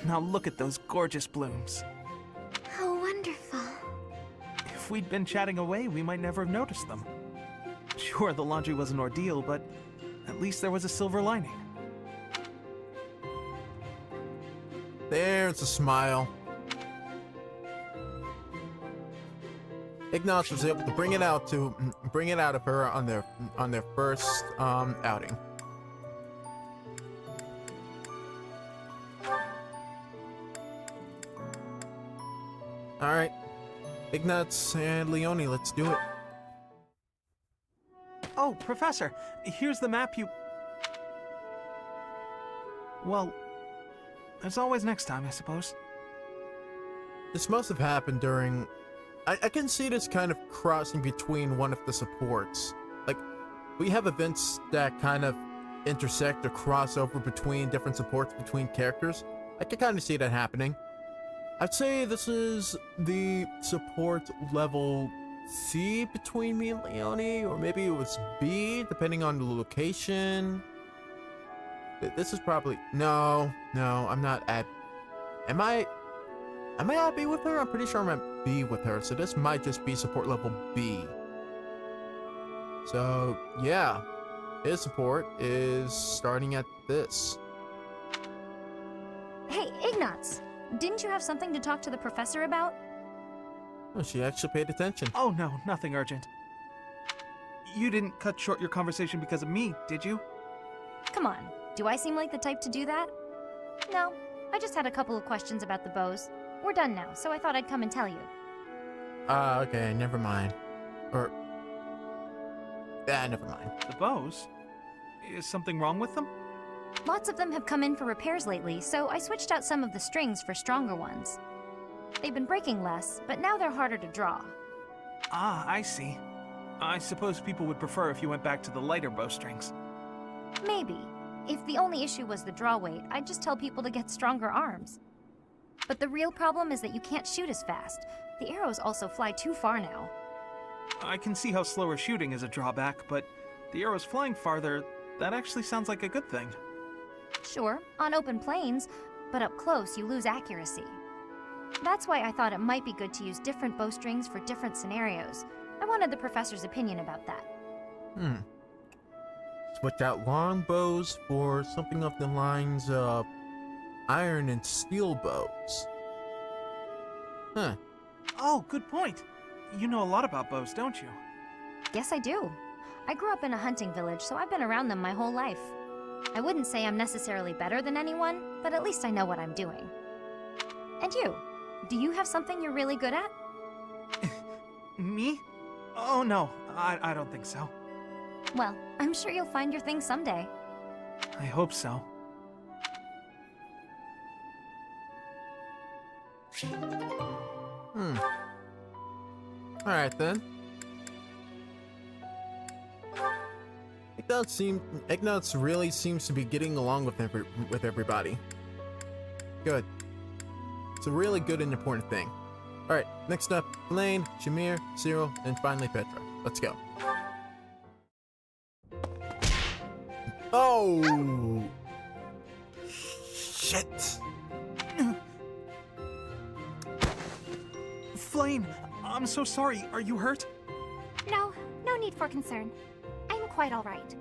Now look at those gorgeous blooms. How wonderful. If we'd been chatting away, we might never have noticed them. Sure, the laundry was an ordeal, but at least there was a silver lining. There's a smile. Ignatz was able to bring it out of her on their first outing. All right, Ignatz and Leonie, let's do it. Oh, Professor, here's the map you... Well, there's always next time, I suppose. This must have happened during... I can see this kind of crossing between one of the supports. Like, we have events that kind of intersect or cross over between different supports between characters. I can kind of see that happening. I'd say this is the support level C between me and Leonie, or maybe it was B, depending on the location. This is probably... No, I'm not at... Am I at B with her? I'm pretty sure I'm at B with her, so this might just be support level B. So, yeah. His support is starting at this. Hey, Ignatz! Didn't you have something to talk to the professor about? Oh, she actually paid attention. Oh no, nothing urgent. You didn't cut short your conversation because of me, did you? Come on, do I seem like the type to do that? No, I just had a couple of questions about the bows. We're done now, so I thought I'd come and tell you. Okay, never mind. Or... never mind. The bows? Is something wrong with them? Lots of them have come in for repairs lately, so I switched out some of the strings for stronger ones. They've been breaking less, but now they're harder to draw. Ah, I see. I suppose people would prefer if you went back to the lighter bowstrings. Maybe. If the only issue was the draw weight, I'd just tell people to get stronger arms. But the real problem is that you can't shoot as fast. The arrows also fly too far now. I can see how slower shooting is a drawback, but the arrows flying farther, that actually sounds like a good thing. Sure, on open plains, but up close you lose accuracy. That's why I thought it might be good to use different bowstrings for different scenarios. I wanted the professor's opinion about that. Switch out long bows for something of the lines of iron and steel bows. Huh. Oh, good point. You know a lot about bows, don't you? Yes, I do. I grew up in a hunting village, so I've been around them my whole life. I wouldn't say I'm necessarily better than anyone, but at least I know what I'm doing. And you? Do you have something you're really good at? Me? Oh no, I don't think so. Well, I'm sure you'll find your thing someday. I hope so. Alright then. Ignatz really seems to be getting along with everybody. Good. It's a really good and important thing. Alright, next up, Lane, Shamir, Cyril, and finally Petra. Let's go. Oh! Shit! Flame, I'm so sorry. Are you hurt? No, no need for concern. I'm quite alright.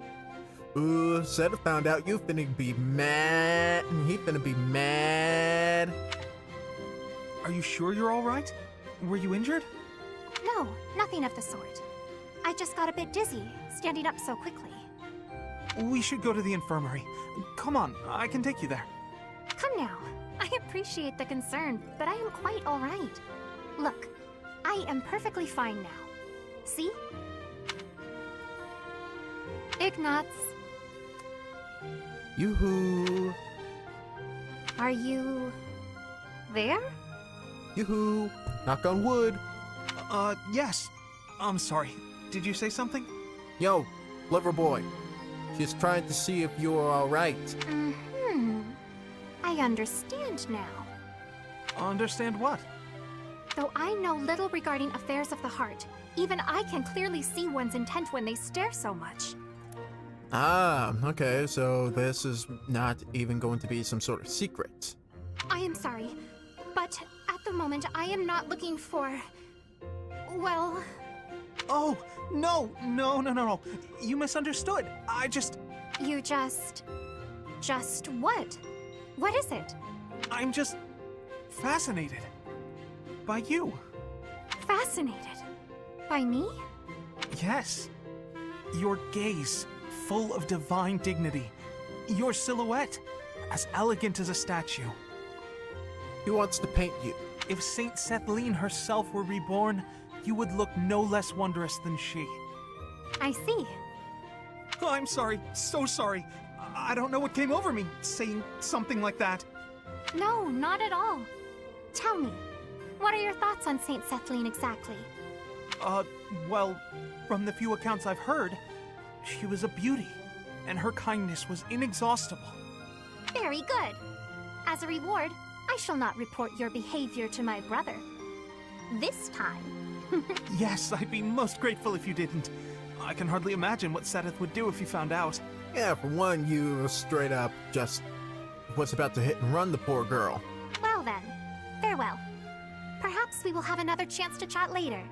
Ooh, Seta found out you finna be mad. He finna be mad. Are you sure you're alright? Were you injured? No, nothing of the sort. I just got a bit dizzy, standing up so quickly. We should go to the infirmary. Come on, I can take you there. Come now. I appreciate the concern, but I am quite alright. Look, I am perfectly fine now. See? Ignatz. Yoo-hoo. Are you... there? Yoo-hoo. Knock on wood. Yes. I'm sorry. Did you say something? Yo, lover boy. She's trying to see if you're alright. Mm-hmm. I understand now. Understand what? Though I know little regarding affairs of the heart, even I can clearly see one's intent when they stare so much. Ah, okay, so this is not even going to be some sort of secret. I am sorry, but at the moment I am not looking for... well... Oh, no. You misunderstood. You just what? What is it? I'm just fascinated by you. Fascinated? By me? Yes. Your gaze, full of divine dignity. Your silhouette, as elegant as a statue. He wants to paint you. If Saint Sethlene herself were reborn, you would look no less wondrous than she. I see. Oh, I'm sorry. So sorry. I don't know what came over me, saying something like that. No, not at all. Tell me, what are your thoughts on Saint Sethlene exactly? Well, from the few accounts I've heard, she was a beauty, and her kindness was inexhaustible. Very good. As a reward, I shall not report your behavior to my brother. This time. Yes, I'd be most grateful if you didn't. I can hardly imagine what Seth would do if he found out. Yeah, for one, you straight up just was about to hit and run the poor girl. Well then, farewell. Perhaps we will have another chance to chat later.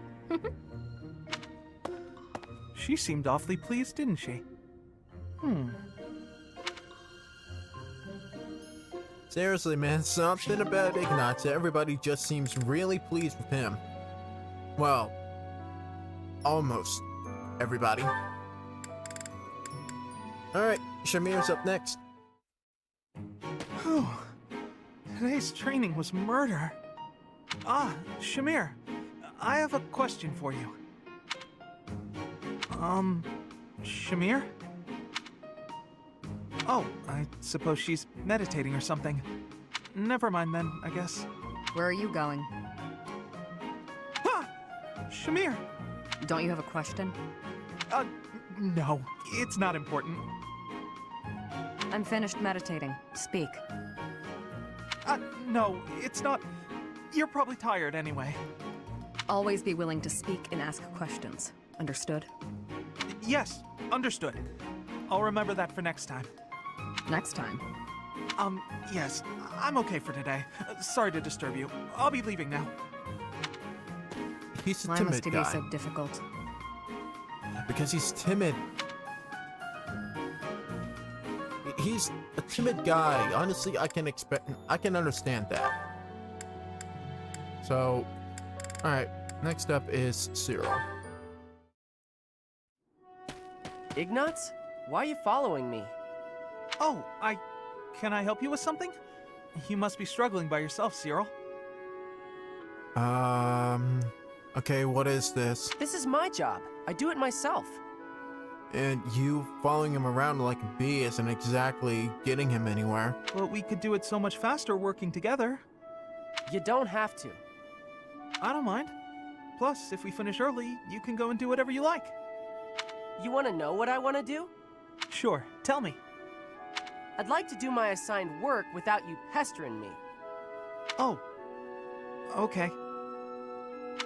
She seemed awfully pleased, didn't she? Seriously, man, something about Ignatz. Everybody just seems really pleased with him. Well, almost everybody. Alright, Shamir's up next. Whew. Today's training was murder. Ah, Shamir, I have a question for you. Shamir? Oh, I suppose she's meditating or something. Never mind then, I guess. Where are you going? Ah! Shamir! Don't you have a question? No, it's not important. I'm finished meditating. Speak. No, it's not. You're probably tired anyway. Always be willing to speak and ask questions. Understood? Yes, understood. I'll remember that for next time. Next time? Yes, I'm okay for today. Sorry to disturb you. I'll be leaving now. He's a Why timid must he guy. be so difficult? Because he's timid. He's a timid guy. Honestly, I can understand that. So, alright, next up is Cyril. Ignatz? Why are you following me? Oh, can I help you with something? You must be struggling by yourself, Cyril. Okay, what is this? This is my job. I do it myself. And you following him around like a bee isn't exactly getting him anywhere. But we could do it so much faster working together. You don't have to. I don't mind. Plus, if we finish early, you can go and do whatever you like. You want to know what I want to do? Sure, tell me. I'd like to do my assigned work without you pestering me. Oh. Okay.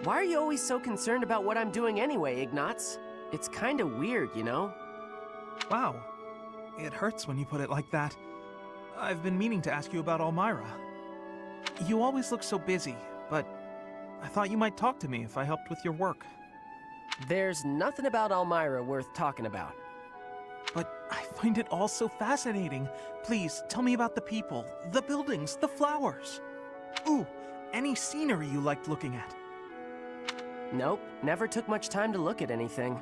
Why are you always so concerned about what I'm doing anyway, Ignatz? It's kinda weird, you know? Wow. It hurts when you put it like that. I've been meaning to ask you about Elmira. You always look so busy, but I thought you might talk to me if I helped with your work. There's nothing about Elmira worth talking about. But I find it all so fascinating. Please, tell me about the people, the buildings, the flowers. Ooh, any scenery you liked looking at. Nope, never took much time to look at anything.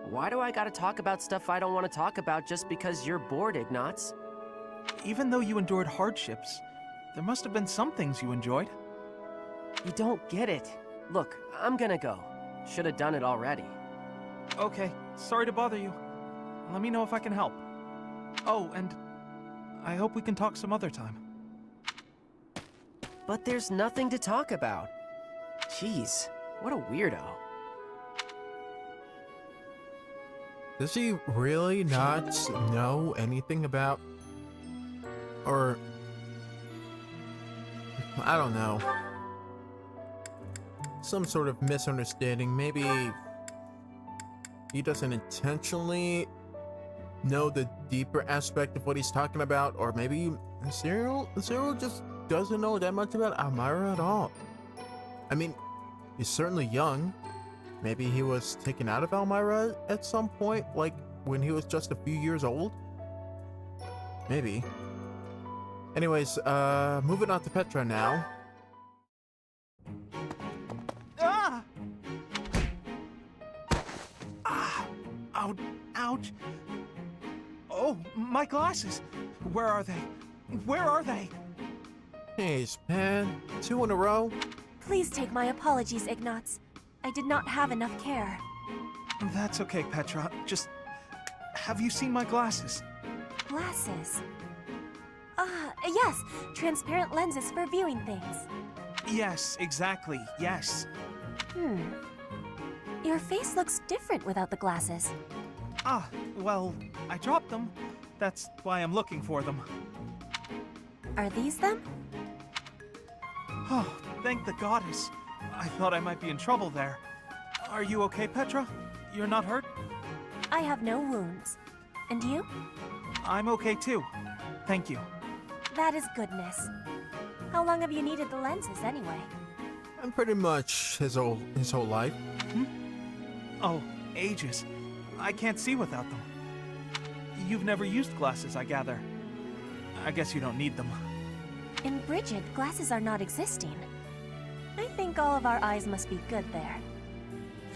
Why do I gotta talk about stuff I don't want to talk about just because you're bored, Ignatz? Even though you endured hardships, there must have been some things you enjoyed. You don't get it. Look, I'm gonna go. Should have done it already. Okay, sorry to bother you. Let me know if I can help. Oh, and I hope we can talk some other time. But there's nothing to talk about. Jeez, what a weirdo. Does he really not know anything about... Or... I don't know. Some sort of misunderstanding. Maybe he doesn't intentionally know the deeper aspect of what he's talking about, or maybe Cyril just doesn't know that much about Elmira at all. I mean, he's certainly young. Maybe he was taken out of Elmira at some point, like when he was just a few years old. Maybe. Anyways, moving on to Petra now. Ah! Ah! Ouch! Ouch! Oh, my glasses! Where are they? Where are they? Jeez, man. 2 in a row? Please take my apologies, Ignatz. I did not have enough care. That's okay, Petra. Just... have you seen my glasses? Glasses? Yes. Transparent lenses for viewing things. Yes, exactly. Yes. Your face looks different without the glasses. Ah, well, I dropped them. That's why I'm looking for them. Are these them? Oh, thank the goddess. I thought I might be in trouble there. Are you okay, Petra? You're not hurt? I have no wounds. And you? I'm okay too. Thank you. That is goodness. How long have you needed the lenses anyway? And pretty much his whole life. Oh, ages. I can't see without them. You've never used glasses, I gather. I guess you don't need them. In Brigid, glasses are not existing. I think all of our eyes must be good there.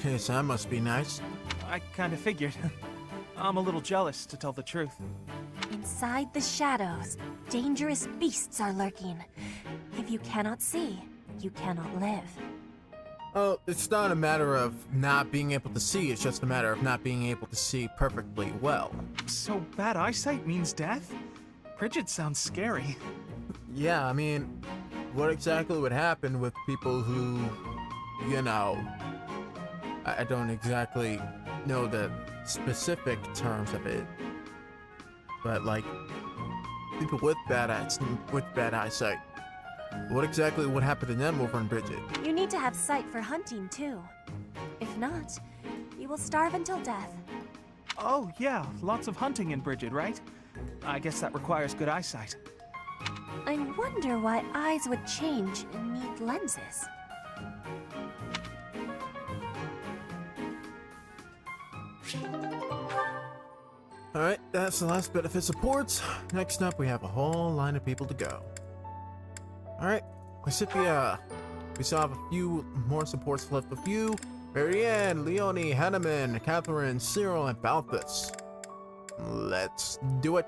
Yes, that must be nice. I kinda figured. I'm a little jealous, to tell the truth. Inside the shadows, dangerous beasts are lurking. If you cannot see, you cannot live. Oh, it's not a matter of not being able to see, it's just a matter of not being able to see perfectly well. So bad eyesight means death? Brigid sounds scary. Yeah, I mean, what exactly would happen with people who, you know, I don't exactly know the specific terms of it, but like, people with bad eyesight. What exactly would happen to them over in Brigid? You need to have sight for hunting, too. If not, you will starve until death. Oh, yeah, lots of hunting in Brigid, right? I guess that requires good eyesight. I wonder why eyes would change and need lenses. Alright, that's the last benefit supports. Next up, we have a whole line of people to go. Alright, Lysithea, we still have a few more supports left with you. Marianne, Leonie, Hanneman, Catherine, Cyril, and Balthus. Let's do it.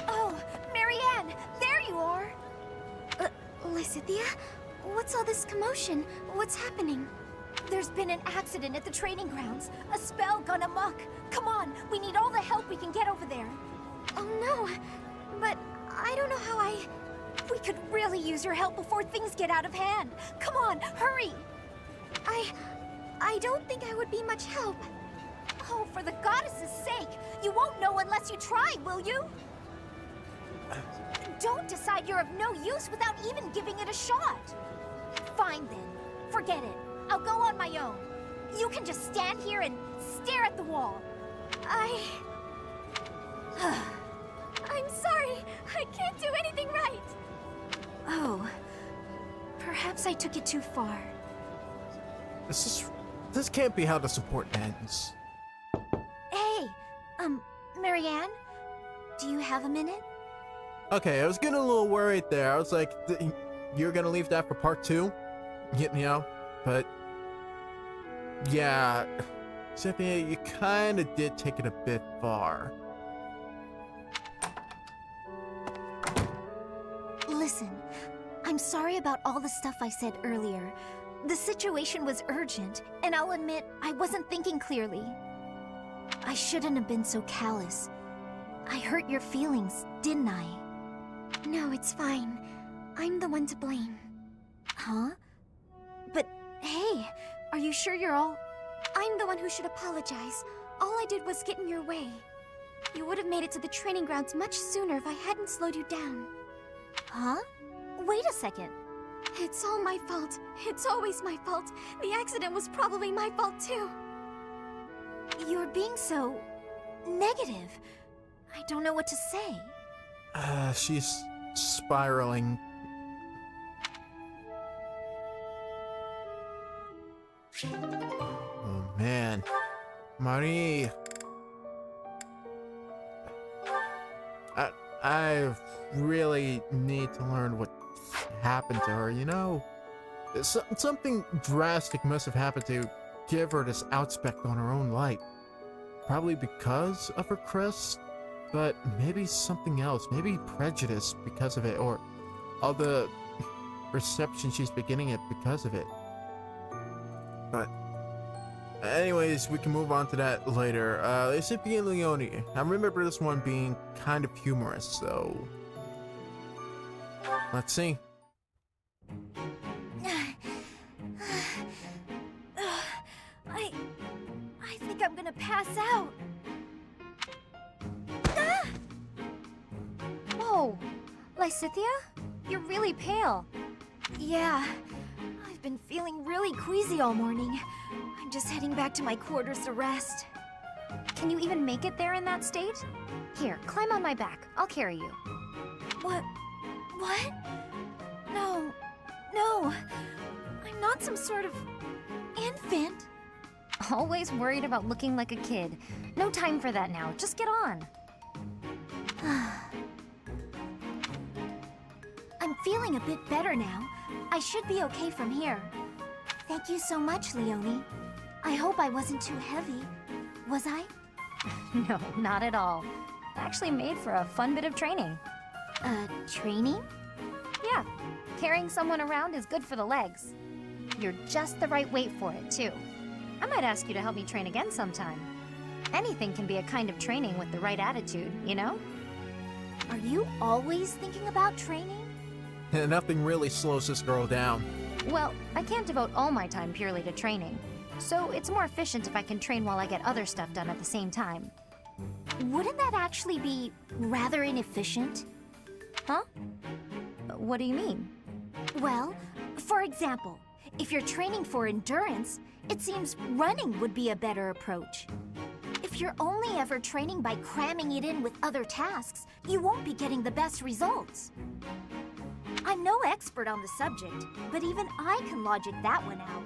Oh, Marianne, there you are. Lysithea? What's all this commotion? What's happening? There's been an accident at the training grounds. A spell gone amok. Come on, we need all the help we can get over there. Oh no, but I don't know how We could really use your help before things get out of hand. Come on, hurry! I don't think I would be much help. Oh, for the goddess's sake! You won't know unless you try, will you? Don't decide you're of no use without even giving it a shot. Fine then. Forget it. I'll go on my own. You can just stand here and stare at the wall. I'm sorry. I can't do anything right. Oh. Perhaps I took it too far. This can't be how the support ends. Hey, Marianne? Do you have a minute? Okay, I was getting a little worried there. I was like, you're gonna leave that for part 2? You know? But yeah, Cynthia, you kinda did take it a bit far. Listen, I'm sorry about all the stuff I said earlier. The situation was urgent, and I'll admit I wasn't thinking clearly. I shouldn't have been so callous. I hurt your feelings, didn't I? No, it's fine. I'm the one to blame. Huh? But hey, are you sure you're all... I'm the one who should apologize. All I did was get in your way. You would have made it to the training grounds much sooner if I hadn't slowed you down. Huh? Wait a second. It's all my fault. It's always my fault. The accident was probably my fault too. You're being so... negative. I don't know what to say. She's spiraling. Oh man. Marie. I really need to learn what happened to her, you know? Something drastic must have happened to give her this outspec on her own light. Probably because of her crest, but maybe something else, maybe prejudice because of it, or all the reception she's beginning it because of it. But anyways, we can move on to that later. Lysithea and Leonie. I remember this one being kind of humorous, so let's see. I think I'm gonna pass out. Ah! Whoa, Lysithea? You're really pale. Yeah, I've been feeling really queasy all morning. I'm just heading back to my quarters to rest. Can you even make it there in that state? Here, climb on my back. I'll carry you. What? No. I'm not some sort of infant. Always worried about looking like a kid. No time for that now. Just get on. I'm feeling a bit better now. I should be okay from here. Thank you so much, Leonie. I hope I wasn't too heavy. Was I? No, not at all. Actually made for a fun bit of training. Training? Yeah, carrying someone around is good for the legs. You're just the right weight for it, too. I might ask you to help me train again sometime. Anything can be a kind of training with the right attitude, you know? Are you always thinking about training? Nothing really slows this girl down. Well, I can't devote all my time purely to training. So it's more efficient if I can train while I get other stuff done at the same time. Wouldn't that actually be rather inefficient? Huh? What do you mean? Well, for example, if you're training for endurance, it seems running would be a better approach. If you're only ever training by cramming it in with other tasks, you won't be getting the best results. I'm no expert on the subject, but even I can logic that one out.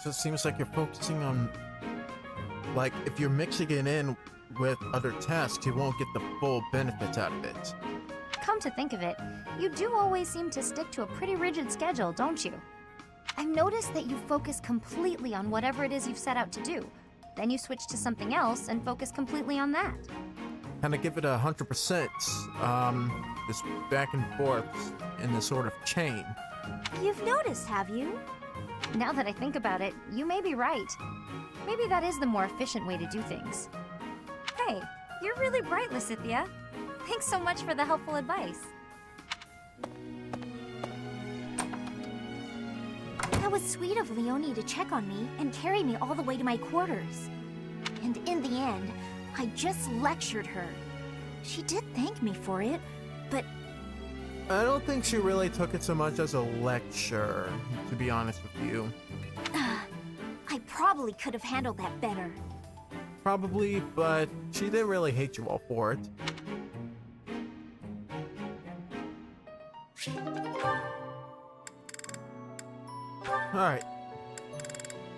So it seems like you're focusing on, like, if you're mixing it in with other tasks, you won't get the full benefits out of it. Come to think of it, you do always seem to stick to a pretty rigid schedule, don't you? I've noticed that you focus completely on whatever it is you've set out to do. Then you switch to something else and focus completely on that. Kind of give it 100%, just back and forth in this sort of chain. You've noticed, have you? Now that I think about it, you may be right. Maybe that is the more efficient way to do things. Hey, you're really bright, Lysithia. Thanks so much for the helpful advice. That was sweet of Leonie to check on me and carry me all the way to my quarters. And in the end, I just lectured her. She did thank me for it, but... I don't think she really took it so much as a lecture, to be honest with you. I probably could have handled that better. Probably, but she didn't really hate you all for it. Alright.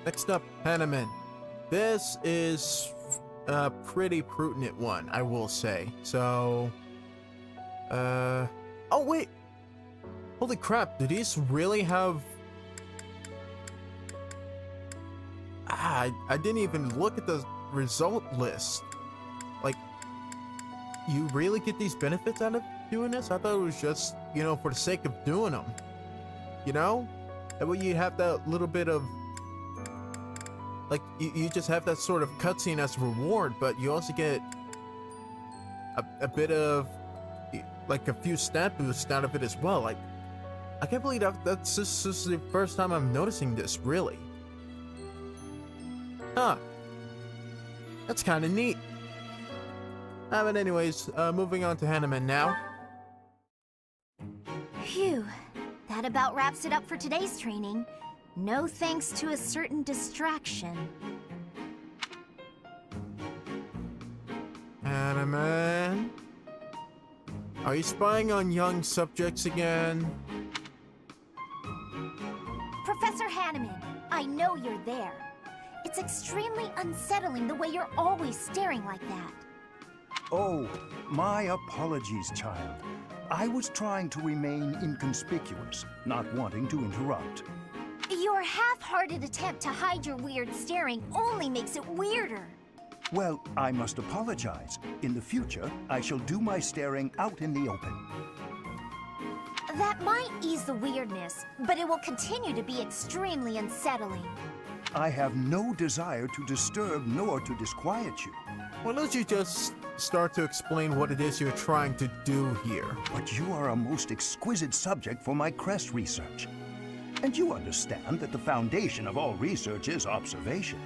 Next up, Hanneman. This is a pretty prudent one, I will say. So... Oh, wait! Holy crap, do these really have... I didn't even look at the result list. Like, you really get these benefits out of doing this? I thought it was just, you know, for the sake of doing them. You know? That way you have that little bit of... Like, you just have that sort of cutscene as a reward, but you also get a bit of... like a few stat boosts out of it as well. Like, I can't believe this is the first time I'm noticing this, really. Huh. That's kind of neat. But anyways, moving on to Hanneman now. Phew. That about wraps it up for today's training. No thanks to a certain distraction. Hanneman? Are you spying on young subjects again? Professor Hanneman, I know you're there. It's extremely unsettling the way you're always staring like that. Oh, my apologies, child. I was trying to remain inconspicuous, not wanting to interrupt. Your half-hearted attempt to hide your weird staring only makes it weirder. Well, I must apologize. In the future, I shall do my staring out in the open. That might ease the weirdness, but it will continue to be extremely unsettling. I have no desire to disturb nor to disquiet you. Why don't you just start to explain what it is you're trying to do here? But you are a most exquisite subject for my crest research. And you understand that the foundation of all research is observation.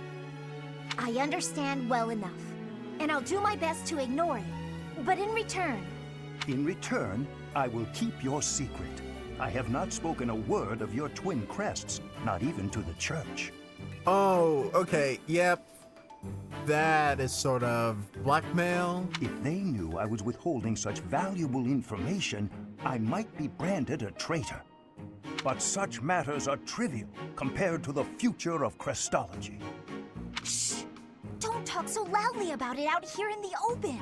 I understand well enough, and I'll do my best to ignore it. But in return... In return, I will keep your secret. I have not spoken a word of your twin crests, not even to the church. Oh, okay, yep. That is sort of blackmail. If they knew I was withholding such valuable information, I might be branded a traitor. But such matters are trivial compared to the future of crestology. Shh! Don't talk so loudly about it out here in the open!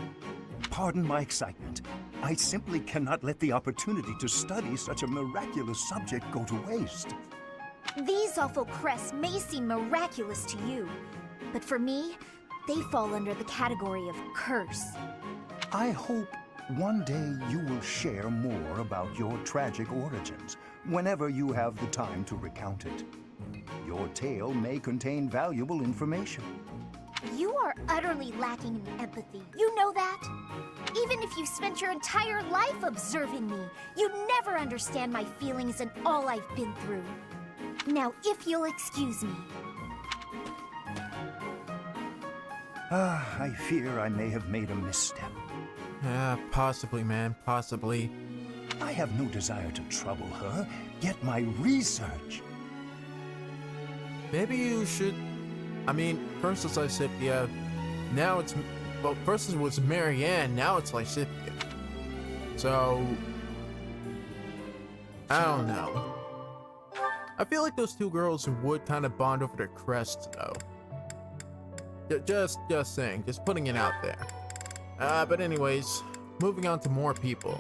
Pardon my excitement. I simply cannot let the opportunity to study such a miraculous subject go to waste. These awful crests may seem miraculous to you, but for me, they fall under the category of curse. I hope one day you will share more about your tragic origins, whenever you have the time to recount it. Your tale may contain valuable information. You are utterly lacking in empathy. You know that? Even if you spent your entire life observing me, you'd never understand my feelings and all I've been through. Now, if you'll excuse me. I fear I may have made a misstep. Possibly, man, possibly. I have no desire to trouble her, yet my research... Maybe you should... I mean, first it's Lysithia, now it's... Well, first it was Marianne, now it's Lysithia. So... I don't know. I feel like those two girls would kind of bond over their crests, though. Just saying, just putting it out there. But anyways, moving on to more people.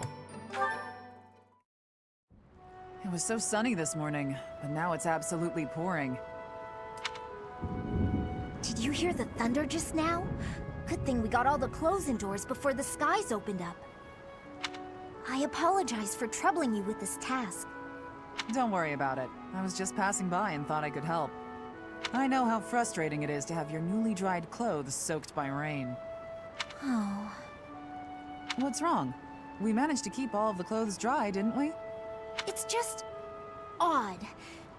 It was so sunny this morning, but now it's absolutely pouring. Did you hear the thunder just now? Good thing we got all the clothes indoors before the skies opened up. I apologize for troubling you with this task. Don't worry about it. I was just passing by and thought I could help. I know how frustrating it is to have your newly dried clothes soaked by rain. Oh. What's wrong? We managed to keep all of the clothes dry, didn't we? It's just odd.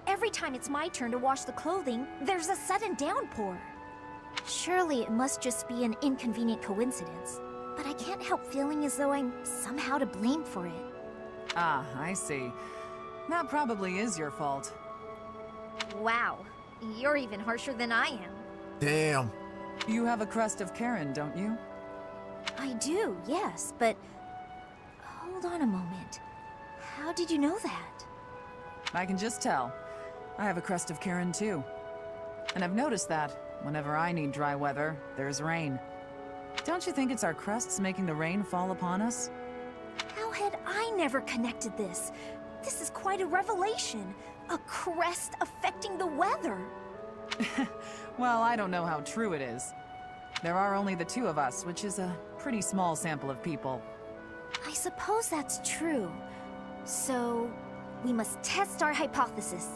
Every time it's my turn to wash the clothing, there's a sudden downpour. Surely it must just be an inconvenient coincidence, but I can't help feeling as though I'm somehow to blame for it. Ah, I see. That probably is your fault. Wow, you're even harsher than I am. Damn. You have a crest of Karen, don't you? I do, yes, but hold on a moment. How did you know that? I can just tell. I have a crest of Karen too. And I've noticed that whenever I need dry weather, there's rain. Don't you think it's our crests making the rain fall upon us? How had I never connected this? This is quite a revelation. A crest affecting the weather. Well, I don't know how true it is. There are only the two of us, which is a pretty small sample of people. I suppose that's true. So, we must test our hypothesis.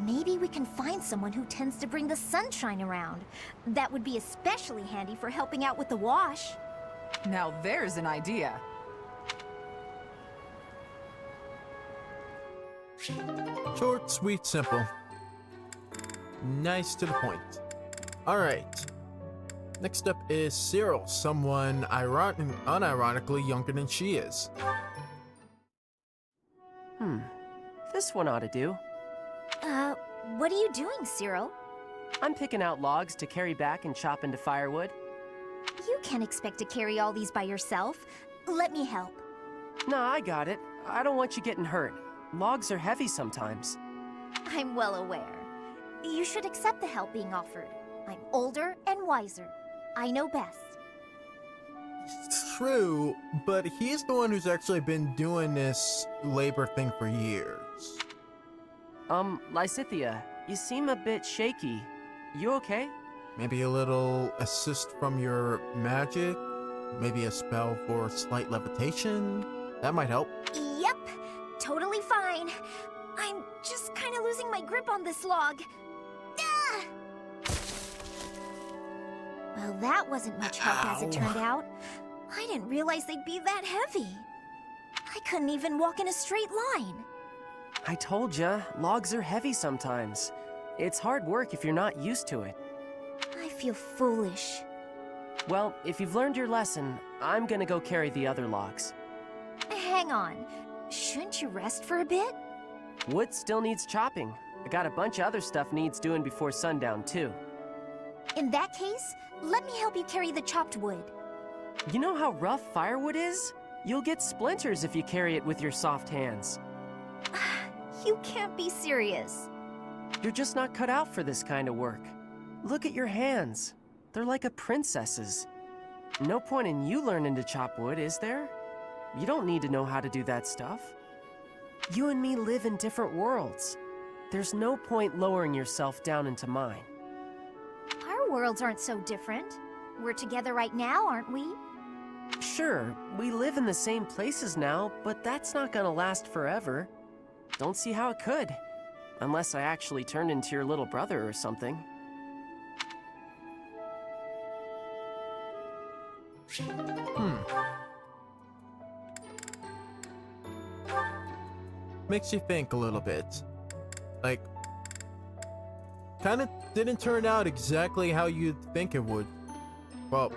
Maybe we can find someone who tends to bring the sunshine around. That would be especially handy for helping out with the wash. Now there's an idea. Short, sweet, simple. Nice to the point. Alright. Next up is Cyril, someone unironically younger than she is. This one ought to do. What are you doing, Cyril? I'm picking out logs to carry back and chop into firewood. You can't expect to carry all these by yourself. Let me help. Nah, I got it. I don't want you getting hurt. Logs are heavy sometimes. I'm well aware. You should accept the help being offered. I'm older and wiser. I know best. It's true, but he's the one who's actually been doing this labor thing for years. Lysithea, you seem a bit shaky. You okay? Maybe a little assist from your magic? Maybe a spell for slight levitation? That might help. Yep, totally fine. I'm just kind of losing my grip on this log. Ah! Well, that wasn't much help as it turned out. I didn't realize they'd be that heavy. I couldn't even walk in a straight line. I told ya, logs are heavy sometimes. It's hard work if you're not used to it. I feel foolish. Well, if you've learned your lesson, I'm gonna go carry the other logs. Hang on. Shouldn't you rest for a bit? Wood still needs chopping. I got a bunch of other stuff needs doing before sundown, too. In that case, let me help you carry the chopped wood. You know how rough firewood is? You'll get splinters if you carry it with your soft hands. You can't be serious. You're just not cut out for this kind of work. Look at your hands. They're like a princess's. No point in you learning to chop wood, is there? You don't need to know how to do that stuff. You and me live in different worlds. There's no point lowering yourself down into mine. Our worlds aren't so different. We're together right now, aren't we? Sure, we live in the same places now, but that's not gonna last forever. Don't see how it could. Unless I actually turned into your little brother or something. Makes you think a little bit. Like, kind of didn't turn out exactly how you'd think it would. Well,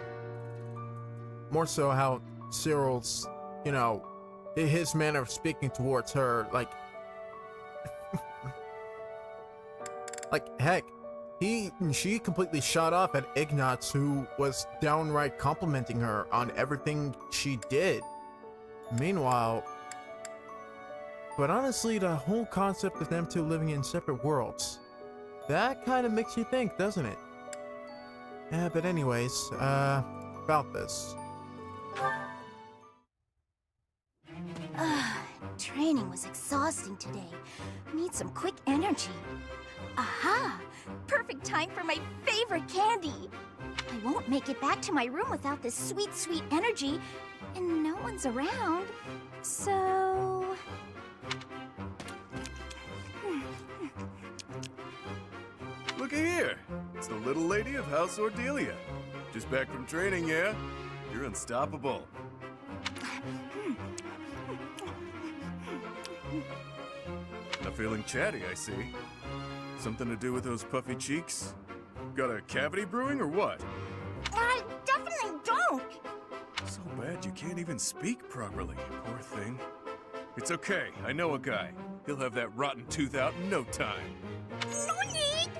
more so how Cyril's, you know, his manner of speaking towards her, like, like, heck, she completely shot off at Ignatz, who was downright complimenting her on everything she did. Meanwhile, but honestly, the whole concept of them two living in separate worlds, That kind of makes you think, doesn't it? Yeah, but anyways, about this. Training was exhausting today. Need some quick energy. Aha! Perfect time for my favorite candy! I won't make it back to my room without this sweet, sweet energy, and no one's around, so... Looky here. It's the little lady of House Ordelia. Just back from training, yeah? You're unstoppable. Not feeling chatty, I see. Something to do with those puffy cheeks? Got a cavity brewing or what? I definitely don't! So bad you can't even speak properly, poor thing. It's okay, I know a guy. He'll have that rotten tooth out in no time. No need!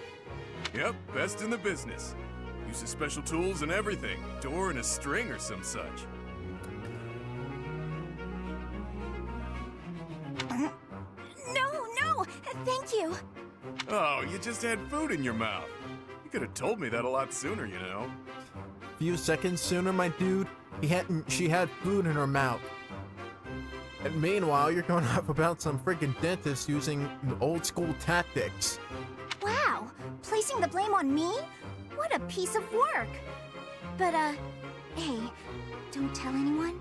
Yep, best in the business. Uses special tools and everything. Door and a string or some such. No, thank you. Oh, you just had food in your mouth. You could have told me that a lot sooner, you know. Few seconds sooner, my dude, she had food in her mouth. And meanwhile, you're going off about some freaking dentist using old school tactics. Wow, placing the blame on me? What a piece of work. But, hey, don't tell anyone?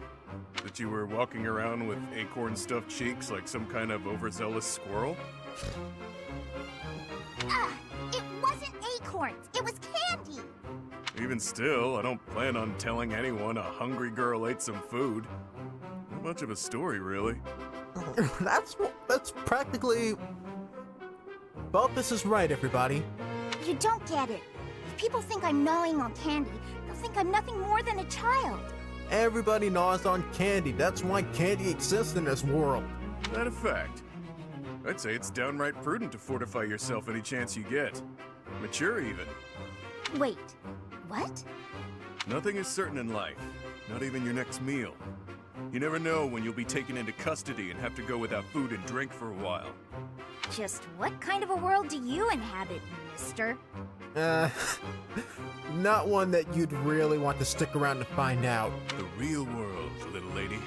That you were walking around with acorn-stuffed cheeks like some kind of overzealous squirrel? It wasn't acorns, it was candy! Even still, I don't plan on telling anyone a hungry girl ate some food. Not much of a story, really. That's practically... Balthus is right, everybody. You don't get it. If people think I'm gnawing on candy, they'll think I'm nothing more than a child. Everybody gnaws on candy. That's why candy exists in this world. That a fact? I'd say it's downright prudent to fortify yourself any chance you get. Mature, even. Wait, what? Nothing is certain in life, not even your next meal. You never know when you'll be taken into custody and have to go without food and drink for a while. Just what kind of a world do you inhabit, mister? Not one that you'd really want to stick around to find out. The real world, little lady.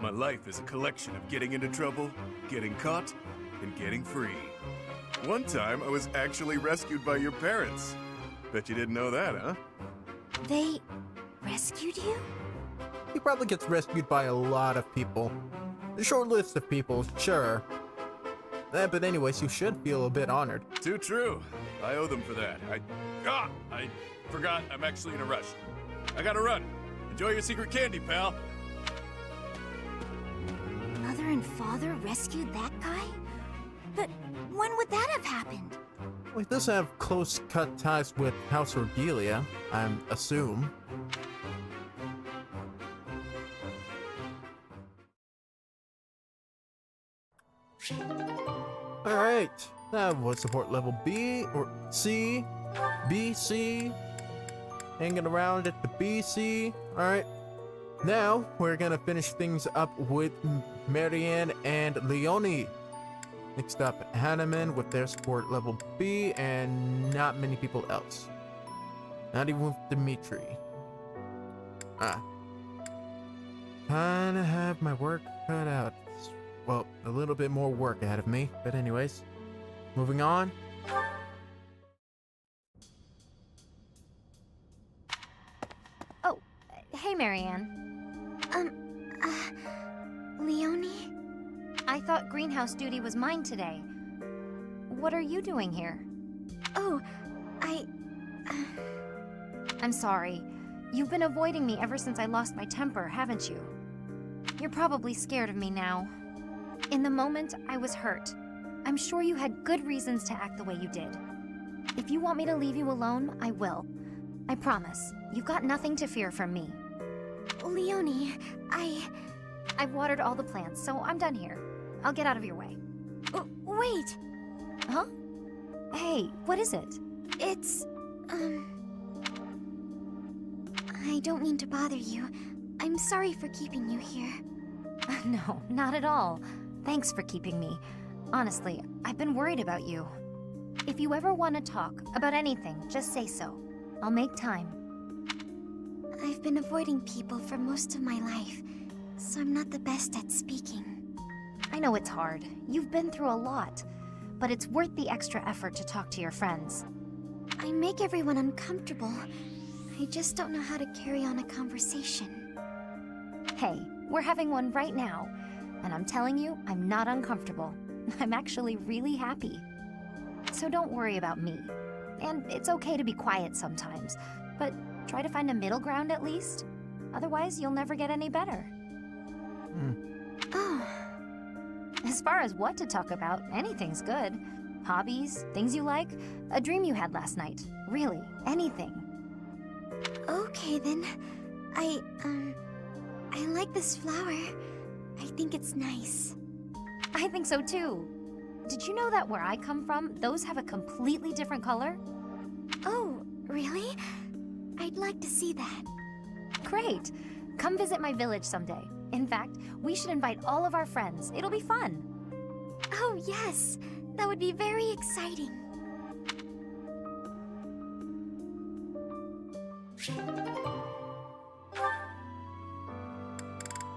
My life is a collection of getting into trouble, getting caught, and getting free. One time, I was actually rescued by your parents. Bet you didn't know that, huh? They rescued you? He probably gets rescued by a lot of people. A short list of people, sure. But anyways, you should feel a bit honored. Too true. I owe them for that. I forgot I'm actually in a rush. I gotta run. Enjoy your secret candy, pal. Mother and father rescued that guy? But when would that have happened? Well, he does have close-cut ties with House Ordelia, I assume. Alright, that was support level B, or C, BC, hanging around at the BC. Alright, now we're gonna finish things up with Marianne and Leonie. Next up, Hanneman with their support level B, and not many people else. Not even with Dimitri. Kinda have my work cut out. Well, a little bit more work ahead of me, but anyways, moving on. Oh, hey, Marianne. Leonie? I thought greenhouse duty was mine today. What are you doing here? Oh, I'm sorry. You've been avoiding me ever since I lost my temper, haven't you? You're probably scared of me now. In the moment, I was hurt. I'm sure you had good reasons to act the way you did. If you want me to leave you alone, I will. I promise. You've got nothing to fear from me. Leonie, I've watered all the plants, so I'm done here. I'll get out of your way. Wait! Huh? Hey, what is it? It's, I don't mean to bother you. I'm sorry for keeping you here. No, not at all. Thanks for keeping me. Honestly, I've been worried about you. If you ever want to talk about anything, just say so. I'll make time. I've been avoiding people for most of my life, so I'm not the best at speaking. I know it's hard. You've been through a lot. But it's worth the extra effort to talk to your friends. I make everyone uncomfortable. I just don't know how to carry on a conversation. Hey, we're having one right now. And I'm telling you, I'm not uncomfortable. I'm actually really happy. So don't worry about me. And it's okay to be quiet sometimes, but try to find a middle ground at least. Otherwise, you'll never get any better. Oh. As far as what to talk about, anything's good. Hobbies, things you like, a dream you had last night. Really, anything. Okay then. I like this flower. I think it's nice. I think so too. Did you know that where I come from, those have a completely different color? Oh, really? I'd like to see that. Great. Come visit my village someday. In fact, we should invite all of our friends. It'll be fun. Oh, yes. That would be very exciting.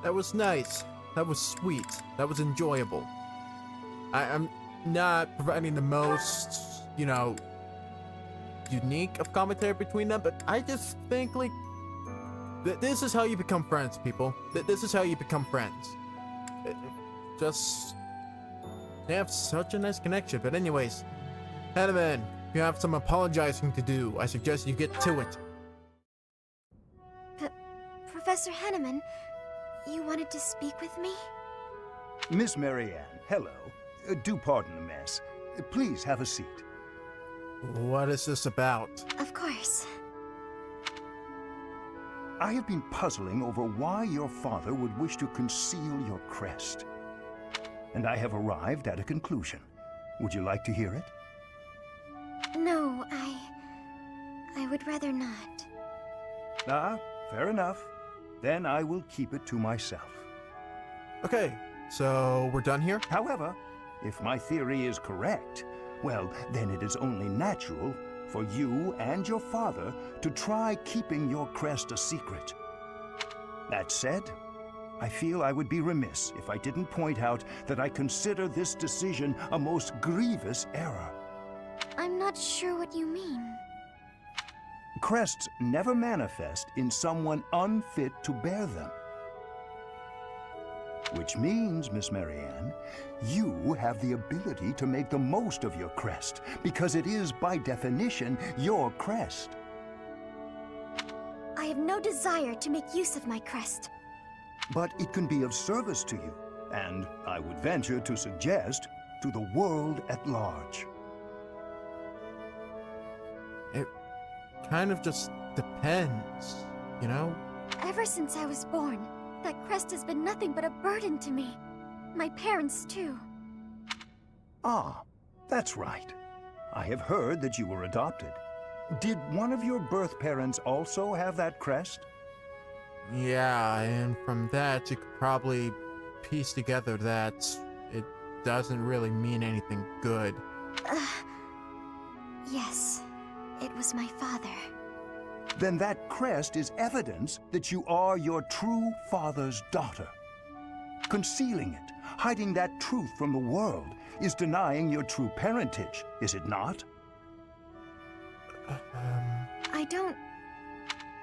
That was nice. That was sweet. That was enjoyable. I'm not providing the most, unique of commentary between them, but I just think, like, this is how you become friends, people. This is how you become friends. They have such a nice connection. But anyways, Hanneman, you have some apologizing to do. I suggest you get to it. Professor Hanneman, you wanted to speak with me? Miss Marianne, hello. Do pardon the mess. Please have a seat. What is this about? Of course. I have been puzzling over why your father would wish to conceal your crest. And I have arrived at a conclusion. Would you like to hear it? No, I would rather not. Ah, fair enough. Then I will keep it to myself. Okay, so we're done here? However, if my theory is correct, well, then it is only natural for you and your father to try keeping your crest a secret. That said, I feel I would be remiss if I didn't point out that I consider this decision a most grievous error. I'm not sure what you mean. Crests never manifest in someone unfit to bear them. Which means, Miss Marianne, you have the ability to make the most of your crest, because it is, by definition, your crest. I have no desire to make use of my crest. But it can be of service to you, and I would venture to suggest, to the world at large. It kind of just depends, Ever since I was born, that crest has been nothing but a burden to me. My parents, too. Ah, that's right. I have heard that you were adopted. Did one of your birth parents also have that crest? Yeah, and from that, you could probably piece together that it doesn't really mean anything good. Yes, it was my father. Then that crest is evidence that you are your true father's daughter. Concealing it, hiding that truth from the world, is denying your true parentage, is it not?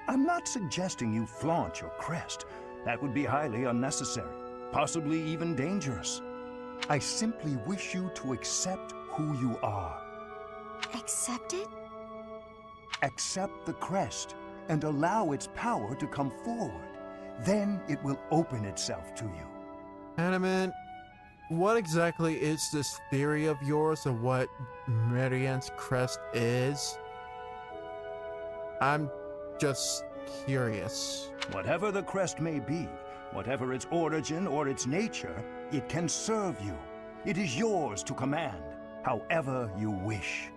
I'm not suggesting you flaunt your crest. That would be highly unnecessary, possibly even dangerous. I simply wish you to accept who you are. Accept it? Accept the crest and allow its power to come forward. Then it will open itself to you. Hanneman, what exactly is this theory of yours of what Marianne's crest is? I'm just curious. Whatever the crest may be, whatever its origin or its nature, it can serve you. It is yours to command, however you wish.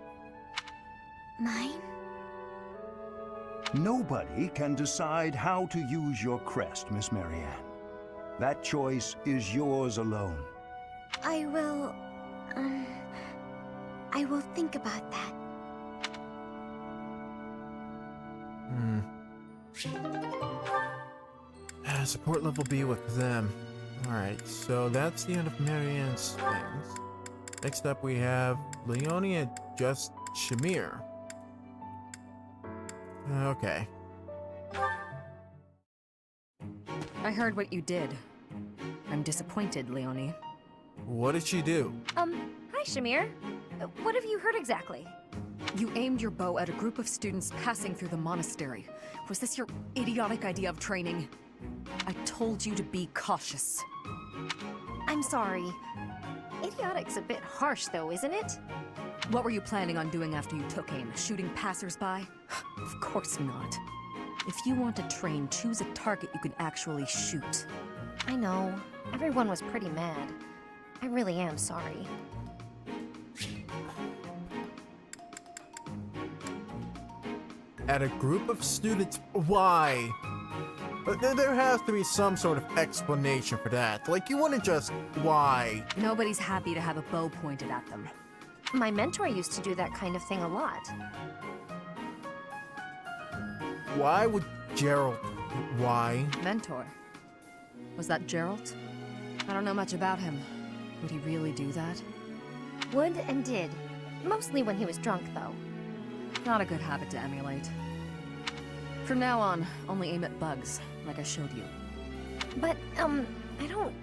Mine? Nobody can decide how to use your crest, Miss Marianne. That choice is yours alone. I will, I will think about that. Support level B with them. Alright, so that's the end of Marianne's things. Next up we have Leonie and just Shamir. Okay. I heard what you did. I'm disappointed, Leonie. What did she do? Hi, Shamir. What have you heard exactly? You aimed your bow at a group of students passing through the monastery. Was this your idiotic idea of training? I told you to be cautious. I'm sorry. Idiotic's a bit harsh, though, isn't it? What were you planning on doing after you took aim? Shooting passersby? Of course not. If you want to train, choose a target you can actually shoot. I know. Everyone was pretty mad. I really am sorry. At a group of students? Why? There has to be some sort of explanation for that. Like, you wouldn't just... Why? Nobody's happy to have a bow pointed at them. My mentor used to do that kind of thing a lot. Why would Jeralt... Why? Mentor? Was that Jeralt? I don't know much about him. Would he really do that? Would and did. Mostly when he was drunk, though. Not a good habit to emulate. From now on, only aim at bugs, like I showed you. But, I don't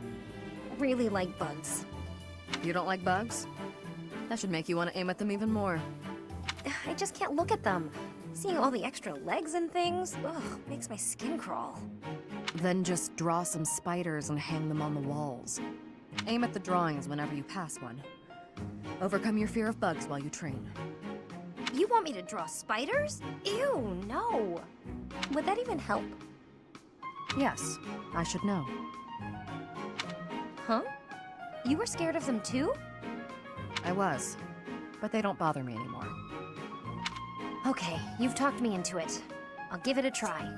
really like bugs. You don't like bugs? That should make you want to aim at them even more. I just can't look at them. Seeing all the extra legs and things, ugh, makes my skin crawl. Then just draw some spiders and hang them on the walls. Aim at the drawings whenever you pass one. Overcome your fear of bugs while you train. You want me to draw spiders? Ew, no. Would that even help? Yes, I should know. Huh? You were scared of them too? I was, but they don't bother me anymore. Okay, you've talked me into it. I'll give it a try.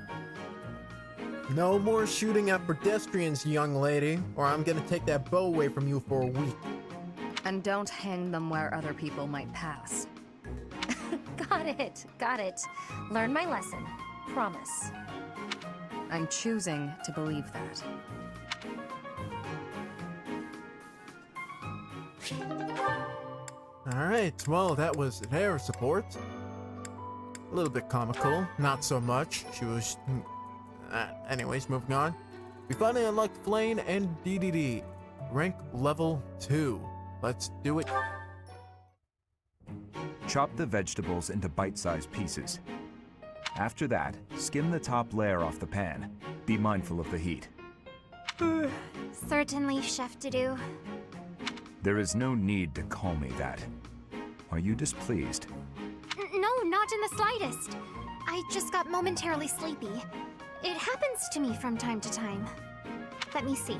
No more shooting at pedestrians, young lady, or I'm gonna take that bow away from you for a week. And don't hang them where other people might pass. Got it. Learn my lesson. Promise. I'm choosing to believe that. Alright, well, that was their support. A little bit comical, not so much. She was... anyways, moving on. We finally unlocked Flame and DDD. Rank level 2. Let's do it. Chop the vegetables into bite-sized pieces. After that, skim the top layer off the pan. Be mindful of the heat. Certainly, Chef to-do. There is no need to call me that. Are you displeased? No, not in the slightest. I just got momentarily sleepy. It happens to me from time to time. Let me see.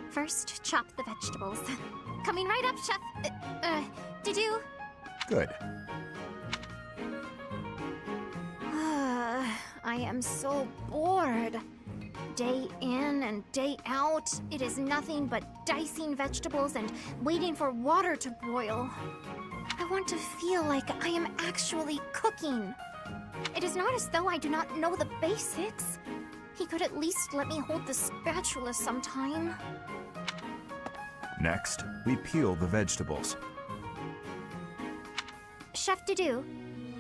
First, chop the vegetables. Coming right up, Chef. To-do. Good. I am so bored. Day in and day out, it is nothing but dicing vegetables and waiting for water to boil. I want to feel like I am actually cooking. It is not as though I do not know the basics. He could at least let me hold the spatula sometime. Next, we peel the vegetables. Chef to-do,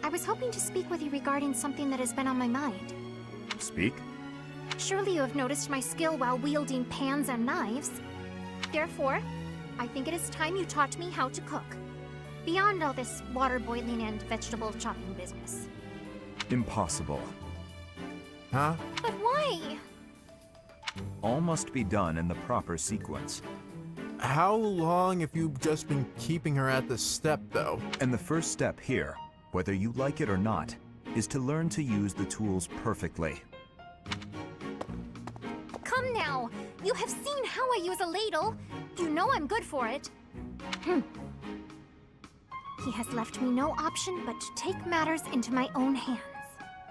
I was hoping to speak with you regarding something that has been on my mind. Speak? Surely you have noticed my skill while wielding pans and knives. Therefore, I think it is time you taught me how to cook. Beyond all this water boiling and vegetable chopping business. Impossible. Huh? But why? All must be done in the proper sequence. How long have you just been keeping her at this step, though? And the first step here, whether you like it or not, is to learn to use the tools perfectly. Come now! You have seen how I use a ladle. You know I'm good for it. He has left me no option but to take matters into my own hands.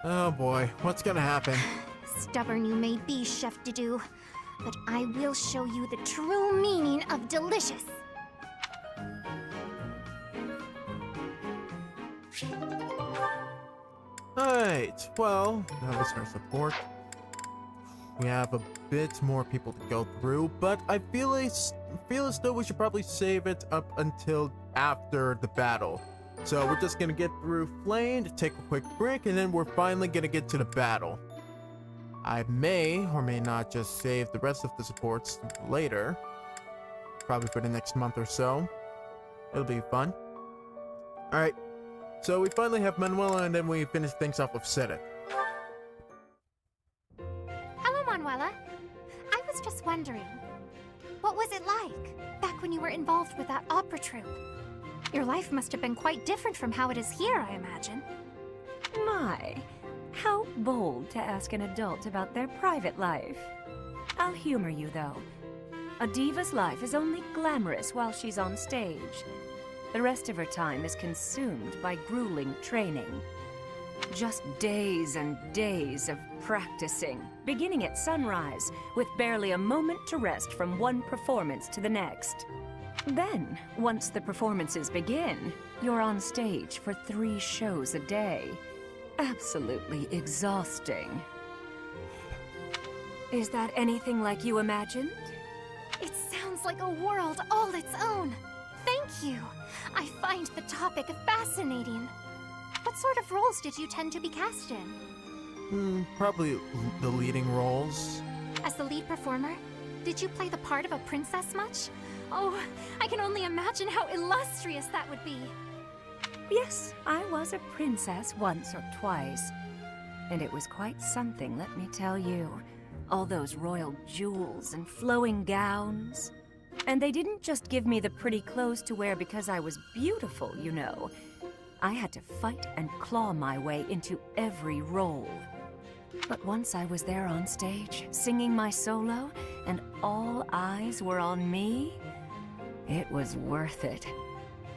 Oh boy, what's gonna happen? Stubborn you may be, Chef to-do, but I will show you the true meaning of delicious. Alright, well, now listener support. We have a bit more people to go through, but I feel as though we should probably save it up until after the battle. So we're just gonna get through Flame, take a quick break, and then we're finally gonna get to the battle. I may or may not just save the rest of the supports later. Probably for the next month or so. It'll be fun. Alright, so we finally have Manuela, and then we finish things off with Sedith. Hello, Manuela. I was just wondering, what was it like back when you were involved with that opera troupe? Your life must have been quite different from how it is here, I imagine. My, how bold to ask an adult about their private life. I'll humor you, though. A diva's life is only glamorous while she's on stage. The rest of her time is consumed by grueling training. Just days and days of practicing, beginning at sunrise, with barely a moment to rest from one performance to the next. Then, once the performances begin, you're on stage for 3 shows a day. Absolutely exhausting. Is that anything like you imagined? It sounds like a world all its own. Thank you. I find the topic fascinating. What sort of roles did you tend to be cast in? Probably the leading roles. As the lead performer, did you play the part of a princess much? Oh, I can only imagine how illustrious that would be. Yes, I was a princess once or twice. And it was quite something, let me tell you. All those royal jewels and flowing gowns. And they didn't just give me the pretty clothes to wear because I was beautiful, you know. I had to fight and claw my way into every role. But once I was there on stage, singing my solo, and all eyes were on me, it was worth it.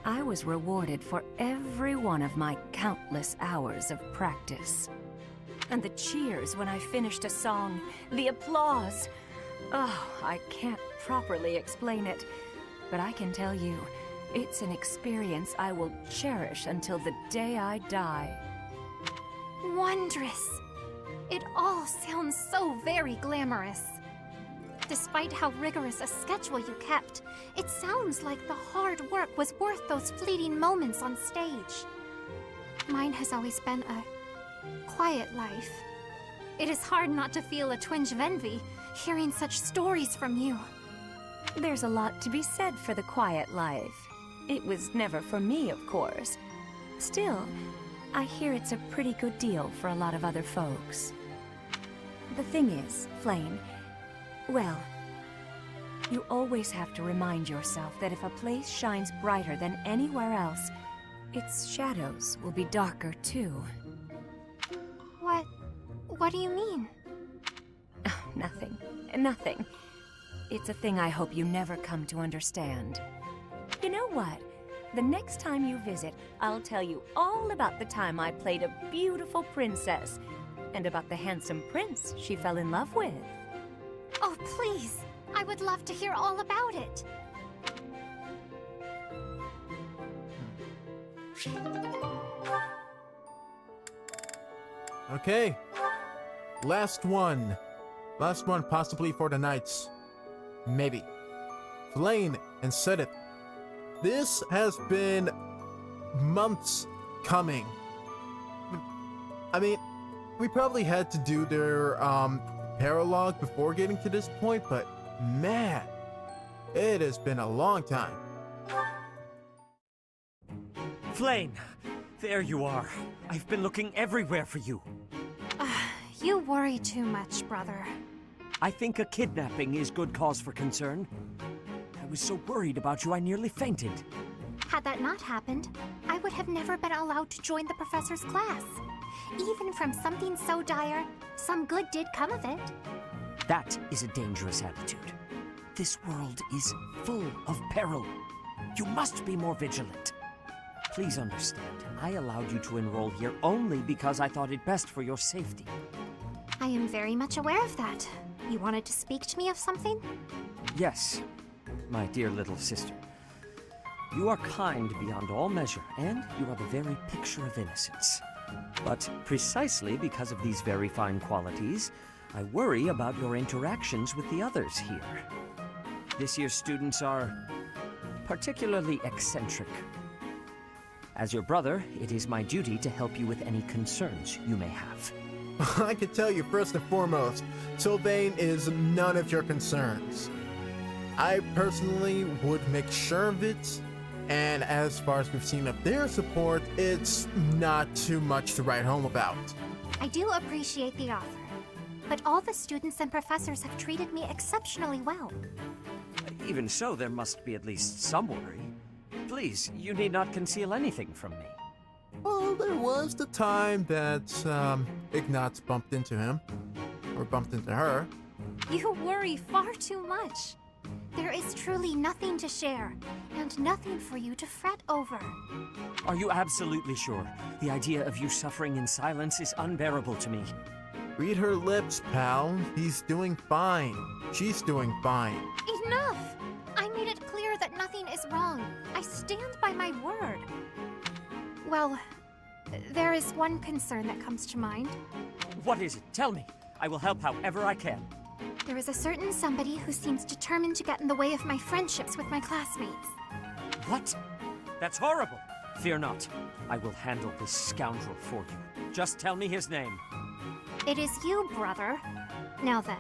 I was rewarded for every one of my countless hours of practice. And the cheers when I finished a song, the applause. Oh, I can't properly explain it, but I can tell you, it's an experience I will cherish until the day I die. Wondrous. It all sounds so very glamorous. Despite how rigorous a schedule you kept, it sounds like the hard work was worth those fleeting moments on stage. Mine has always been a quiet life. It is hard not to feel a twinge of envy, hearing such stories from you. There's a lot to be said for the quiet life. It was never for me, of course. Still, I hear it's a pretty good deal for a lot of other folks. The thing is, Flame, well, you always have to remind yourself that if a place shines brighter than anywhere else, its shadows will be darker too. What do you mean? Oh, nothing. It's a thing I hope you never come to understand. You know what? The next time you visit, I'll tell you all about the time I played a beautiful princess, and about the handsome prince she fell in love with. Oh, please! I would love to hear all about it! Okay. Last one possibly for the Knights. Maybe. Flame and Sedith. This has been months coming. I mean, we probably had to do their paralogue before getting to this point, but man, it has been a long time. Flame, there you are. I've been looking everywhere for you. You worry too much, brother. I think a kidnapping is good cause for concern. I was so worried about you I nearly fainted. Had that not happened, I would have never been allowed to join the professor's class. Even from something so dire, some good did come of it. That is a dangerous attitude. This world is full of peril. You must be more vigilant. Please understand, I allowed you to enroll here only because I thought it best for your safety. I am very much aware of that. You wanted to speak to me of something? Yes, my dear little sister. You are kind beyond all measure, and you are the very picture of innocence. But precisely because of these very fine qualities, I worry about your interactions with the others here. This year's students are particularly eccentric. As your brother, it is my duty to help you with any concerns you may have. I can tell you first and foremost, Sylvain is none of your concerns. I personally would make sure of it, and as far as we've seen of their support, it's not too much to write home about. I do appreciate the offer, but all the students and professors have treated me exceptionally well. Even so, there must be at least some worry. Please, you need not conceal anything from me. Well, there was the time that Ignatz bumped into him, or bumped into her. You worry far too much. There is truly nothing to share, and nothing for you to fret over. Are you absolutely sure? The idea of you suffering in silence is unbearable to me. Read her lips, pal. He's doing fine. She's doing fine. Enough! I made it clear that nothing is wrong. I stand by my word. Well, there is one concern that comes to mind. What is it? Tell me. I will help however I can. There is a certain somebody who seems determined to get in the way of my friendships with my classmates. What? That's horrible. Fear not. I will handle this scoundrel for you. Just tell me his name. It is you, brother. Now then,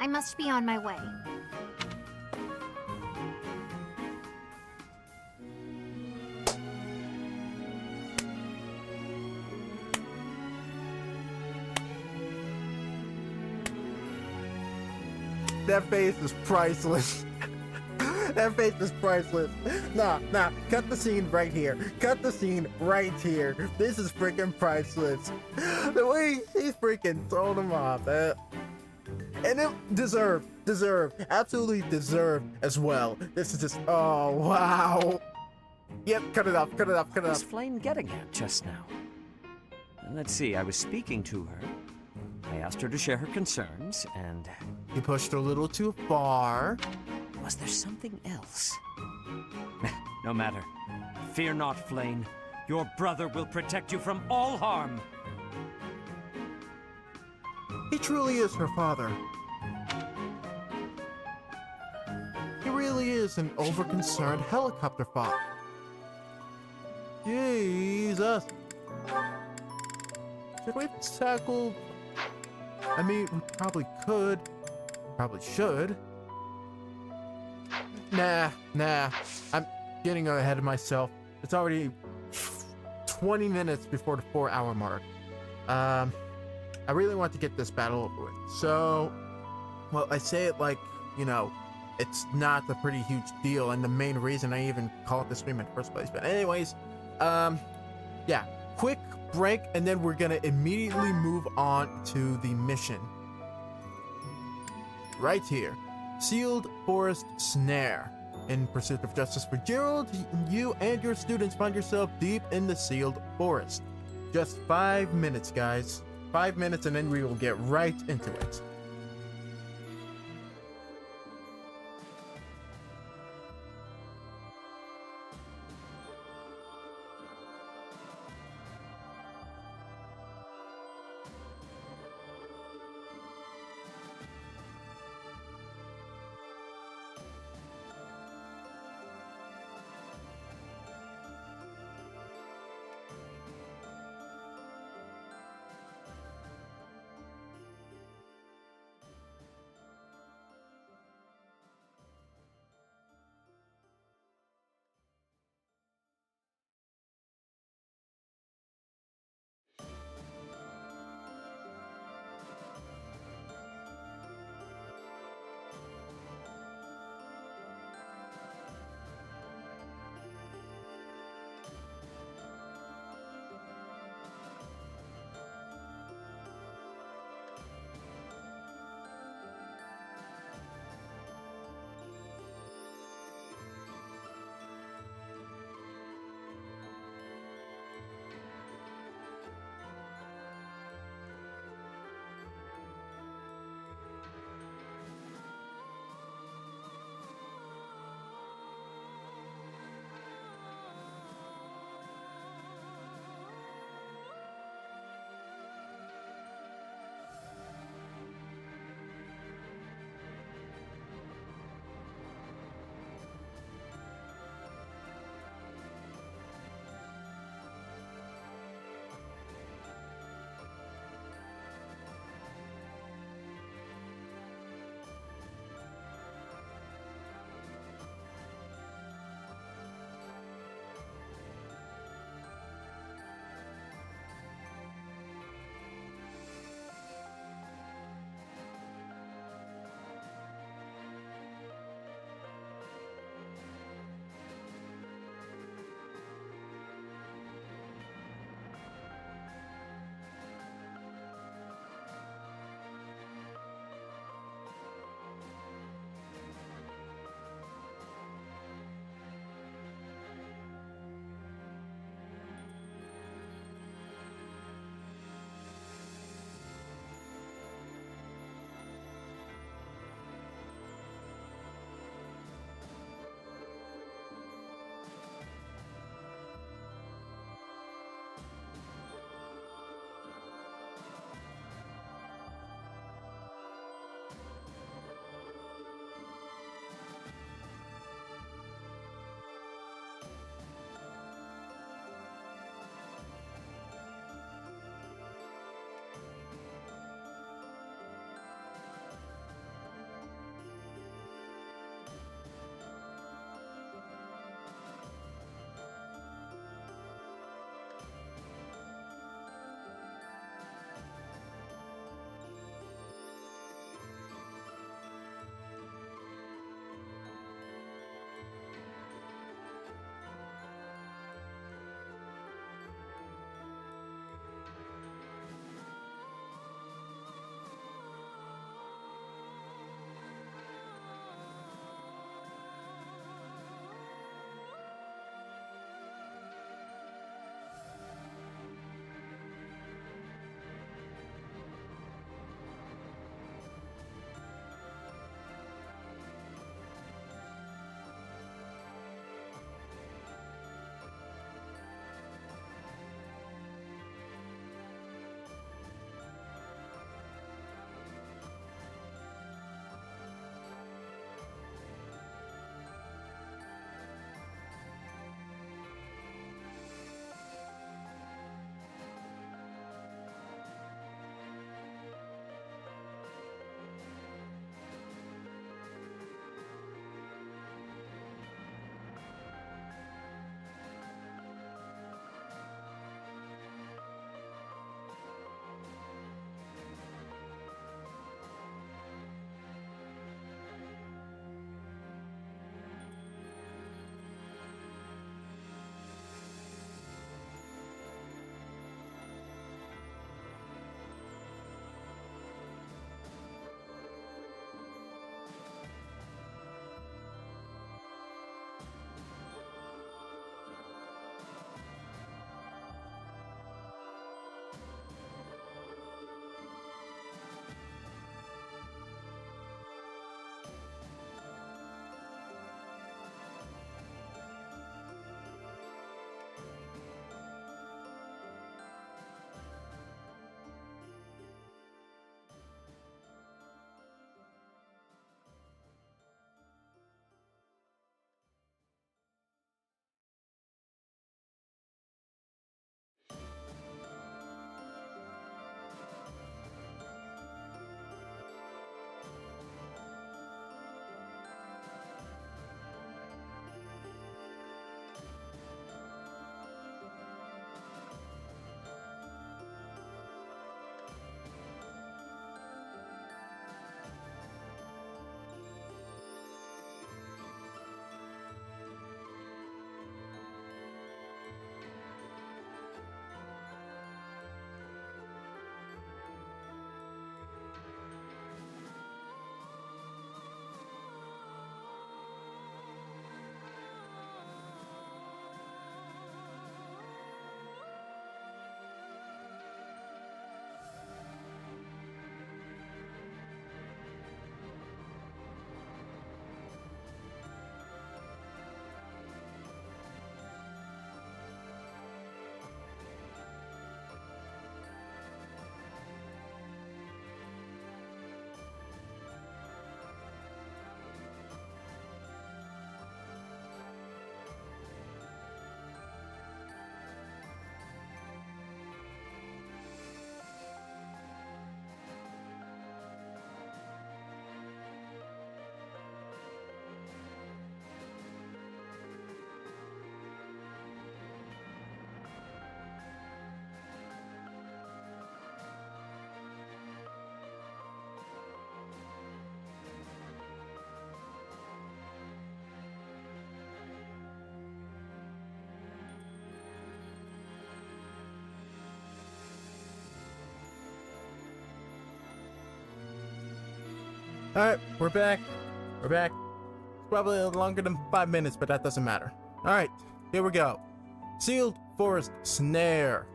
I must be on my way. That face is priceless. That face is priceless. Nah, cut the scene right here. Cut the scene right here. This is freaking priceless. The way he freaking told him off. And it deserved, absolutely deserved as well. This is just, oh, wow. Yep, cut it off. What was Flame getting at just now? Let's see, I was speaking to her. I asked her to share her concerns, and... You pushed her a little too far. Was there something else? No matter. Fear not, Flame. Your brother will protect you from all harm. He truly is her father. He really is an overconcerned helicopter father. Jesus. Should we tackle... I mean, we probably could. Probably should. Nah. I'm getting ahead of myself. It's already 20 minutes before the 4-hour mark. I really want to get this battle over with. So, well, I say it like, you know, it's not a pretty huge deal, and the main reason I even call it the stream in the first place. But anyways, yeah, quick break, and then we're gonna immediately move on to the mission. Right here. Sealed Forest Snare. In pursuit of justice for Jeralt, you and your students find yourself deep in the sealed forest. Just 5 minutes, guys. 5 minutes, and then we will get right into it. Alright, we're back. We're back. It's probably longer than 5 minutes, but that doesn't matter. Alright, here we go. Sealed Forest Snare.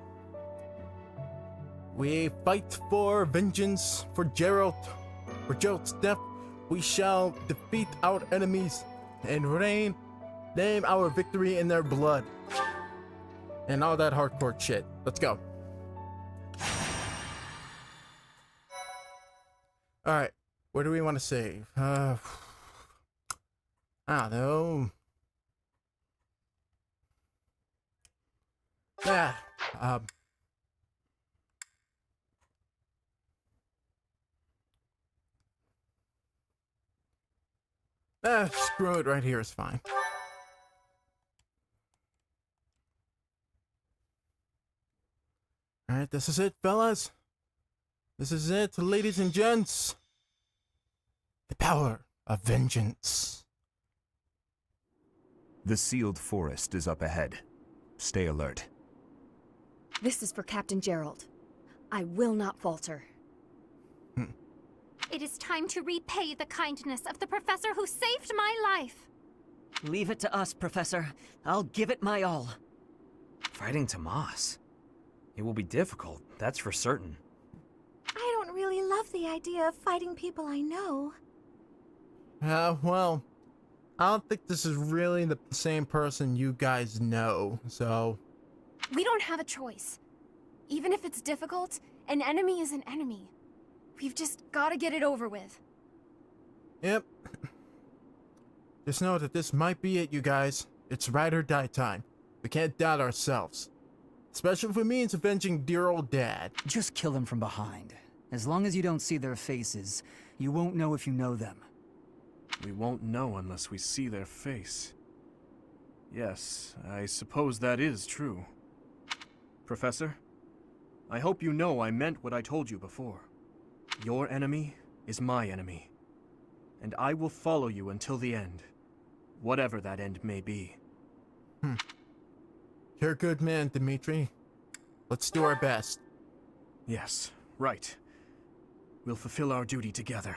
We fight for vengeance for Jeralt. For Jeralt's death, we shall defeat our enemies and name our victory in their blood. And all that hardcore shit. Let's go. Alright, where do we want to save? I don't know. Yeah, screw it, right here is fine. Alright, this is it, fellas. This is it, ladies and gents. The power of vengeance. The sealed forest is up ahead. Stay alert. This is for Captain Jeralt. I will not falter. It is time to repay the kindness of the professor who saved my life. Leave it to us, Professor. I'll give it my all. Fighting Tomas. It will be difficult, that's for certain. I don't really love the idea of fighting people I know. Well, I don't think this is really the same person you guys know, so... We don't have a choice. Even if it's difficult, an enemy is an enemy. We've just gotta get it over with. Yep. Just know that this might be it, you guys. It's ride or die time. We can't doubt ourselves. Especially if it means avenging dear old Dad. Just kill them from behind. As long as you don't see their faces, you won't know if you know them. We won't know unless we see their face. Yes, I suppose that is true. Professor, I hope you know I meant what I told you before. Your enemy is my enemy, and I will follow you until the end, whatever that end may be. You're a good man, Dimitri. Let's do our best. Yes, right. We'll fulfill our duty together.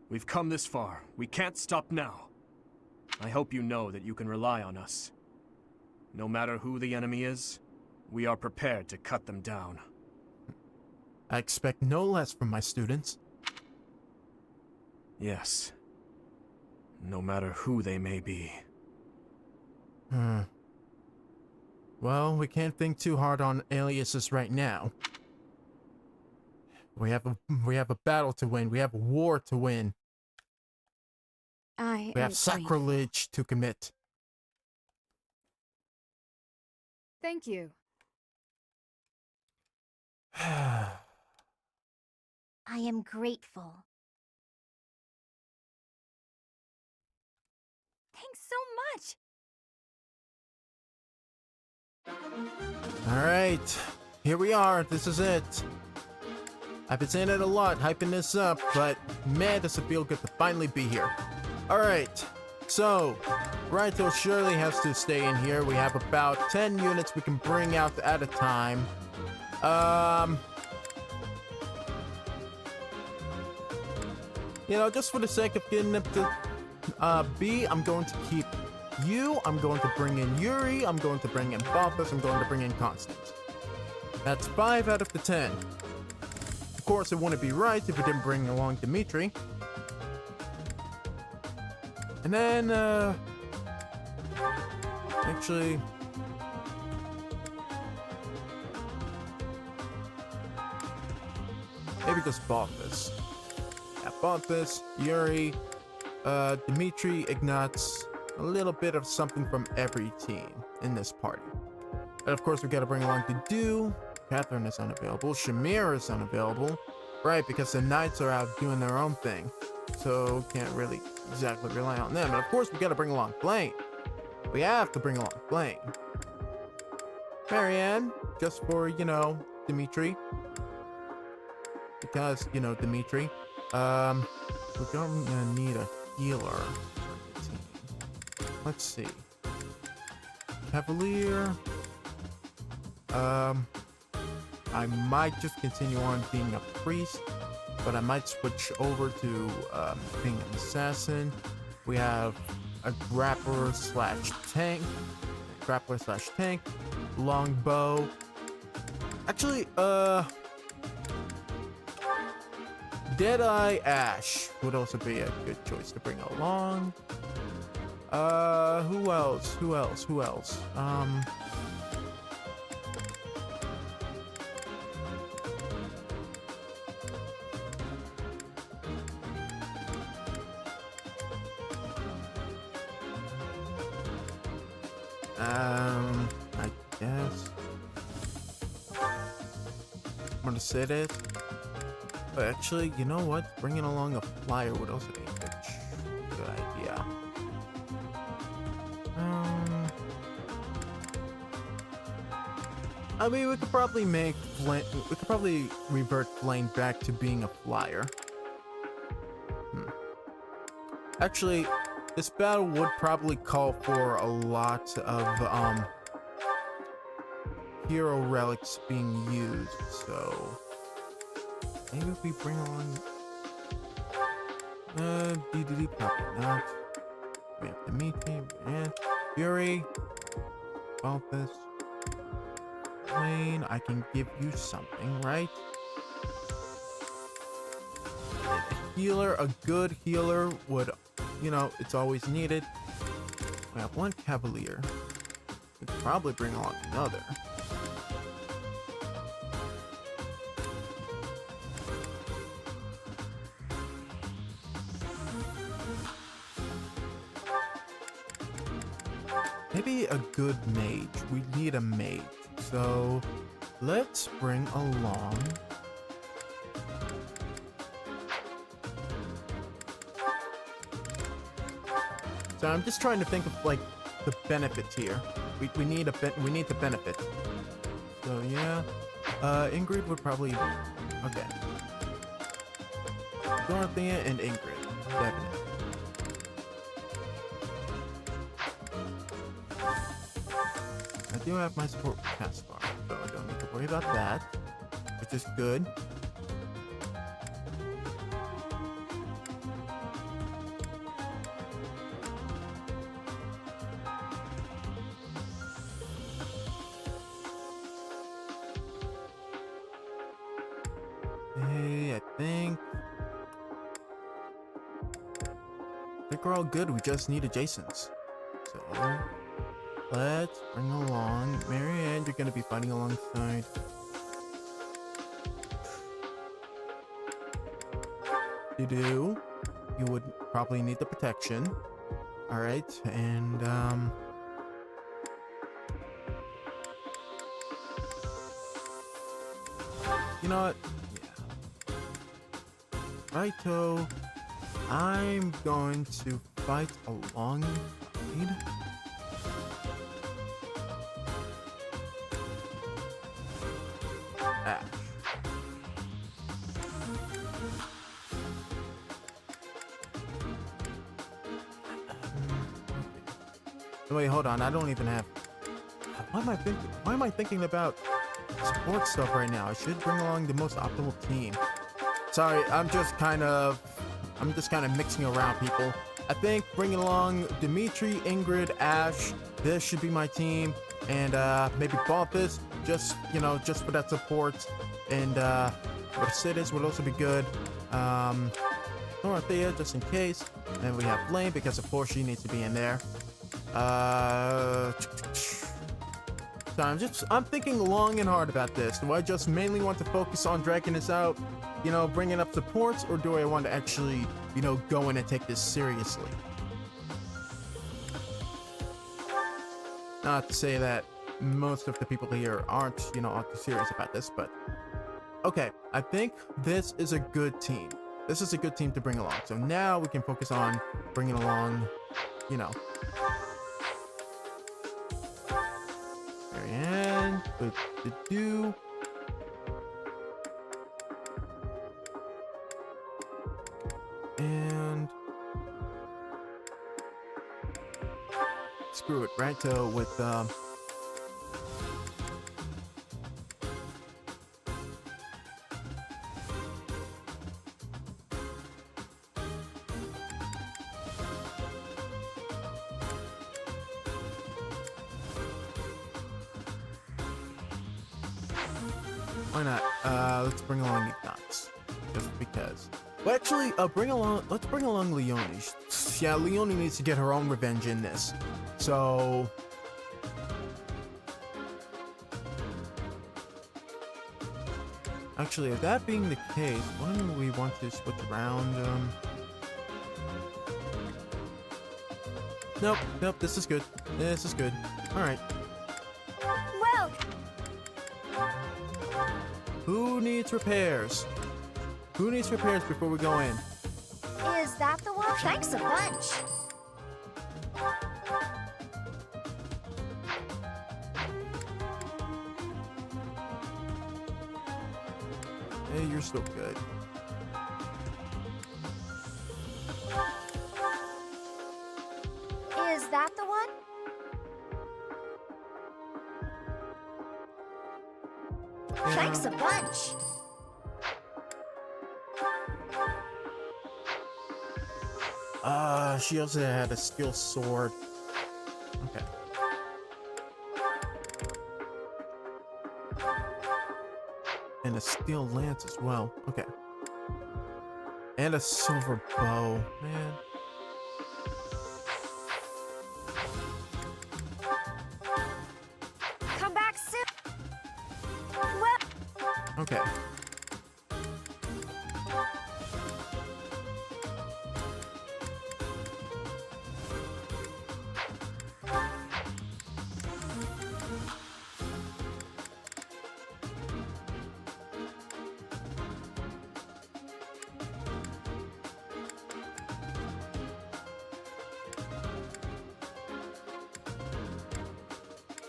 We've come this far. We can't stop now. I hope you know that you can rely on us. No matter who the enemy is, we are prepared to cut them down. I expect no less from my students. Yes. No matter who they may be. Well, we can't think too hard on aliases right now. We have a battle to win. We have a war to win. We have sacrilege to commit. Thank you. I am grateful. Thanks so much! Alright, here we are. This is it. I've been saying it a lot, hyping this up, but man, does it feel good to finally be here. Alright, so Raito surely has to stay in here. We have about 10 units we can bring out at a time. You know, just for the sake of getting up to B, I'm going to keep you. I'm going to bring in Yuri. I'm going to bring in Balthus. I'm going to bring in Constance. That's 5 out of the 10. Of course, it wouldn't be right if we didn't bring along Dimitri. And then, actually... maybe just Balthus. Yeah, Balthus, Yuri, Dimitri, Ignatz, a little bit of something from every team in this party. And of course, we gotta bring along Dedu. Catherine is unavailable. Shamir is unavailable. Right, because the Knights are out doing their own thing. So, can't really exactly rely on them. And of course, we gotta bring along Flame. We have to bring along Flame. Marianne, just for, you know, Dimitri. Because, you know, Dimitri. We're gonna need a healer for the team. Let's see. Cavalier. I might just continue on being a priest. but I might switch over to being an assassin. We have a grappler slash tank, longbow. Actually, Deadeye Ash would also be a good choice to bring along. Who else? I guess I'm gonna say this. But actually, you know what? Bringing along a flyer would also be a good idea. I mean, we could probably revert Flame back to being a flyer. Actually, this battle would probably call for a lot of hero relics being used, so maybe if we bring on DDD, probably not. We have Dimitri and Fury. Balthus. Wayne, I can give you something, right? A healer, a good healer would, you know, it's always needed. We have one Cavalier. We could probably bring along another. Maybe a good mage. We need a mage. So let's bring along so I'm just trying to think of like the benefits here. We need the benefit. So yeah. Ingrid would probably okay. Dorothea and Ingrid, definitely. I do have my support with Caspar, so I don't need to worry about that, which is good. Hey, I think we're all good. We just need adjacents. So let's bring along Marianne. You're gonna be fighting alongside. You would probably need the protection. All right, and you know what? Yeah. Raito, I'm going to fight alongside. Ash. Wait, hold on. I don't even have. Why am I thinking about sports stuff right now? I should bring along the most optimal team. Sorry, I'm just kind of mixing around, people. I think bringing along Dimitri, Ingrid, Ash. This should be my team, and maybe Balthus, just for that support. And Citis would also be good. Dorothea, just in case. And we have Flame because of course she needs to be in there. So I'm thinking long and hard about this. Do I just mainly want to focus on dragging this out, bringing up supports, or do I want to actually, go in and take this seriously? Not to say that most of the people here aren't too serious about this, but okay, I think this is a good team. This is a good team to bring along. So now we can focus on bringing along, Marianne, good to do. And screw it, Raito with Why not? Let's bring along Ignatz. Just because. Well, actually, let's bring along Leonie. Yeah, Leonie needs to get her own revenge in this. So... Actually, if that being the case, why don't we want to switch around, Nope, this is good. This is good. Alright. Well, Who needs repairs? Who needs repairs before we go in? is that the one? Thanks a bunch. Hey, you're still good. Is that the one? Thanks a bunch. She also had a steel sword. Okay. And a steel lance as well. Okay. And a silver bow. Man. Come back soon. Well, Okay.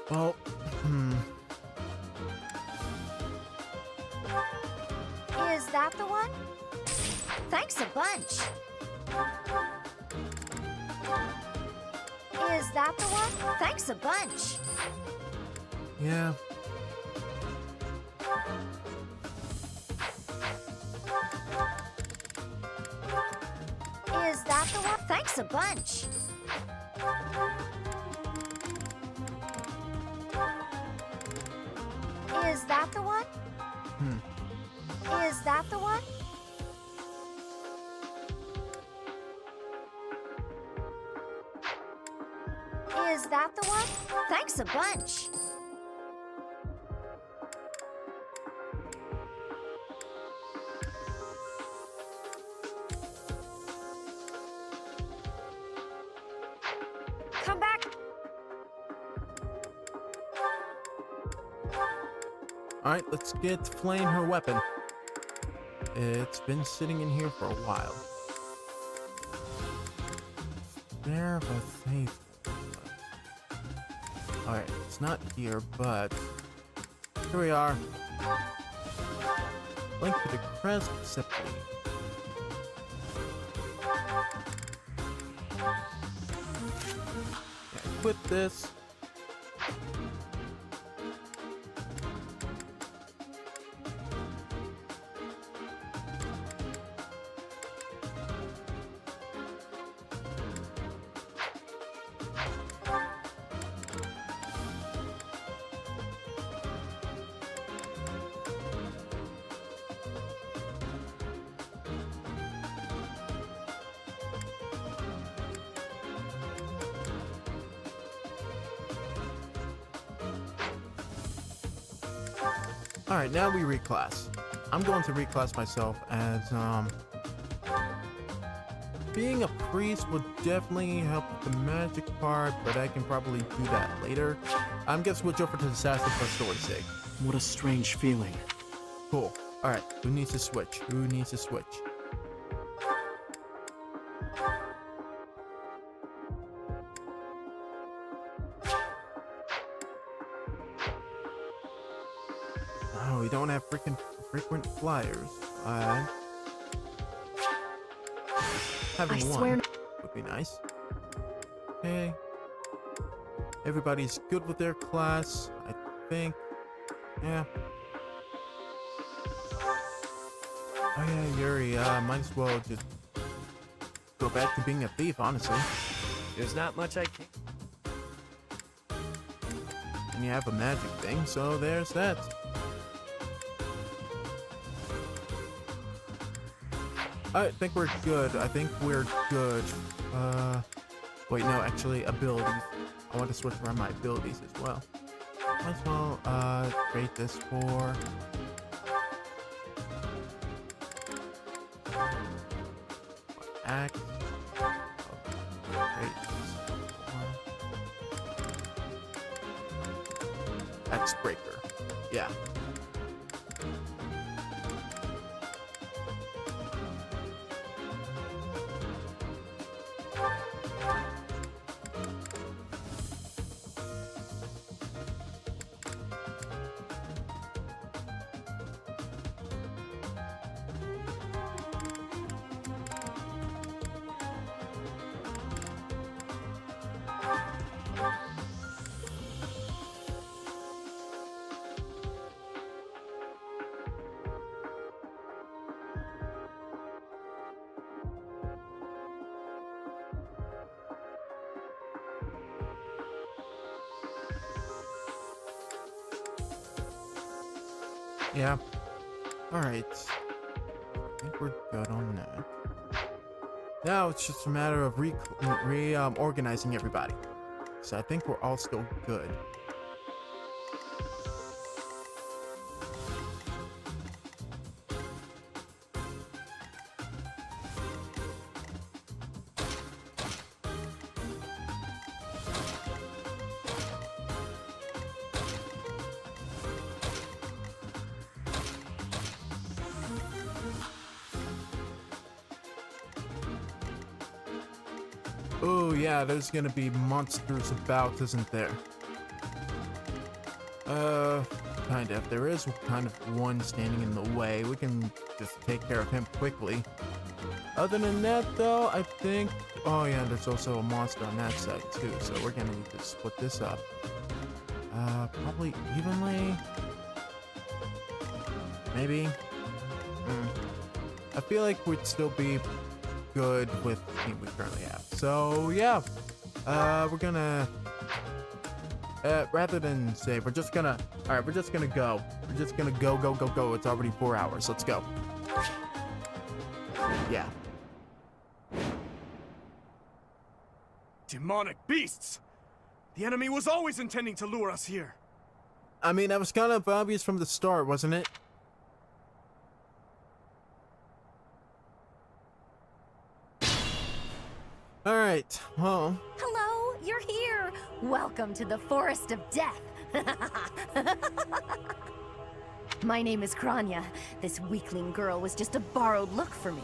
Well, is that the one? Thanks a bunch. Is that the one? Thanks a bunch. yeah. Is that the one? Thanks a bunch. Is that the one? Is that the one? Is that the one? Thanks a bunch. Come back. Alright, let's get Flame her weapon. It's been sitting in here for a while. Spare but faithful. Alright, it's not here, but here we are. Link to the crest simply. Equip this. Alright, now we reclass. I'm going to reclass myself as, being a priest would definitely help with the magic part, but I can probably do that later. I'm gonna switch over to the assassin for story's sake. What a strange feeling. Cool. Alright, who needs to switch? Who needs to switch? Oh, we don't have frequent flyers. Having one would be nice. Okay. Everybody's good with their class, I think. Yeah. Oh yeah, Yuri, might as well just go back to being a thief, honestly. There's not much I can. And you have a magic thing, so there's that. I think we're good. I think we're good. Wait, no, actually, abilities. I want to switch around my abilities as well. Might as well, trade this for... Axe. Axe breaker. Yeah. Yeah. Alright. I think we're good on that. Now it's just a matter of organizing everybody. So I think we're all still good. Oh yeah, there's gonna be monsters about, isn't there? Kind of. There is kind of one standing in the way. We can just take care of him quickly. Other than that, though, I think... Oh yeah, there's also a monster on that side, too. So we're gonna need to split this up. Probably evenly? Maybe? I feel like we'd still be good with the team we currently have. So yeah, we're gonna rather than say we're just gonna we're just gonna go. We're just gonna go. It's already 4 hours. Let's go. Yeah. Demonic beasts! The enemy was always intending to lure us here. I mean, that was kind of obvious from the start, wasn't it? Alright, well... Hello, you're here! Welcome to the Forest of Death! My name is Kranya. This weakling girl was just a borrowed look for me.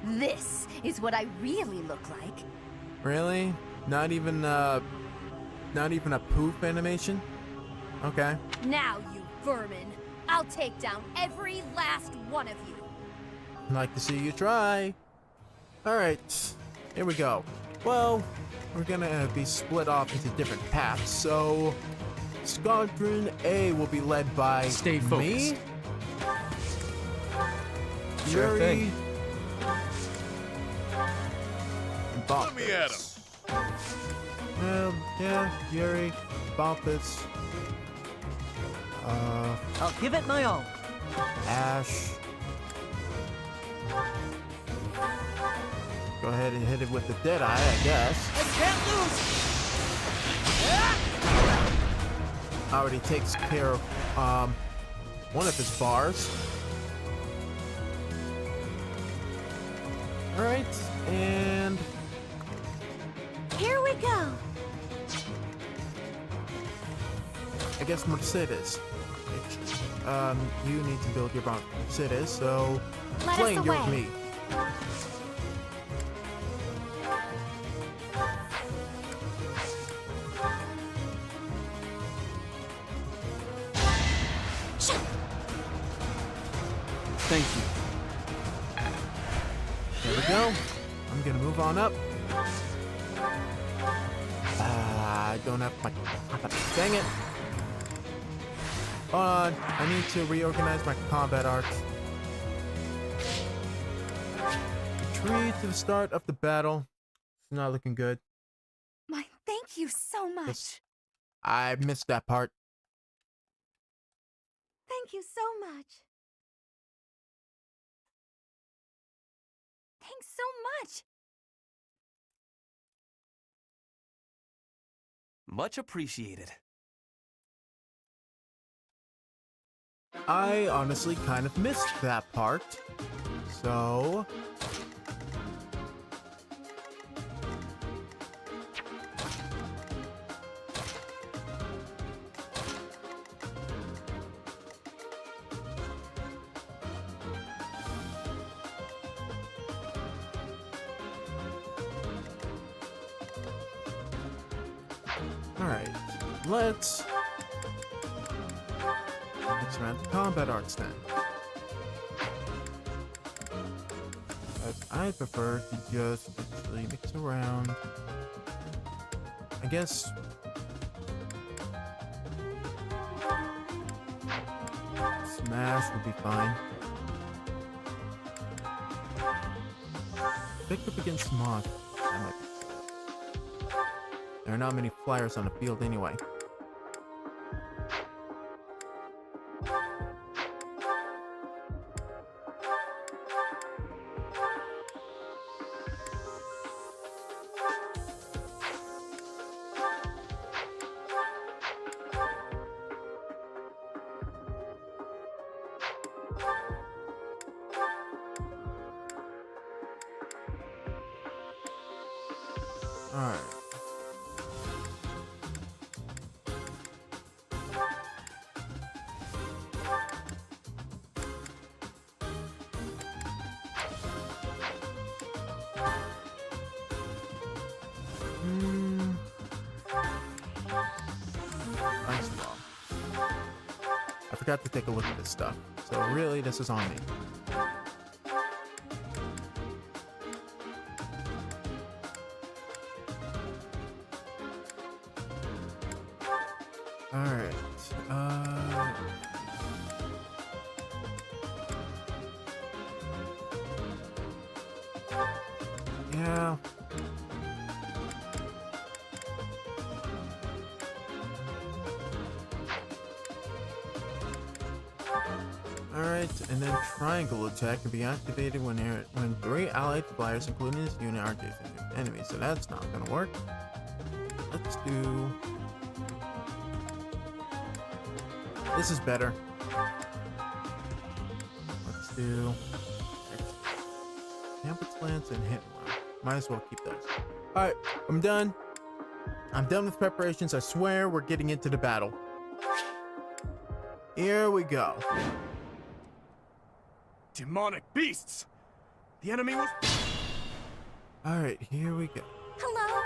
This is what I really look like. Really? Not even a poof animation? Okay. Now, you vermin! I'll take down every last one of you! Like to see you try. Alright, here we go. Well, we're gonna be split off into different paths, so Squadron A will be led by Stay focused. me, Sure Yuri, thing. and Let me at him. Yeah, Yuri, Bumpus, I'll give it my all. Ash. Go ahead and hit it with the Deadeye, I guess. I can't lose! Already takes care of one of his bars. Alright, and Here we go! I guess Mercedes. You need to build your bomb, Mercedes, so Let playing us you with away. me. Thank you. There we go. I'm gonna move on up. I don't have my... Dang it. Hold on. I need to reorganize my combat art. Retreat to the start of the battle. It's not looking good. My, thank you so much. I missed that part. Thank you so much. so much! Much appreciated. I honestly kind of missed that part. So... Alright, let's mix around the combat arts then. As I prefer to just actually mix around. I guess Smash would be fine. Picked up against Moth. That might be. There are not many flyers on the field anyway. Alright. Nice wall. I forgot to take a look at this stuff, so really this is on me. Alright, yeah. Alright, and then triangle attack can be activated when 3 allied flyers, including this unit, are chasing your enemy, so that's not gonna work. Let's do... This is better. Let's do... Campus Lance and Hit One. Might as well keep those. Alright, I'm done. I'm done with preparations. I swear we're getting into the battle. Here we go. Demonic beasts! The enemy was... Alright, here we go. Hello?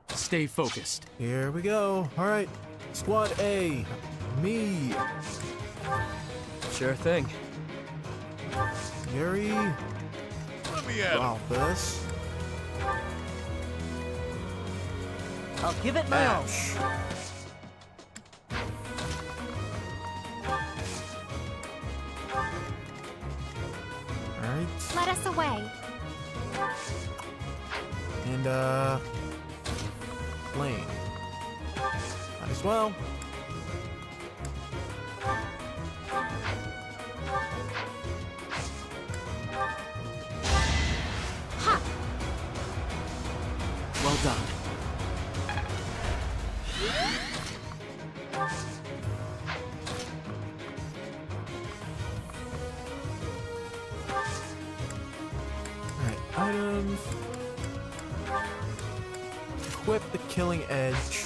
Stay focused. Here we go. Alright, Squad A. Me. Sure thing. Yuri. Let me at Wow, this. I'll give it my all. Ash. Alright. Let us away. And, Flame. Might as well. Ha! Well done. Alright, items. Equip the killing edge.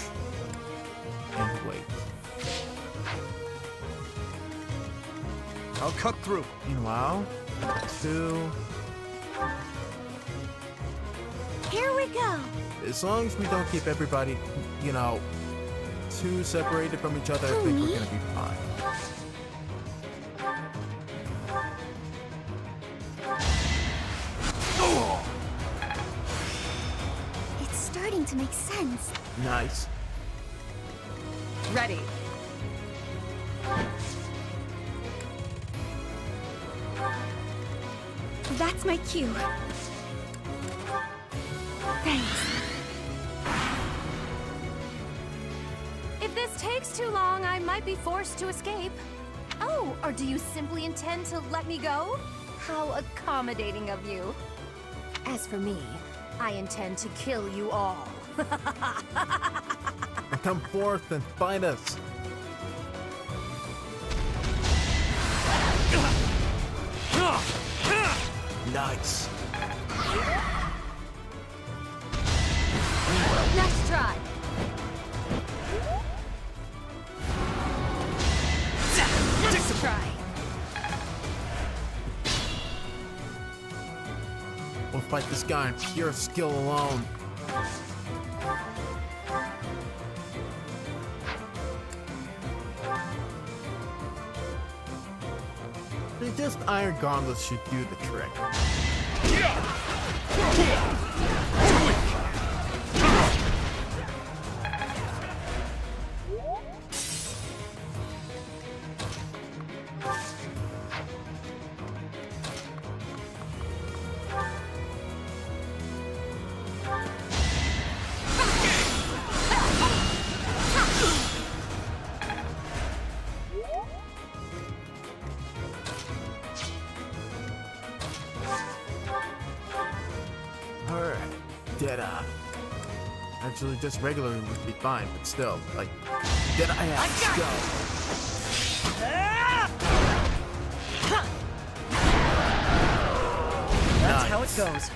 And wait. I'll cut through. Meanwhile, 2. Here we go. As long as we don't keep everybody, you know, too separated from each other, I think we're gonna be fine. It's starting to make sense. Nice. Ready. That's my cue. Thanks. If this takes too long, I might be forced to escape. Oh, or do you simply intend to let me go? How accommodating of you. As for me, I intend to kill you all. Come forth and fight us. Nice. Next try. Next try. We'll fight this guy on pure skill alone. Just Iron Gauntlets should do the trick. Dead-eye. Actually, just regularly would be fine, but still, like, Dead-eye has to go. That's how it goes.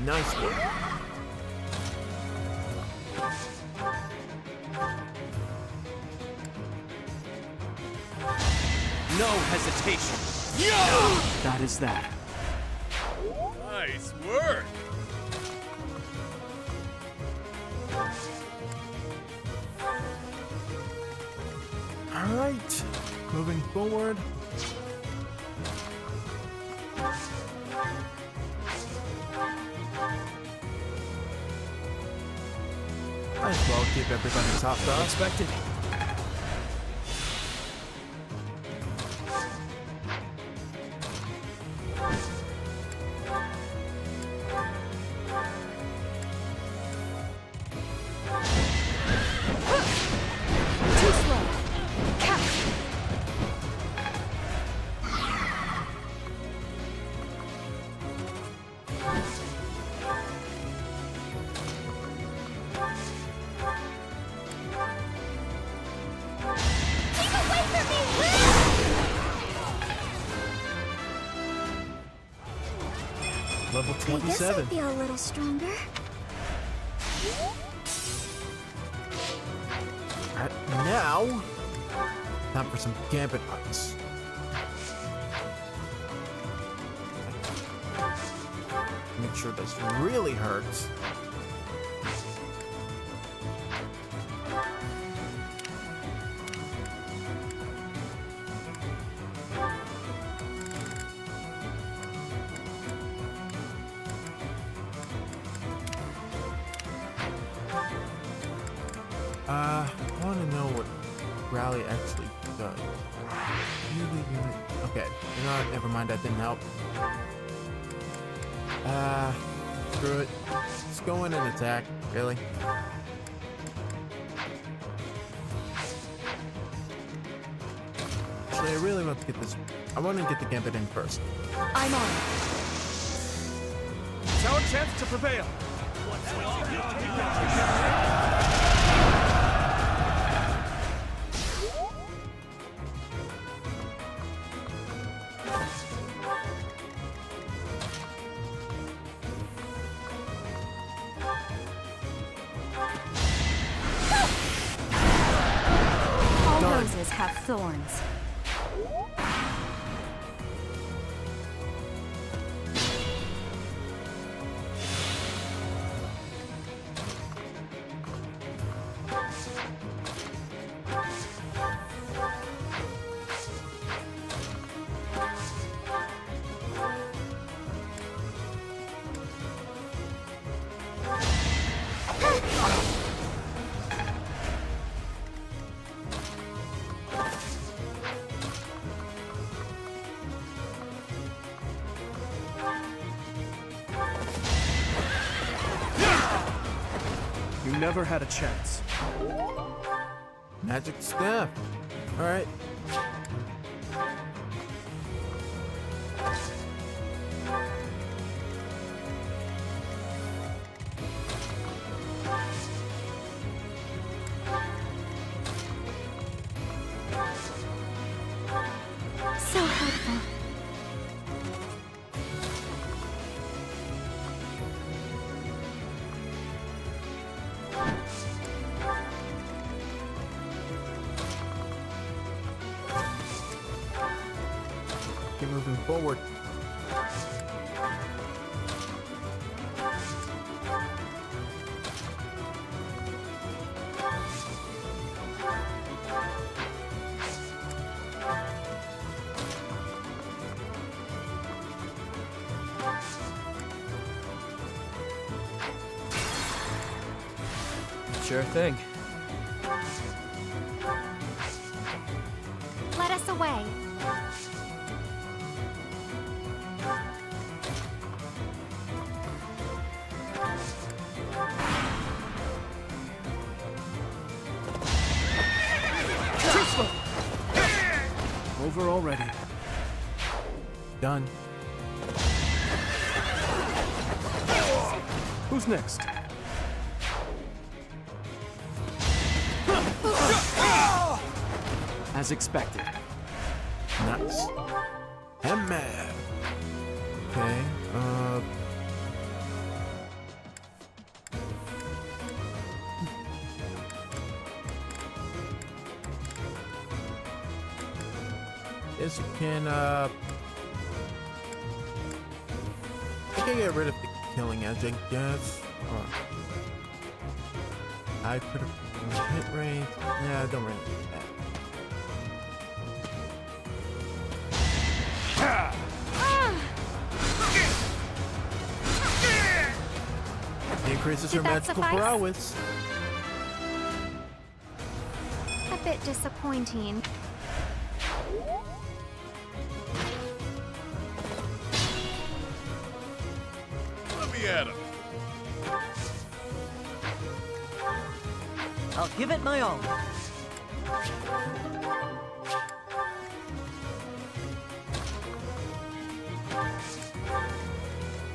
Nice one. No hesitation. That is that. Nice work. Alright, moving forward. Might as well keep everybody topped up. Expected. Level I guess I 27. feel a little stronger. Alright, now, time for some gambit buttons. Make sure this really hurts. I want to know what Rally actually does. Okay, you know what? Never mind, that didn't help. Screw it. Let's go in and attack. Really? Actually, I really want to get this. I want to get the gambit in first. I'm on. It's our chance to prevail. All roses have thorns. You never had a chance. Magic staff. All right. moving forward. Sure thing. Let us away. Over already. Done. Who's next? As expected. Nice. Emblem. Okay. This can I can get rid of the killing edge, I guess. I could have hit rate. Yeah, don't really need that. Increases her magical prowess. A bit disappointing. Let me at him. I'll give it my all.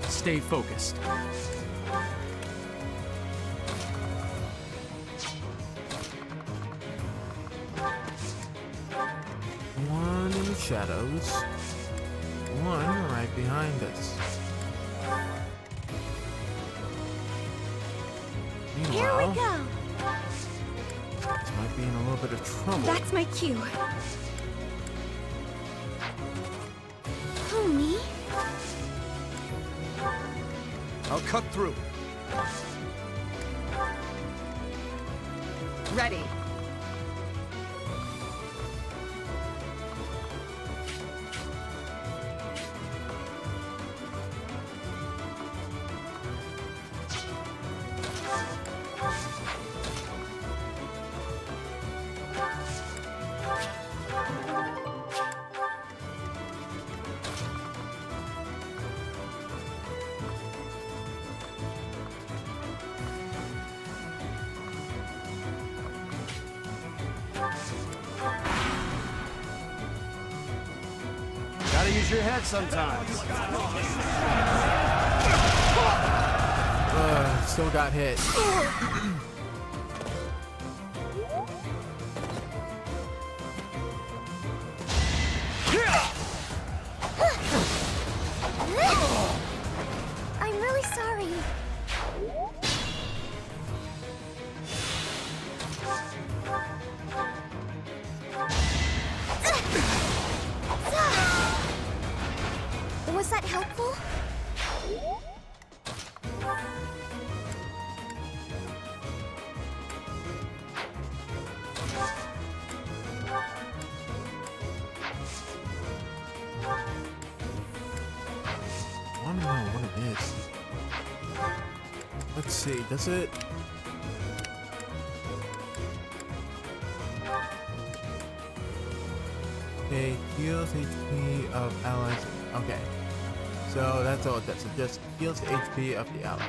Stay focused. One in the shadows. One right behind us. Here we Meanwhile, go. this might be in a little bit of trouble. That's my cue. Who, me? I'll cut through. Ready. Gotta use your head sometimes. Still got hit. I'm really sorry. Was that helpful? I don't know what it is. Let's see, does it? Okay, heals HP of allies. Okay. So that's all it does. It just heals HP of the ally.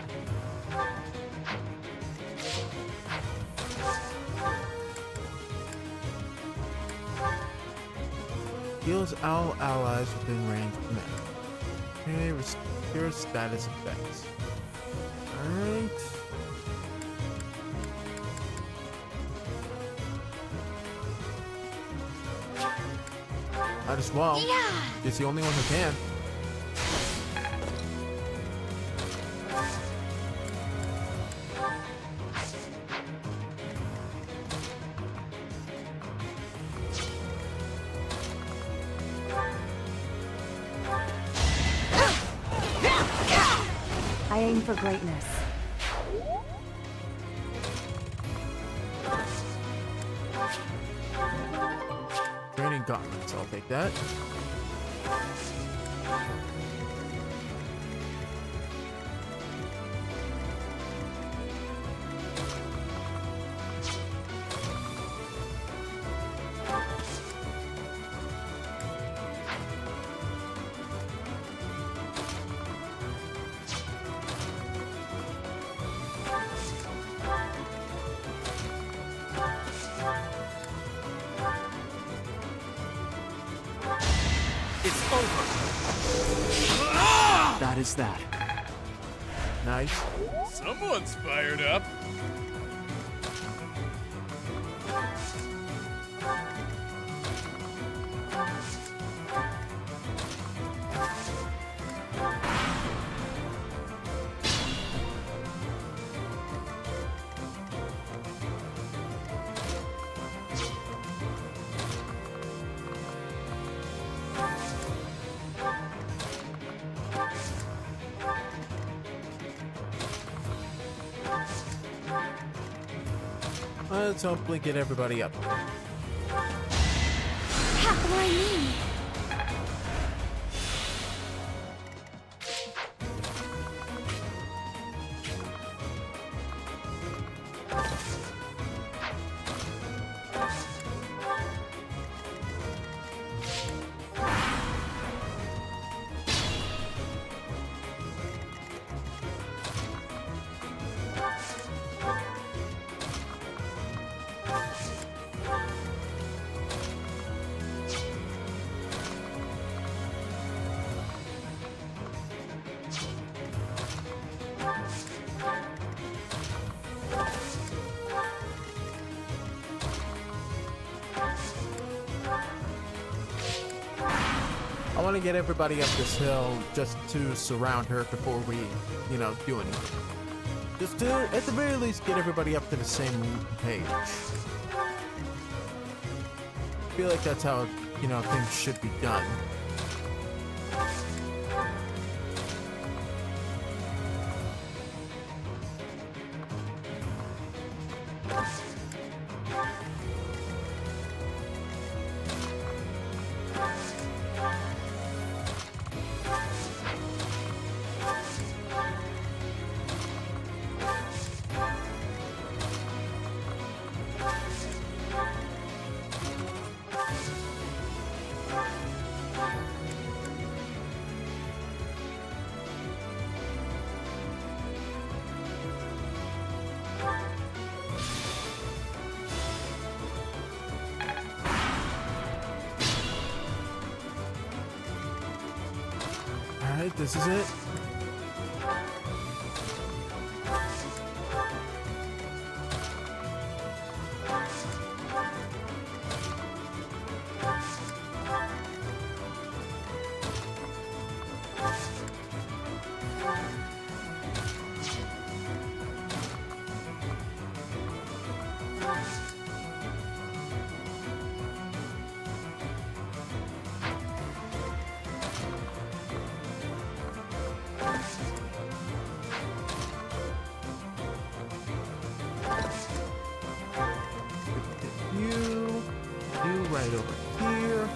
Heals all allies within range of them. Okay, restore status effects. Alright. Might as well. Yeah. It's the only one who can. for greatness. Training gauntlets, I'll take that. It's over. That is that. Nice. Someone's fired up. Let's hopefully get everybody up. Why me? I want to get everybody up this hill just to surround her before we, you know, do anything. Just to, at the very least, get everybody up to the same page. I feel like that's how, you know, things should be done. Alright, this is it. Right over here.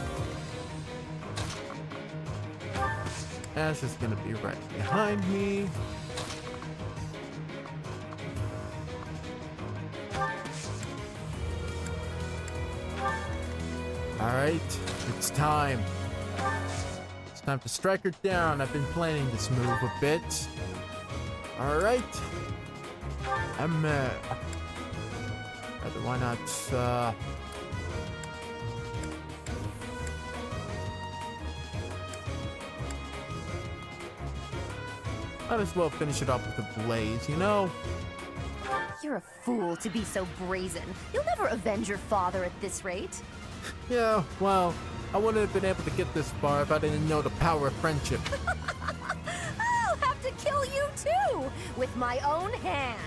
Ash is gonna be right behind me. Alright, it's time. It's time to strike her down. I've been planning this move a bit. Alright. Why not, might as well finish it off with a blaze, you know? You're a fool to be so brazen. You'll never avenge your father at this rate. Yeah, well, I wouldn't have been able to get this far if I didn't know the power of friendship. I'll have to kill you too, with my own hands.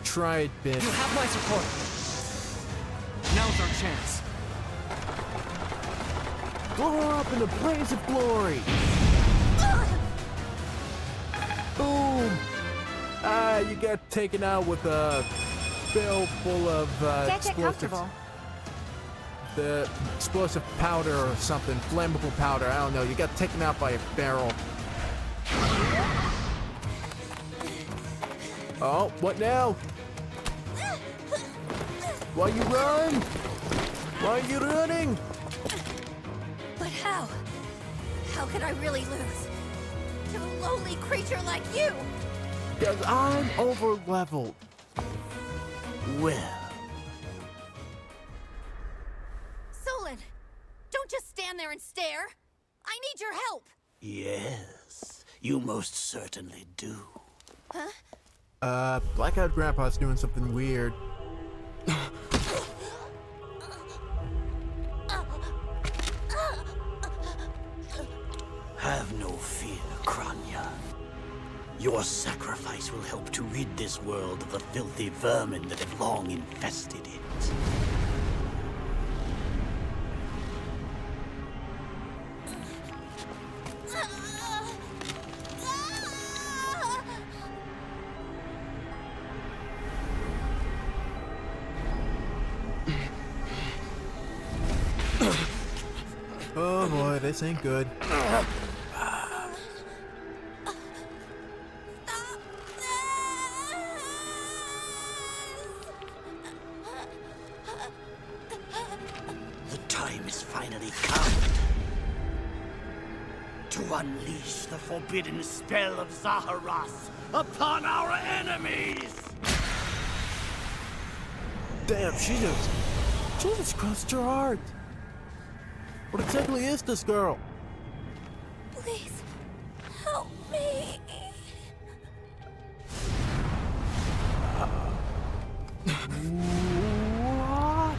Try it, bitch. You have my support. Now's our chance. Blow her up in a blaze of glory. Boom! you get taken out with a barrel full of Get comfortable. the explosive powder or something, flammable powder, I don't know. You got taken out by a barrel. Oh, what now? Why you run? Why are you running? But how? How could I really lose to a lowly creature like you? Because I'm over leveled. Well. Solon, don't just stand there and stare. I need your help. Yes, you most certainly do. Huh? Blackout Grandpa's doing something weird. Have no fear, Kranya. Your sacrifice will help to rid this world of the filthy vermin that have long infested it. Oh boy, this ain't good. The time is finally come to unleash the forbidden spell of Zaharas upon our enemies! Damn, she just crushed her heart. What exactly is this girl? Please, help me. What?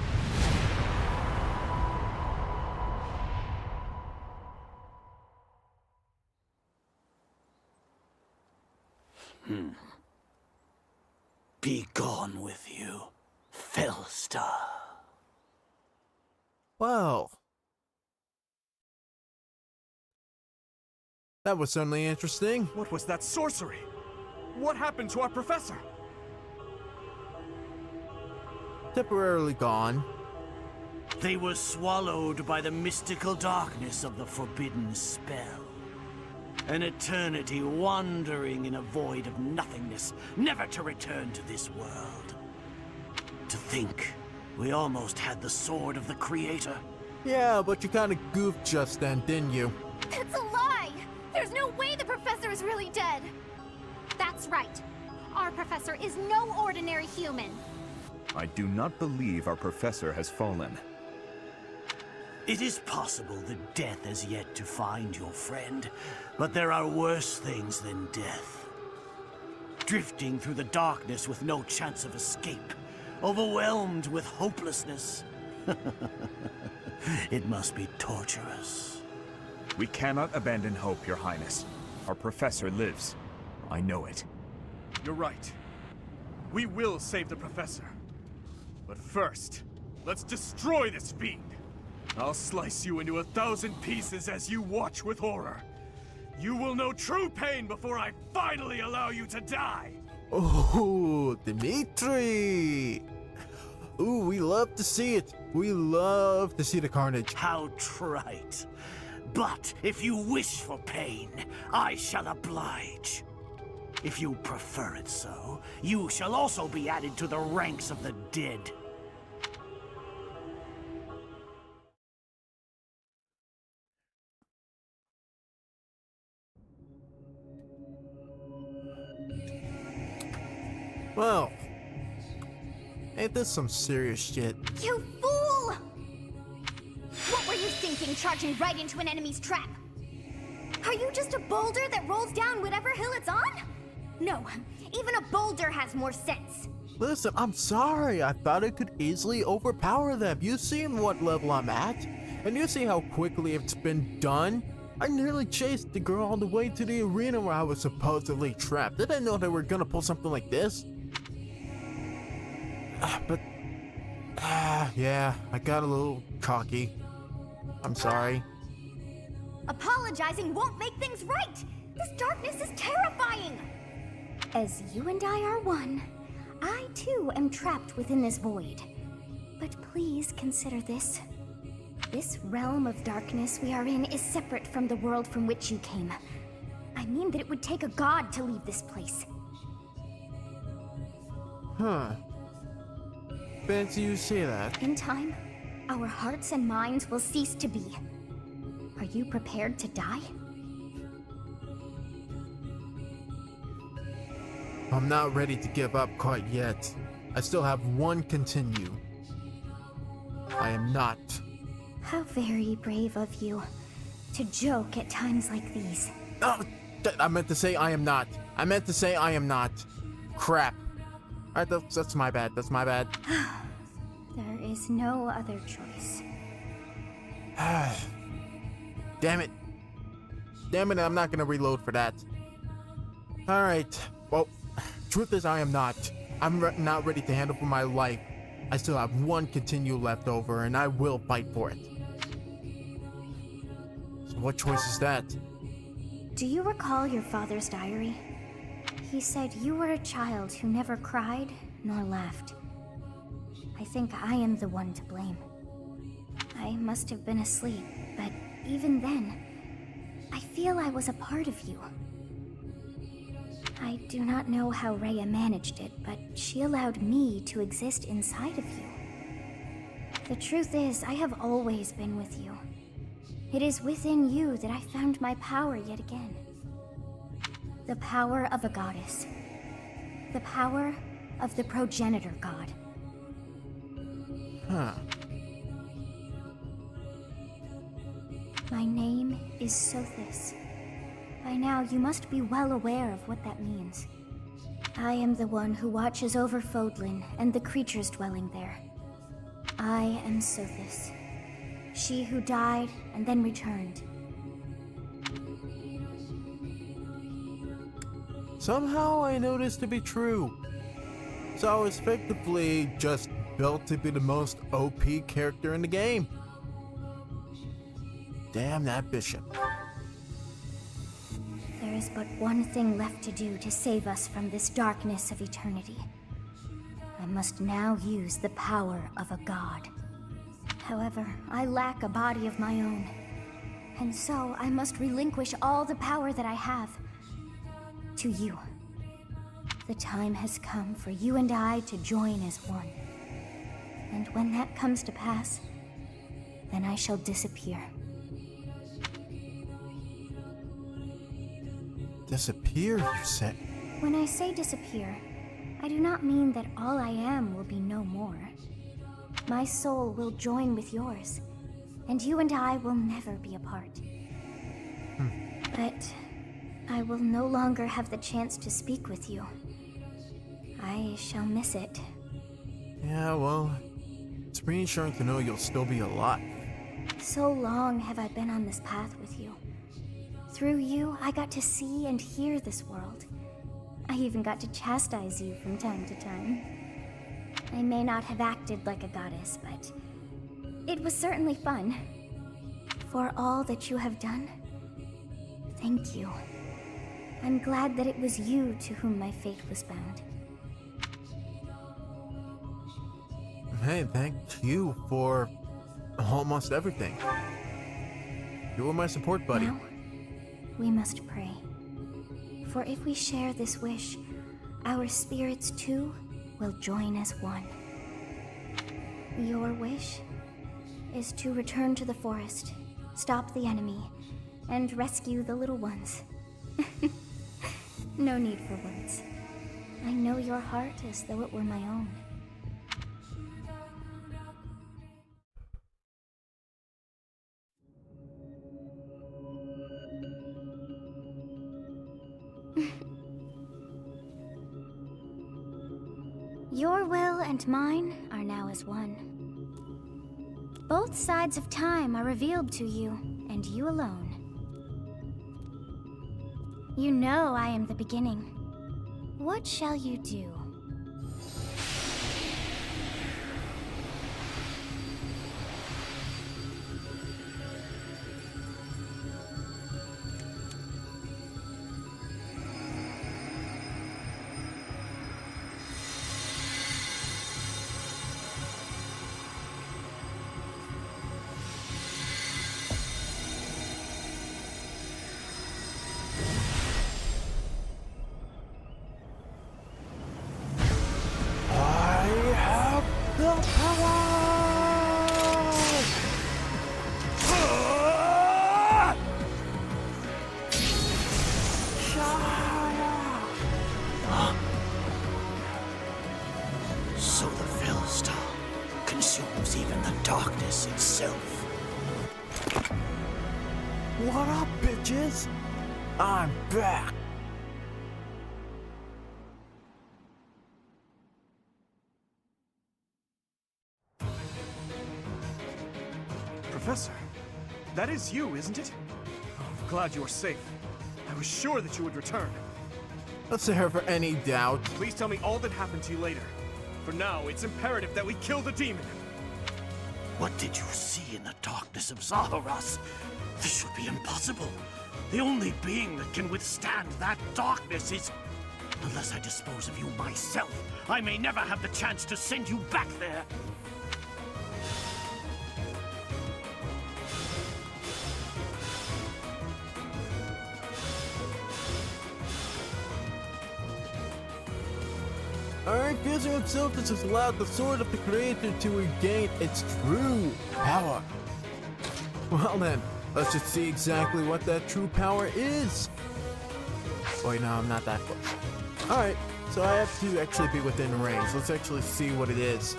Be gone with you, Fellstar. Well, that was certainly interesting. What was that sorcery? What happened to our professor? Temporarily gone. They were swallowed by the mystical darkness of the forbidden spell. An eternity wandering in a void of nothingness, never to return to this world. To think, we almost had the sword of the Creator. Yeah, but you kind of goofed just then, didn't you? That's a lie! There's no way the professor is really dead! That's right. Our professor is no ordinary human. I do not believe our professor has fallen. It is possible that death has yet to find your friend, but there are worse things than death. Drifting through the darkness with no chance of escape, overwhelmed with hopelessness. It must be torturous. We cannot abandon hope, Your Highness. Our professor lives. I know it. You're right. We will save the professor. But first, let's destroy this fiend. I'll slice you into 1,000 pieces as you watch with horror. You will know true pain before I finally allow you to die. Oh, Dimitri! Ooh, we love to see it. We love to see the carnage. How trite. But if you wish for pain, I shall oblige. If you prefer it so, you shall also be added to the ranks of the dead. Well, ain't this some serious shit? You fool! What were you thinking, charging right into an enemy's trap? Are you just a boulder that rolls down whatever hill it's on? No, even a boulder has more sense. Listen, I'm sorry. I thought I could easily overpower them. You see what level I'm at, and you see how quickly it's been done. I nearly chased the girl all the way to the arena where I was supposedly trapped. Did I know they were gonna pull something like this? Yeah, I got a little cocky. I'm sorry. Apologizing won't make things right! This darkness is terrifying! As you and I are one, I too am trapped within this void. But please consider this. This realm of darkness we are in is separate from the world from which you came. I mean that it would take a god to leave this place. Huh. Fancy you say that. In time, our hearts and minds will cease to be. Are you prepared to die? I'm not ready to give up quite yet. I still have one continue. I am not. How very brave of you to joke at times like these. Oh, I meant to say I am not. I meant to say I am not. Crap. Alright, that's my bad. That's my bad. There is no other choice. Damn it. Damn it, I'm not gonna reload for that. Alright. Well, truth is I am not. I'm not ready to handle for my life. I still have one continue left over, and I will fight for it. So what choice is that? Do you recall your father's diary? He said you were a child who never cried nor laughed. I think I am the one to blame. I must have been asleep, but even then, I feel I was a part of you. I do not know how Rhea managed it, but she allowed me to exist inside of you. The truth is, I have always been with you. It is within you that I found my power yet again. The power of a goddess. The power of the progenitor god. Huh. My name is Sothis. By now, you must be well aware of what that means. I am the one who watches over Fodlan and the creatures dwelling there. I am Sothis. She who died and then returned. Somehow I know this to be true. So I was effectively just built to be the most OP character in the game. Damn that bishop. There is but one thing left to do to save us from this darkness of eternity. I must now use the power of a god. However, I lack a body of my own. And so I must relinquish all the power that I have to you. The time has come for you and I to join as one. And when that comes to pass, then I shall disappear. Disappear, you said? When I say disappear, I do not mean that all I am will be no more. My soul will join with yours, and you and I will never be apart. But I will no longer have the chance to speak with you. I shall miss it. Yeah, well, it's reassuring to know you'll still be alive. So long have I been on this path with you. Through you, I got to see and hear this world. I even got to chastise you from time to time. I may not have acted like a goddess, but it was certainly fun. For all that you have done, thank you. I'm glad that it was you to whom my fate was bound. Hey, thank you for almost everything. You were my support buddy. Now, we must pray. For if we share this wish, our spirits too will join as one. Your wish is to return to the forest, stop the enemy, and rescue the little ones. No need for words. I know your heart as though it were my own. Your will and mine are now as one. Both sides of time are revealed to you, and you alone. You know I am the beginning. What shall you do? So the Fellstar consumes even the darkness itself. What up, bitches? I'm back. Professor, that is you, isn't it? Oh, I'm glad you are safe. I was sure that you would return. Let's there for any doubt. Please tell me all that happened to you later. For now, it's imperative that we kill the demon. What did you see in the darkness of Zaharas? This should be impossible. The only being that can withstand that darkness is... Unless I dispose of you myself, I may never have the chance to send you back there. Alright, fusing himself, this has allowed the sword of the creator to regain its true power. Well then, let's just see exactly what that true power is. Wait, no, I'm not that close. Alright, so I have to actually be within range. Let's actually see what it is.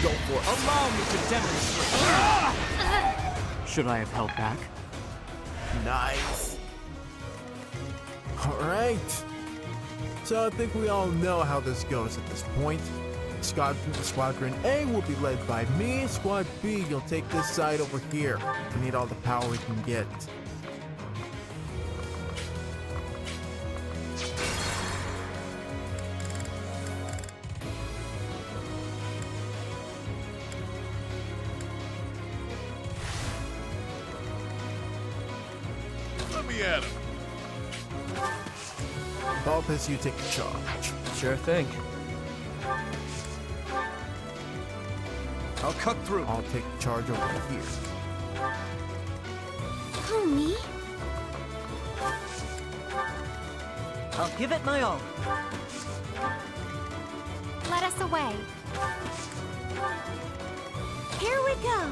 Go for it. Allow me to demonstrate. Should I have held back? Nice. Alright. So I think we all know how this goes at this point. Squadron A will be led by me. Squad B, you'll take this side over here. We need all the power we can get. Let me at him. Balthus, you take the charge. Sure thing. I'll cut through. I'll take charge over here. Who, me? I'll give it my all. Let us away. Here we go.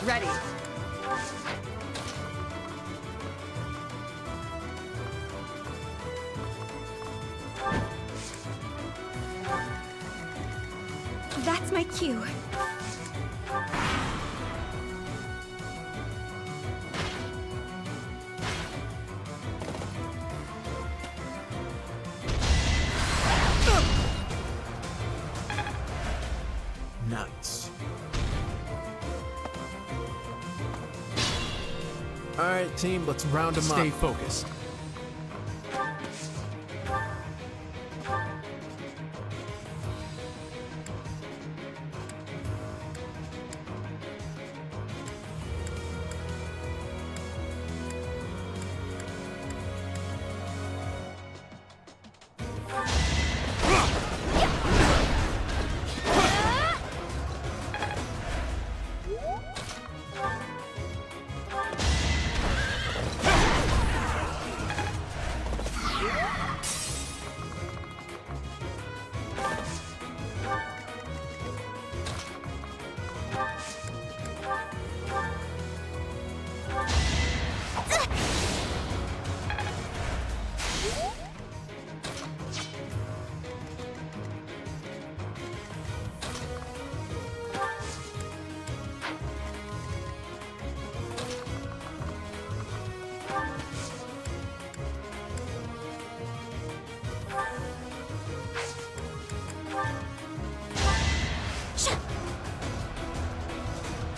Ready. That's my cue. Nice. Alright, team, let's round them up. Stay focused.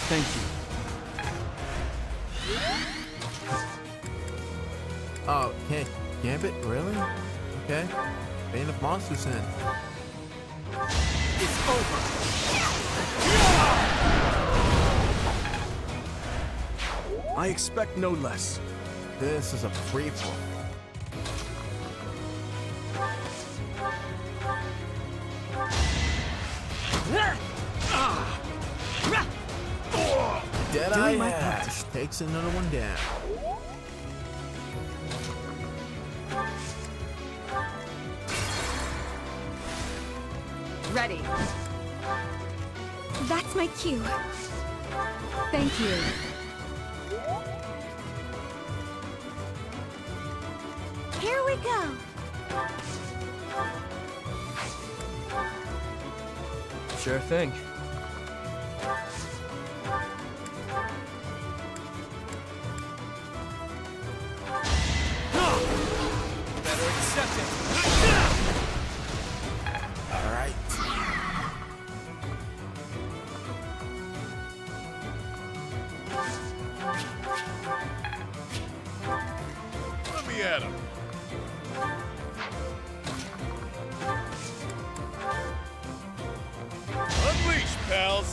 Thank you. Oh, okay. Gambit, really? Okay. Bane of Monsters then. It's over. I expect no less. This is a free-for-all. Deadeye Ash takes another one down. Ready. That's my cue. Thank you. Here we go. Sure thing. Better accept it. All right. Let me at him. Unleash, pals.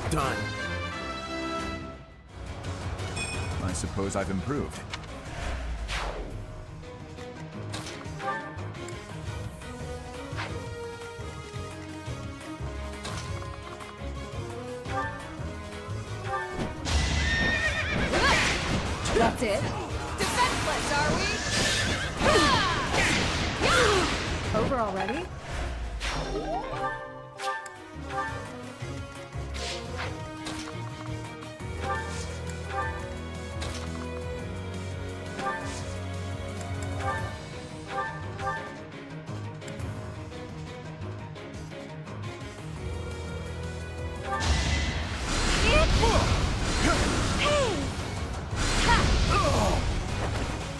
Done. I suppose I've improved. That's it. Defenseless, are we? Over already?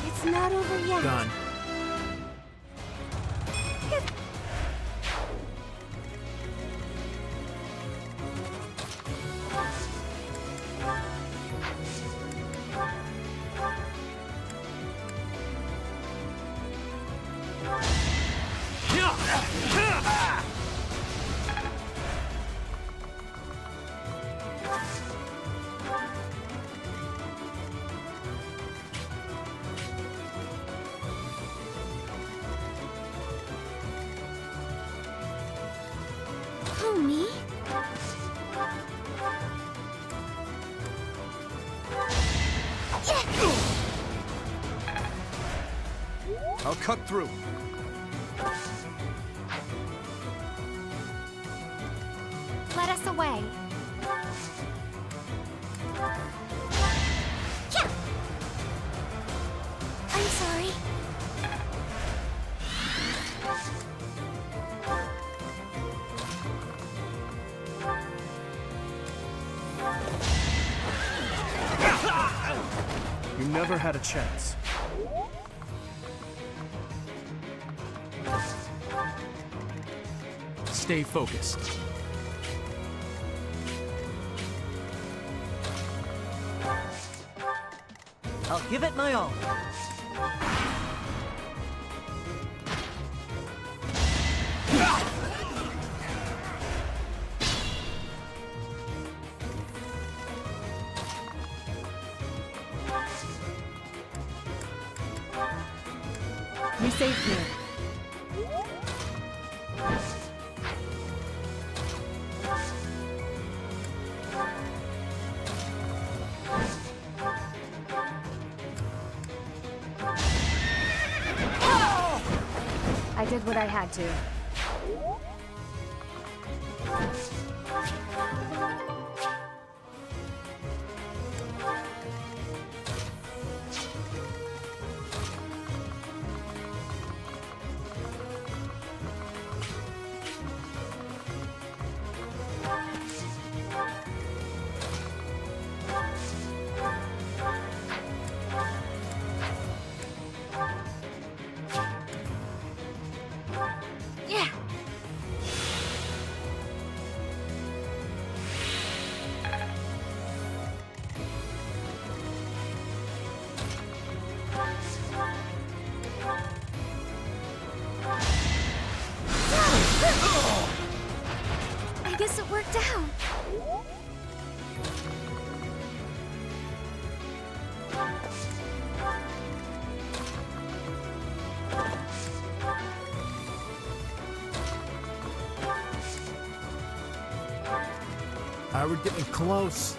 It's not over yet. Done. Who, me? I'll cut through. Let us away. Yeah. I'm sorry. You never had a chance. Stay focused. I'll give it my all. Be safe here. I did what I had to. Yeah. guess it worked out. We're getting close.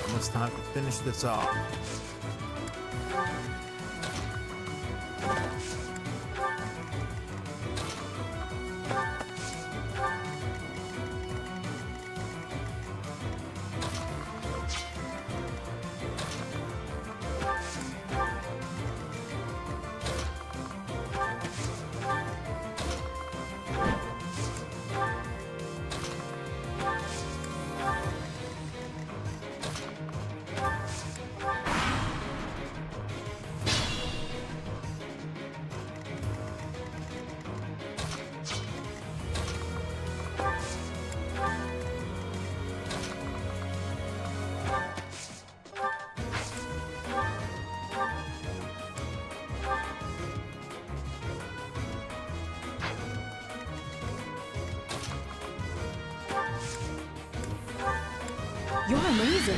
Almost time to finish this off. You're amazing.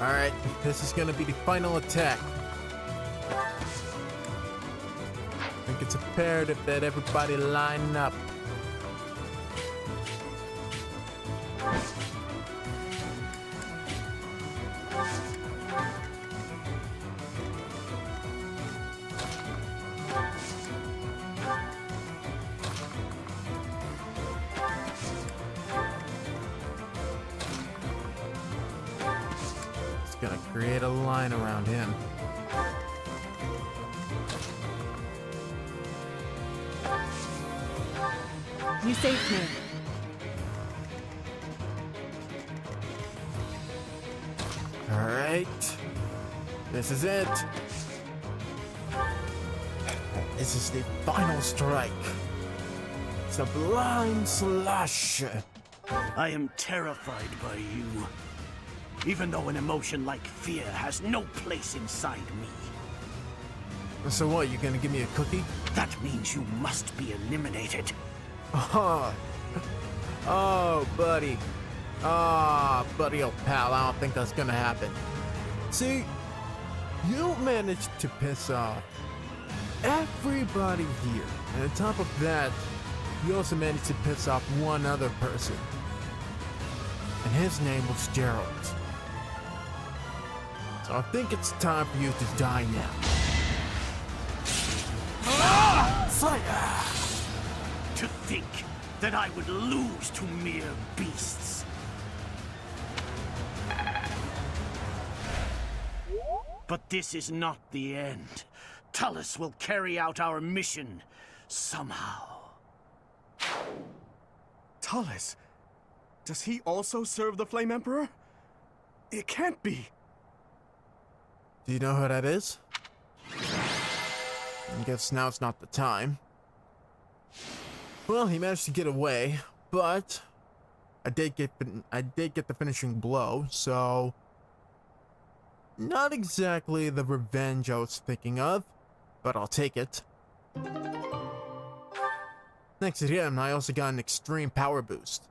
Alright, this is gonna be the final attack. I think it's imperative that everybody line up. Gonna create a line around him. You saved me. All right, this is it. This is the final strike. Sublime Slash. I am terrified by you. Even though an emotion like fear has no place inside me. So what, you gonna give me a cookie? That means you must be eliminated. Oh, buddy. Buddy, old pal, I don't think that's gonna happen. See, you managed to piss off everybody here. And on top of that, you also managed to piss off one other person. And his name was Jeralt. So I think it's time for you to die now. Fire! To think that I would lose to mere beasts. But this is not the end. Tullus will carry out our mission somehow. Tullis. Does he also serve the Flame Emperor? It can't be. Do you know who that is? I guess now's not the time. Well, he managed to get away, but I did get the finishing blow, so not exactly the revenge I was thinking of, but I'll take it. Next to him, I also got an extreme power boost.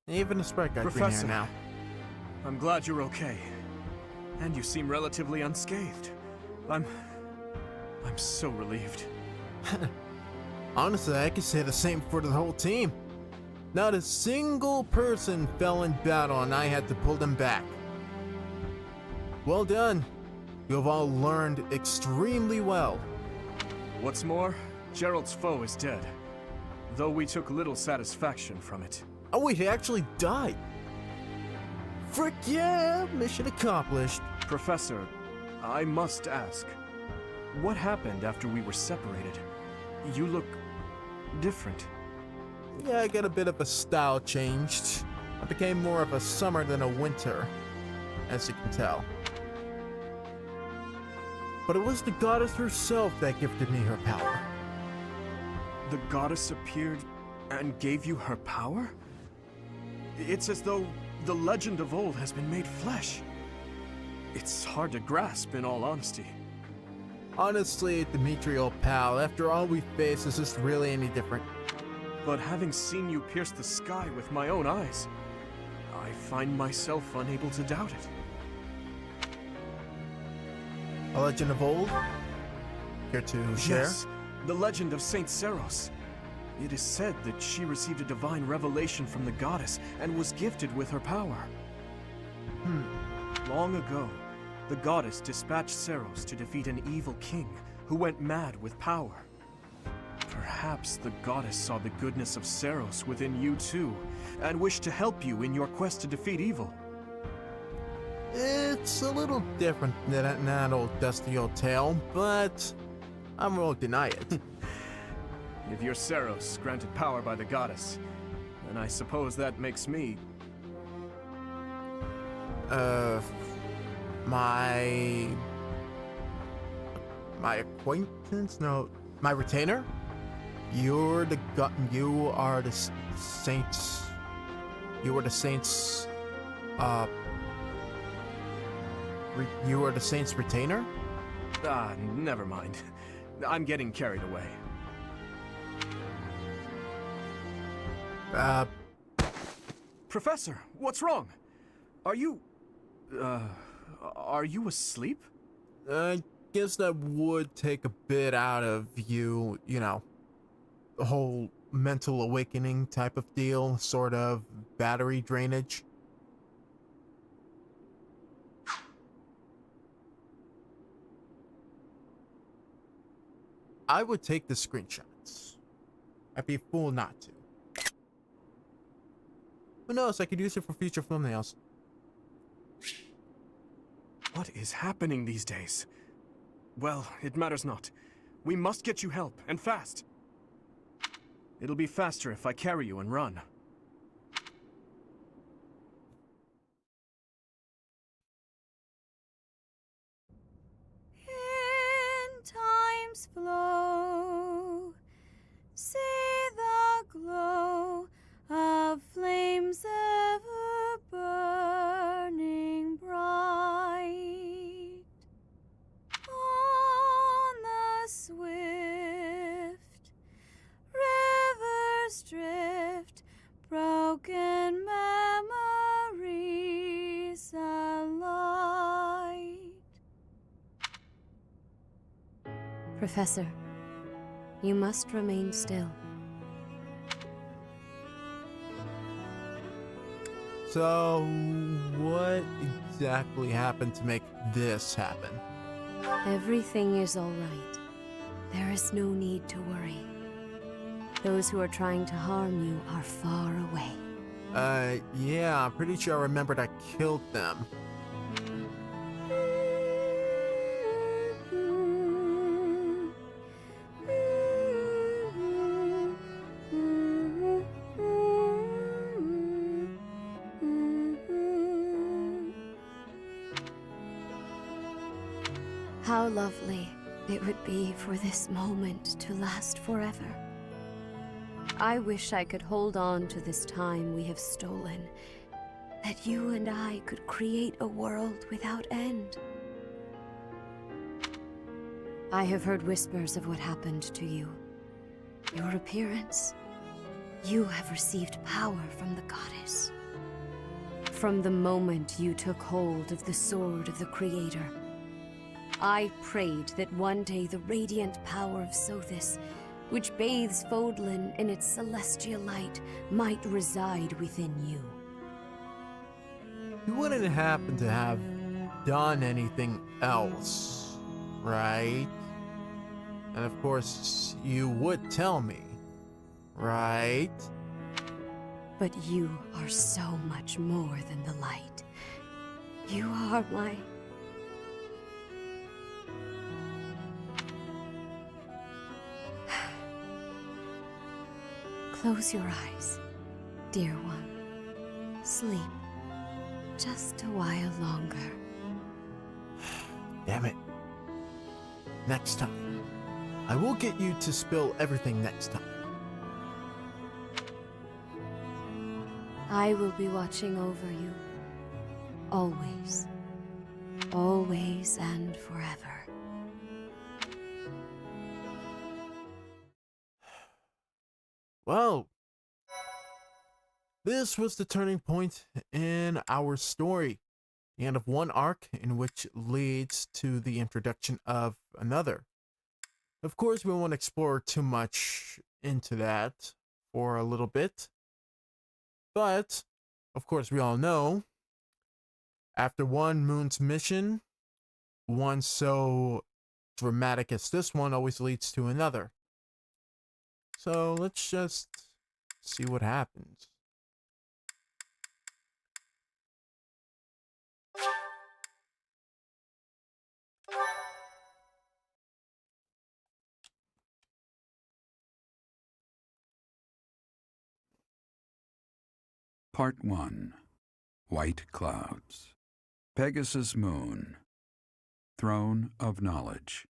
Even the sprite got green hair now. I'm glad you're okay. And you seem relatively unscathed. I'm so relieved. Honestly, I could say the same for the whole team. Not a single person fell in battle and I had to pull them back. Well done. You have all learned extremely well. What's more, Jeralt's foe is dead. Though we took little satisfaction from it. Oh wait, he actually died. Frick yeah, mission accomplished. Professor, I must ask, what happened after we were separated? You look different. Yeah, I got a bit of a style changed. I became more of a summer than a winter, as you can tell. But it was the goddess herself that gifted me her power. The goddess appeared and gave you her power? It's as though the legend of old has been made flesh. It's hard to grasp, in all honesty. Honestly, Dimitri, old pal, after all we face, is this really any different? But having seen you pierce the sky with my own eyes, I find myself unable to doubt it. A legend of old? Care to share? Yes, the legend of Saint Seros. It is said that she received a divine revelation from the goddess and was gifted with her power. Long ago, the goddess dispatched Seros to defeat an evil king who went mad with power. Perhaps the goddess saw the goodness of Seros within you too, and wished to help you in your quest to defeat evil. It's a little different than that old dusty old tale, but I won't deny it. If you're Seros, granted power by the goddess, then I suppose that makes me... My acquaintance? No, my retainer? You are the saints... You are the saints... You are the saints' retainer? Ah, never mind. I'm getting carried away. Professor, what's wrong? Are you asleep? I guess that would take a bit out of you, you know, the whole mental awakening type of deal, sort of battery drainage. I would take the screenshots. I'd be a fool not to. Who knows, I could use it for future thumbnails. What is happening these days? Well, it matters not. We must get you help, and fast. It'll be faster if I carry you and run. In time's flow, see the glow of flames ever burning bright on the swift rivers drift, broken memories alight. Professor, you must remain still. So, what exactly happened to make this happen? Everything is all right. There is no need to worry. Those who are trying to harm you are far away. Yeah, I'm pretty sure I remembered I killed them. How lovely it would be for this moment to last forever. I wish I could hold on to this time we have stolen, that you and I could create a world without end. I have heard whispers of what happened to you. Your appearance. You have received power from the goddess. From the moment you took hold of the sword of the Creator, I prayed that one day the radiant power of Sothis, which bathes Fodlan in its celestial light, might reside within you. You wouldn't happen to have done anything else, right? And of course, you would tell me, right? But you are so much more than the light. You are my... Close your eyes, dear one. Sleep. Just a while longer. Damn it. Next time. I will get you to spill everything next time. I will be watching over you. Always. Always and forever. Well, this was the turning point in our story. The end of one arc, in which leads to the introduction of another. Of course, we won't explore too much into that for a little bit. But, of course, we all know, after one Moon's mission, one so dramatic as this one always leads to another. So let's just see what happens. Part 1. White Clouds. Pegasus Moon. Throne of Knowledge.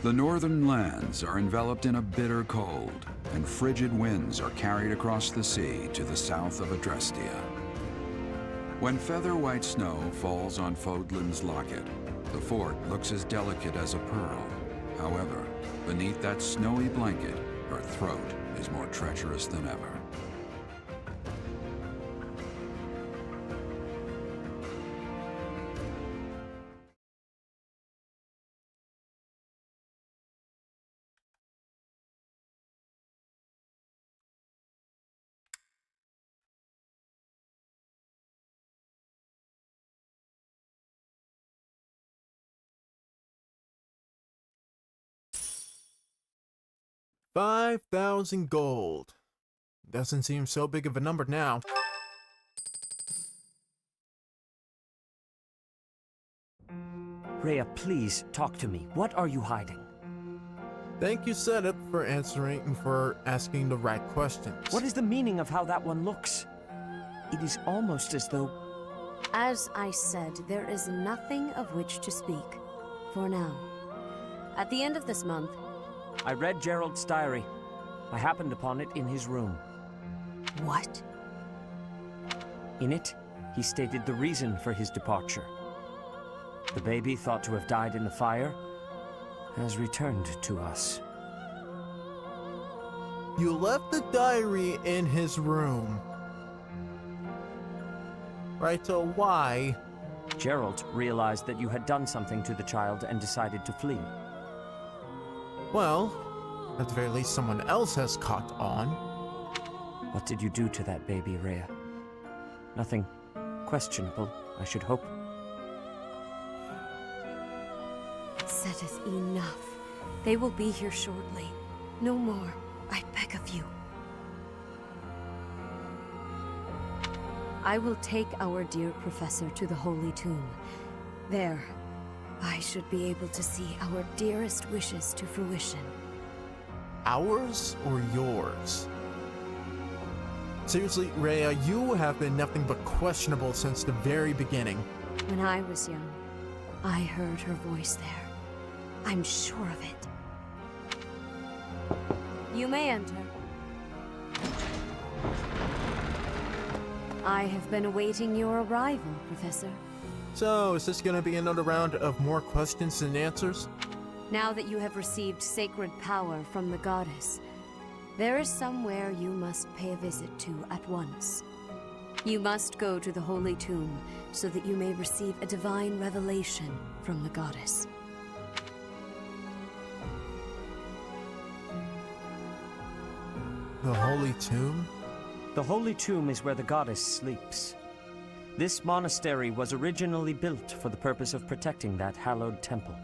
The northern lands are enveloped in a bitter cold, and frigid winds are carried across the sea to the south of Adrestia. When feather-white snow falls on Fodlan's locket, the fort looks as delicate as a pearl. However, beneath that snowy blanket, her throat is more treacherous than ever. $5,000 gold. Doesn't seem so big of a number now. Rhea, please talk to me. What are you hiding? Thank you, Setup, for answering and for asking the right questions. What is the meaning of how that one looks? It is almost as though... As I said, there is nothing of which to speak. For now. At the end of this month... I read Jeralt's diary. I happened upon it in his room. What? In it, he stated the reason for his departure. The baby, thought to have died in the fire, has returned to us. You left the diary in his room. Raito, why? Jeralt realized that you had done something to the child and decided to flee. Well, at the very least someone else has caught on. What did you do to that baby, Rhea? Nothing questionable, I should hope. Seteth, enough. They will be here shortly. No more, I beg of you. I will take our dear professor to the Holy Tomb. There, I should be able to see our dearest wishes to fruition. Ours or yours? Seriously, Rhea, you have been nothing but questionable since the very beginning. When I was young, I heard her voice there. I'm sure of it. You may enter. I have been awaiting your arrival, Professor. So, is this gonna be another round of more questions than answers? Now that you have received sacred power from the goddess, there is somewhere you must pay a visit to at once. You must go to the Holy Tomb so that you may receive a divine revelation from the goddess. The Holy Tomb? The Holy Tomb is where the goddess sleeps. This monastery was originally built for the purpose of protecting that hallowed temple.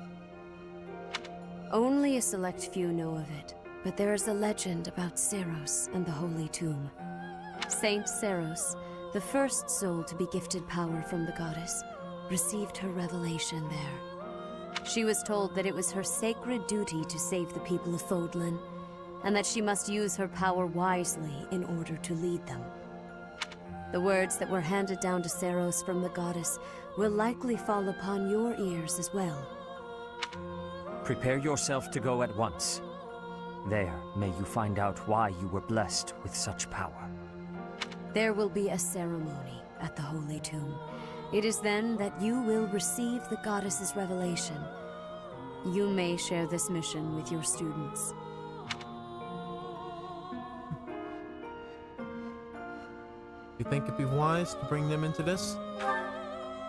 Only a select few know of it, but there is a legend about Seiros and the Holy Tomb. Saint Seiros, the first soul to be gifted power from the goddess, received her revelation there. She was told that it was her sacred duty to save the people of Fodlan, and that she must use her power wisely in order to lead them. The words that were handed down to Seiros from the goddess will likely fall upon your ears as well. Prepare yourself to go at once. There, may you find out why you were blessed with such power. There will be a ceremony at the Holy Tomb. It is then that you will receive the goddess's revelation. You may share this mission with your students. You think it'd be wise to bring them into this?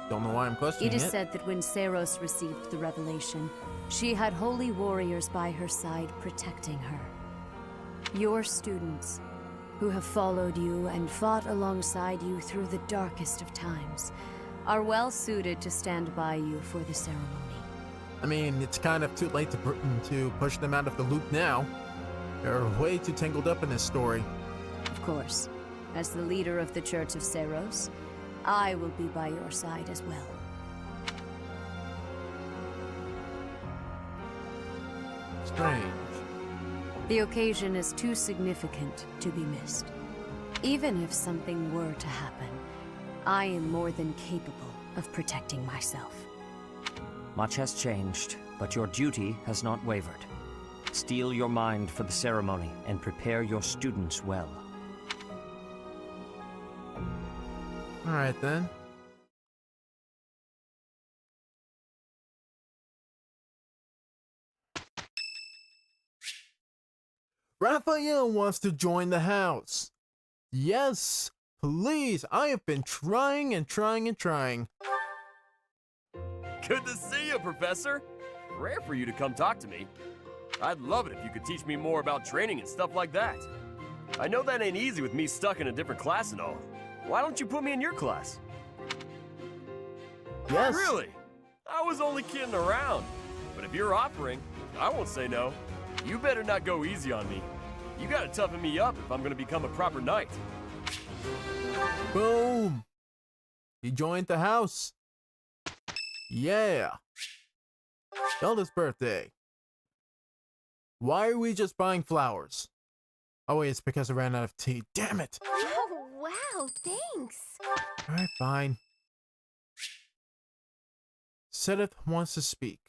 Don't know why I'm questioning it. It is said that when Seiros received the revelation, she had holy warriors by her side protecting her. Your students, who have followed you and fought alongside you through the darkest of times, are well suited to stand by you for the ceremony. I mean, it's kind of too late to push them out of the loop now. They're way too tangled up in this story. Of course. As the leader of the Church of Seiros, I will be by your side as well. Strange. The occasion is too significant to be missed. Even if something were to happen, I am more than capable of protecting myself. Much has changed, but your duty has not wavered. Steel your mind for the ceremony and prepare your students well. Alright then. Raphael wants to join the house. Yes, please. I have been trying and trying and trying. Good to see you, Professor. Rare for you to come talk to me. I'd love it if you could teach me more about training and stuff like that. I know that ain't easy with me stuck in a different class and all. Why don't you put me in your class? Yes. Really? I was only kidding around. But if you're offering, I won't say no. You better not go easy on me. You gotta toughen me up if I'm gonna become a proper knight. Boom. He joined the house. Yeah. Zelda's birthday. Why are we just buying flowers? Oh wait, it's because I ran out of tea. Damn it. Oh, wow, thanks. Alright, fine. Seteth wants to speak.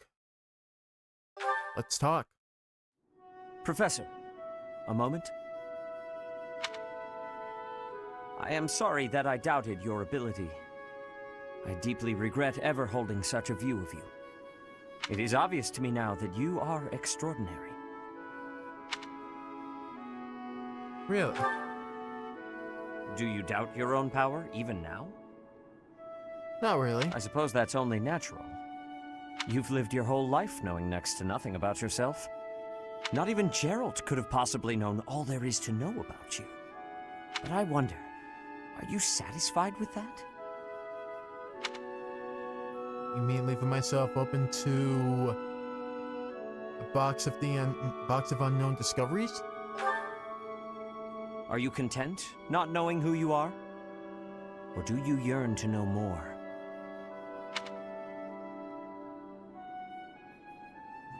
Let's talk. Professor, a moment. I am sorry that I doubted your ability. I deeply regret ever holding such a view of you. It is obvious to me now that you are extraordinary. Really? Do you doubt your own power, even now? Not really. I suppose that's only natural. You've lived your whole life knowing next to nothing about yourself. Not even Jeralt could have possibly known all there is to know about you. But I wonder, are you satisfied with that? You mean leaving myself open to box of unknown discoveries? Are you content, not knowing who you are? Or do you yearn to know more?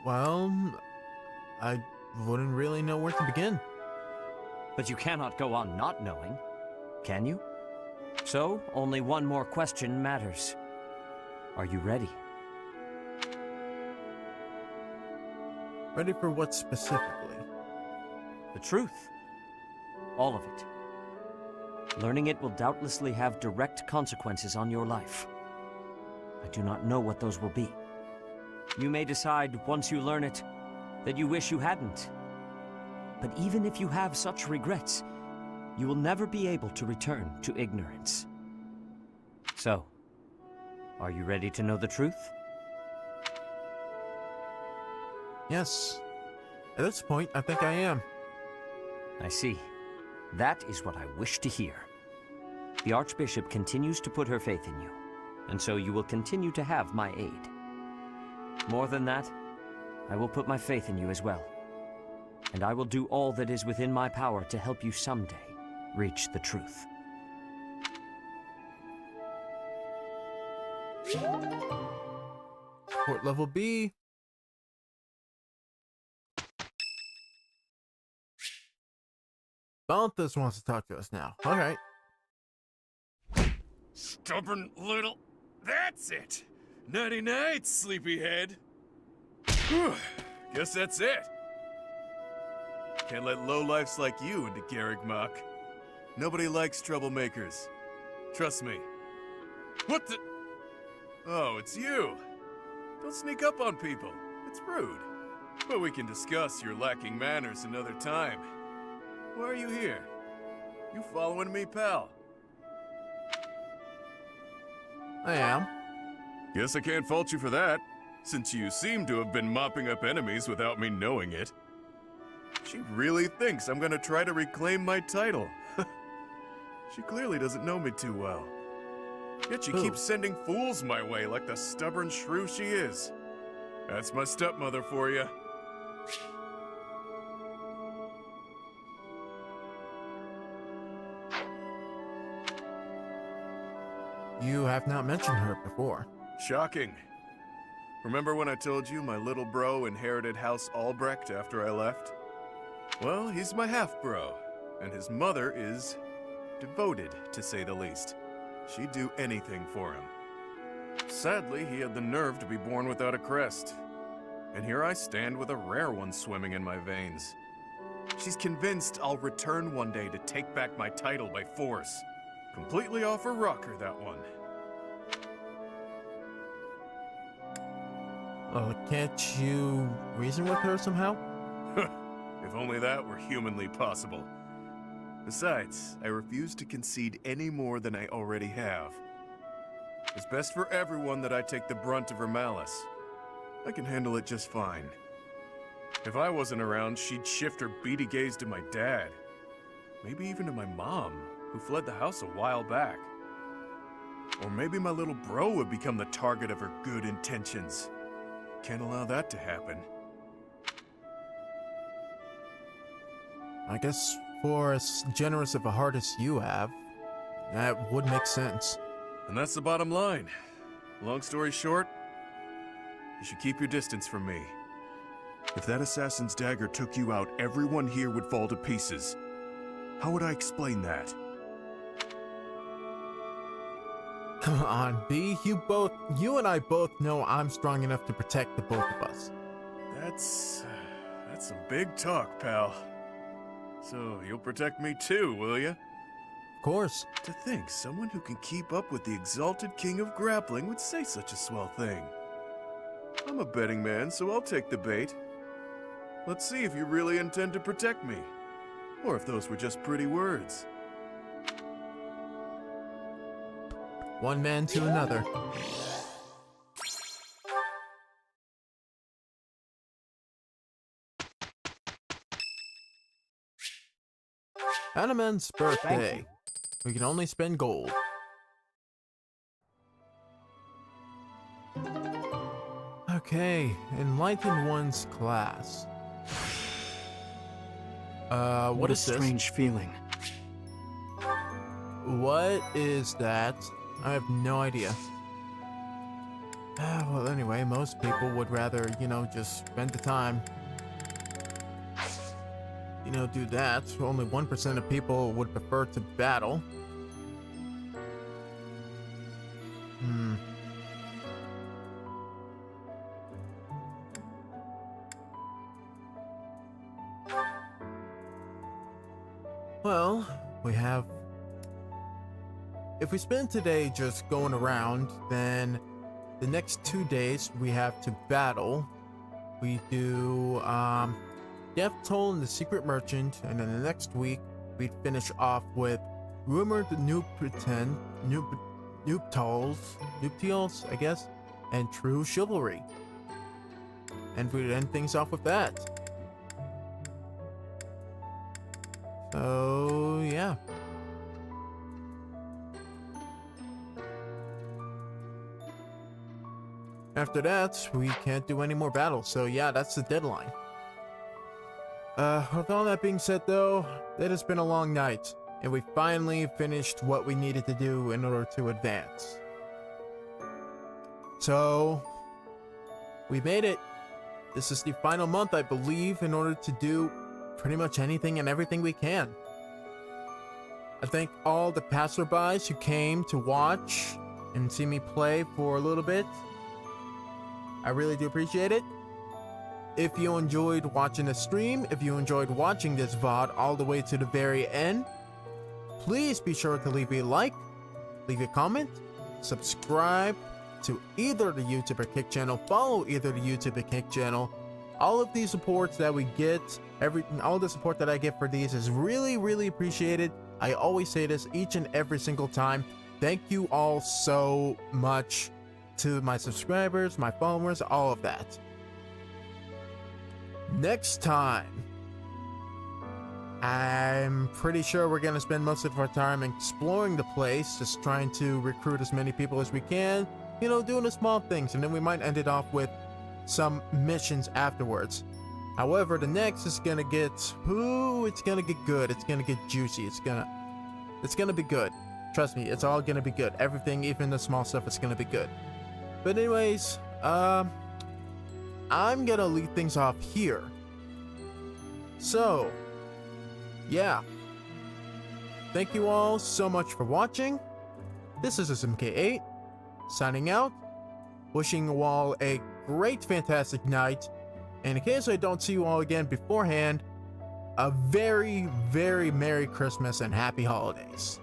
Well, I wouldn't really know where to begin. But you cannot go on not knowing, can you? So, only one more question matters. Are you ready? Ready for what specifically? The truth. All of it. Learning it will doubtlessly have direct consequences on your life. I do not know what those will be. You may decide, once you learn it, that you wish you hadn't. But even if you have such regrets, you will never be able to return to ignorance. So, are you ready to know the truth? Yes. At this point, I think I am. I see. That is what I wish to hear. The Archbishop continues to put her faith in you, and so you will continue to have my aid. More than that, I will put my faith in you as well. And I will do all that is within my power to help you someday reach the truth. Support level B. Balthus wants to talk to us now. Alright. Stubborn little... That's it! Nighty night, sleepyhead. Guess that's it. Can't let lowlifes like you into Garrigmach. Nobody likes troublemakers. Trust me. What the... Oh, it's you. Don't sneak up on people. It's rude. But we can discuss your lacking manners another time. Why are you here? You following me, pal? I am. Guess I can't fault you for that, since you seem to have been mopping up enemies without me knowing it. She really thinks I'm gonna try to reclaim my title. She clearly doesn't know me too well. Yet she keeps sending fools my way like the stubborn shrew she is. That's my stepmother for you. You have not mentioned her before. Shocking. Remember when I told you my little bro inherited House Albrecht after I left? Well, he's my half-bro, and his mother is devoted, to say the least. She'd do anything for him. Sadly, he had the nerve to be born without a crest. And here I stand with a rare one swimming in my veins. She's convinced I'll return one day to take back my title by force. Completely off her rocker, that one. Can't you reason with her somehow? If only that were humanly possible. Besides, I refuse to concede any more than I already have. It's best for everyone that I take the brunt of her malice. I can handle it just fine. If I wasn't around, she'd shift her beady gaze to my dad. Maybe even to my mom, who fled the house a while back. Or maybe my little bro would become the target of her good intentions. Can't allow that to happen. I guess for as generous of a heart as you have, that would make sense. And that's the bottom line. Long story short, you should keep your distance from me. If that assassin's dagger took you out, everyone here would fall to pieces. How would I explain that? Come on, B. You and I both know I'm strong enough to protect the both of us. That's some big talk, pal. So, you'll protect me too, will you? Of course. To think someone who can keep up with the exalted king of grappling would say such a swell thing. I'm a betting man, so I'll take the bait. Let's see if you really intend to protect me. Or if those were just pretty words. One man to another. Animan's birthday. We can only spend gold. Okay, Enlightened One's class. What a is this? strange feeling. What is that? I have no idea. Well, anyway, most people would rather, just spend the time. Do that. Only 1% of people would prefer to battle. Well, we have... If we spend today just going around, then the next 2 days we have to battle. We do, Death Toll and the Secret Merchant, and then the next week we'd finish off with Rumored Nuptials, I guess, and True Chivalry. And we'd end things off with that. So, yeah. After that, we can't do any more battles, so yeah, that's the deadline. With all that being said though, it has been a long night, and we finally finished what we needed to do in order to advance. So, we made it. This is the final month, I believe, in order to do pretty much anything and everything we can. I thank all the passerbys who came to watch and see me play for a little bit. I really do appreciate it. If you enjoyed watching the stream, if you enjoyed watching this VOD all the way to the very end, please be sure to leave a like, leave a comment, subscribe to either the YouTube or Kick channel, follow either the YouTube or Kick channel. All of these supports that we get, all the support that I get for these is really, really appreciated. I always say this each and every single time. Thank you all so much to my subscribers, my followers, all of that. Next time, I'm pretty sure we're going to spend most of our time exploring the place, just trying to recruit as many people as we can, doing the small things, and then we might end it off with some missions afterwards. However, the next is going to get, it's going to get good, it's going to get juicy, it's going to be good. Trust me, it's all going to be good. Everything, even the small stuff, is going to be good. But anyways, I'm gonna leave things off here. So, yeah. Thank you all so much for watching. This is SMK8, signing out, wishing you all a great, fantastic night, and in case I don't see you all again beforehand, a very, very Merry Christmas and Happy Holidays.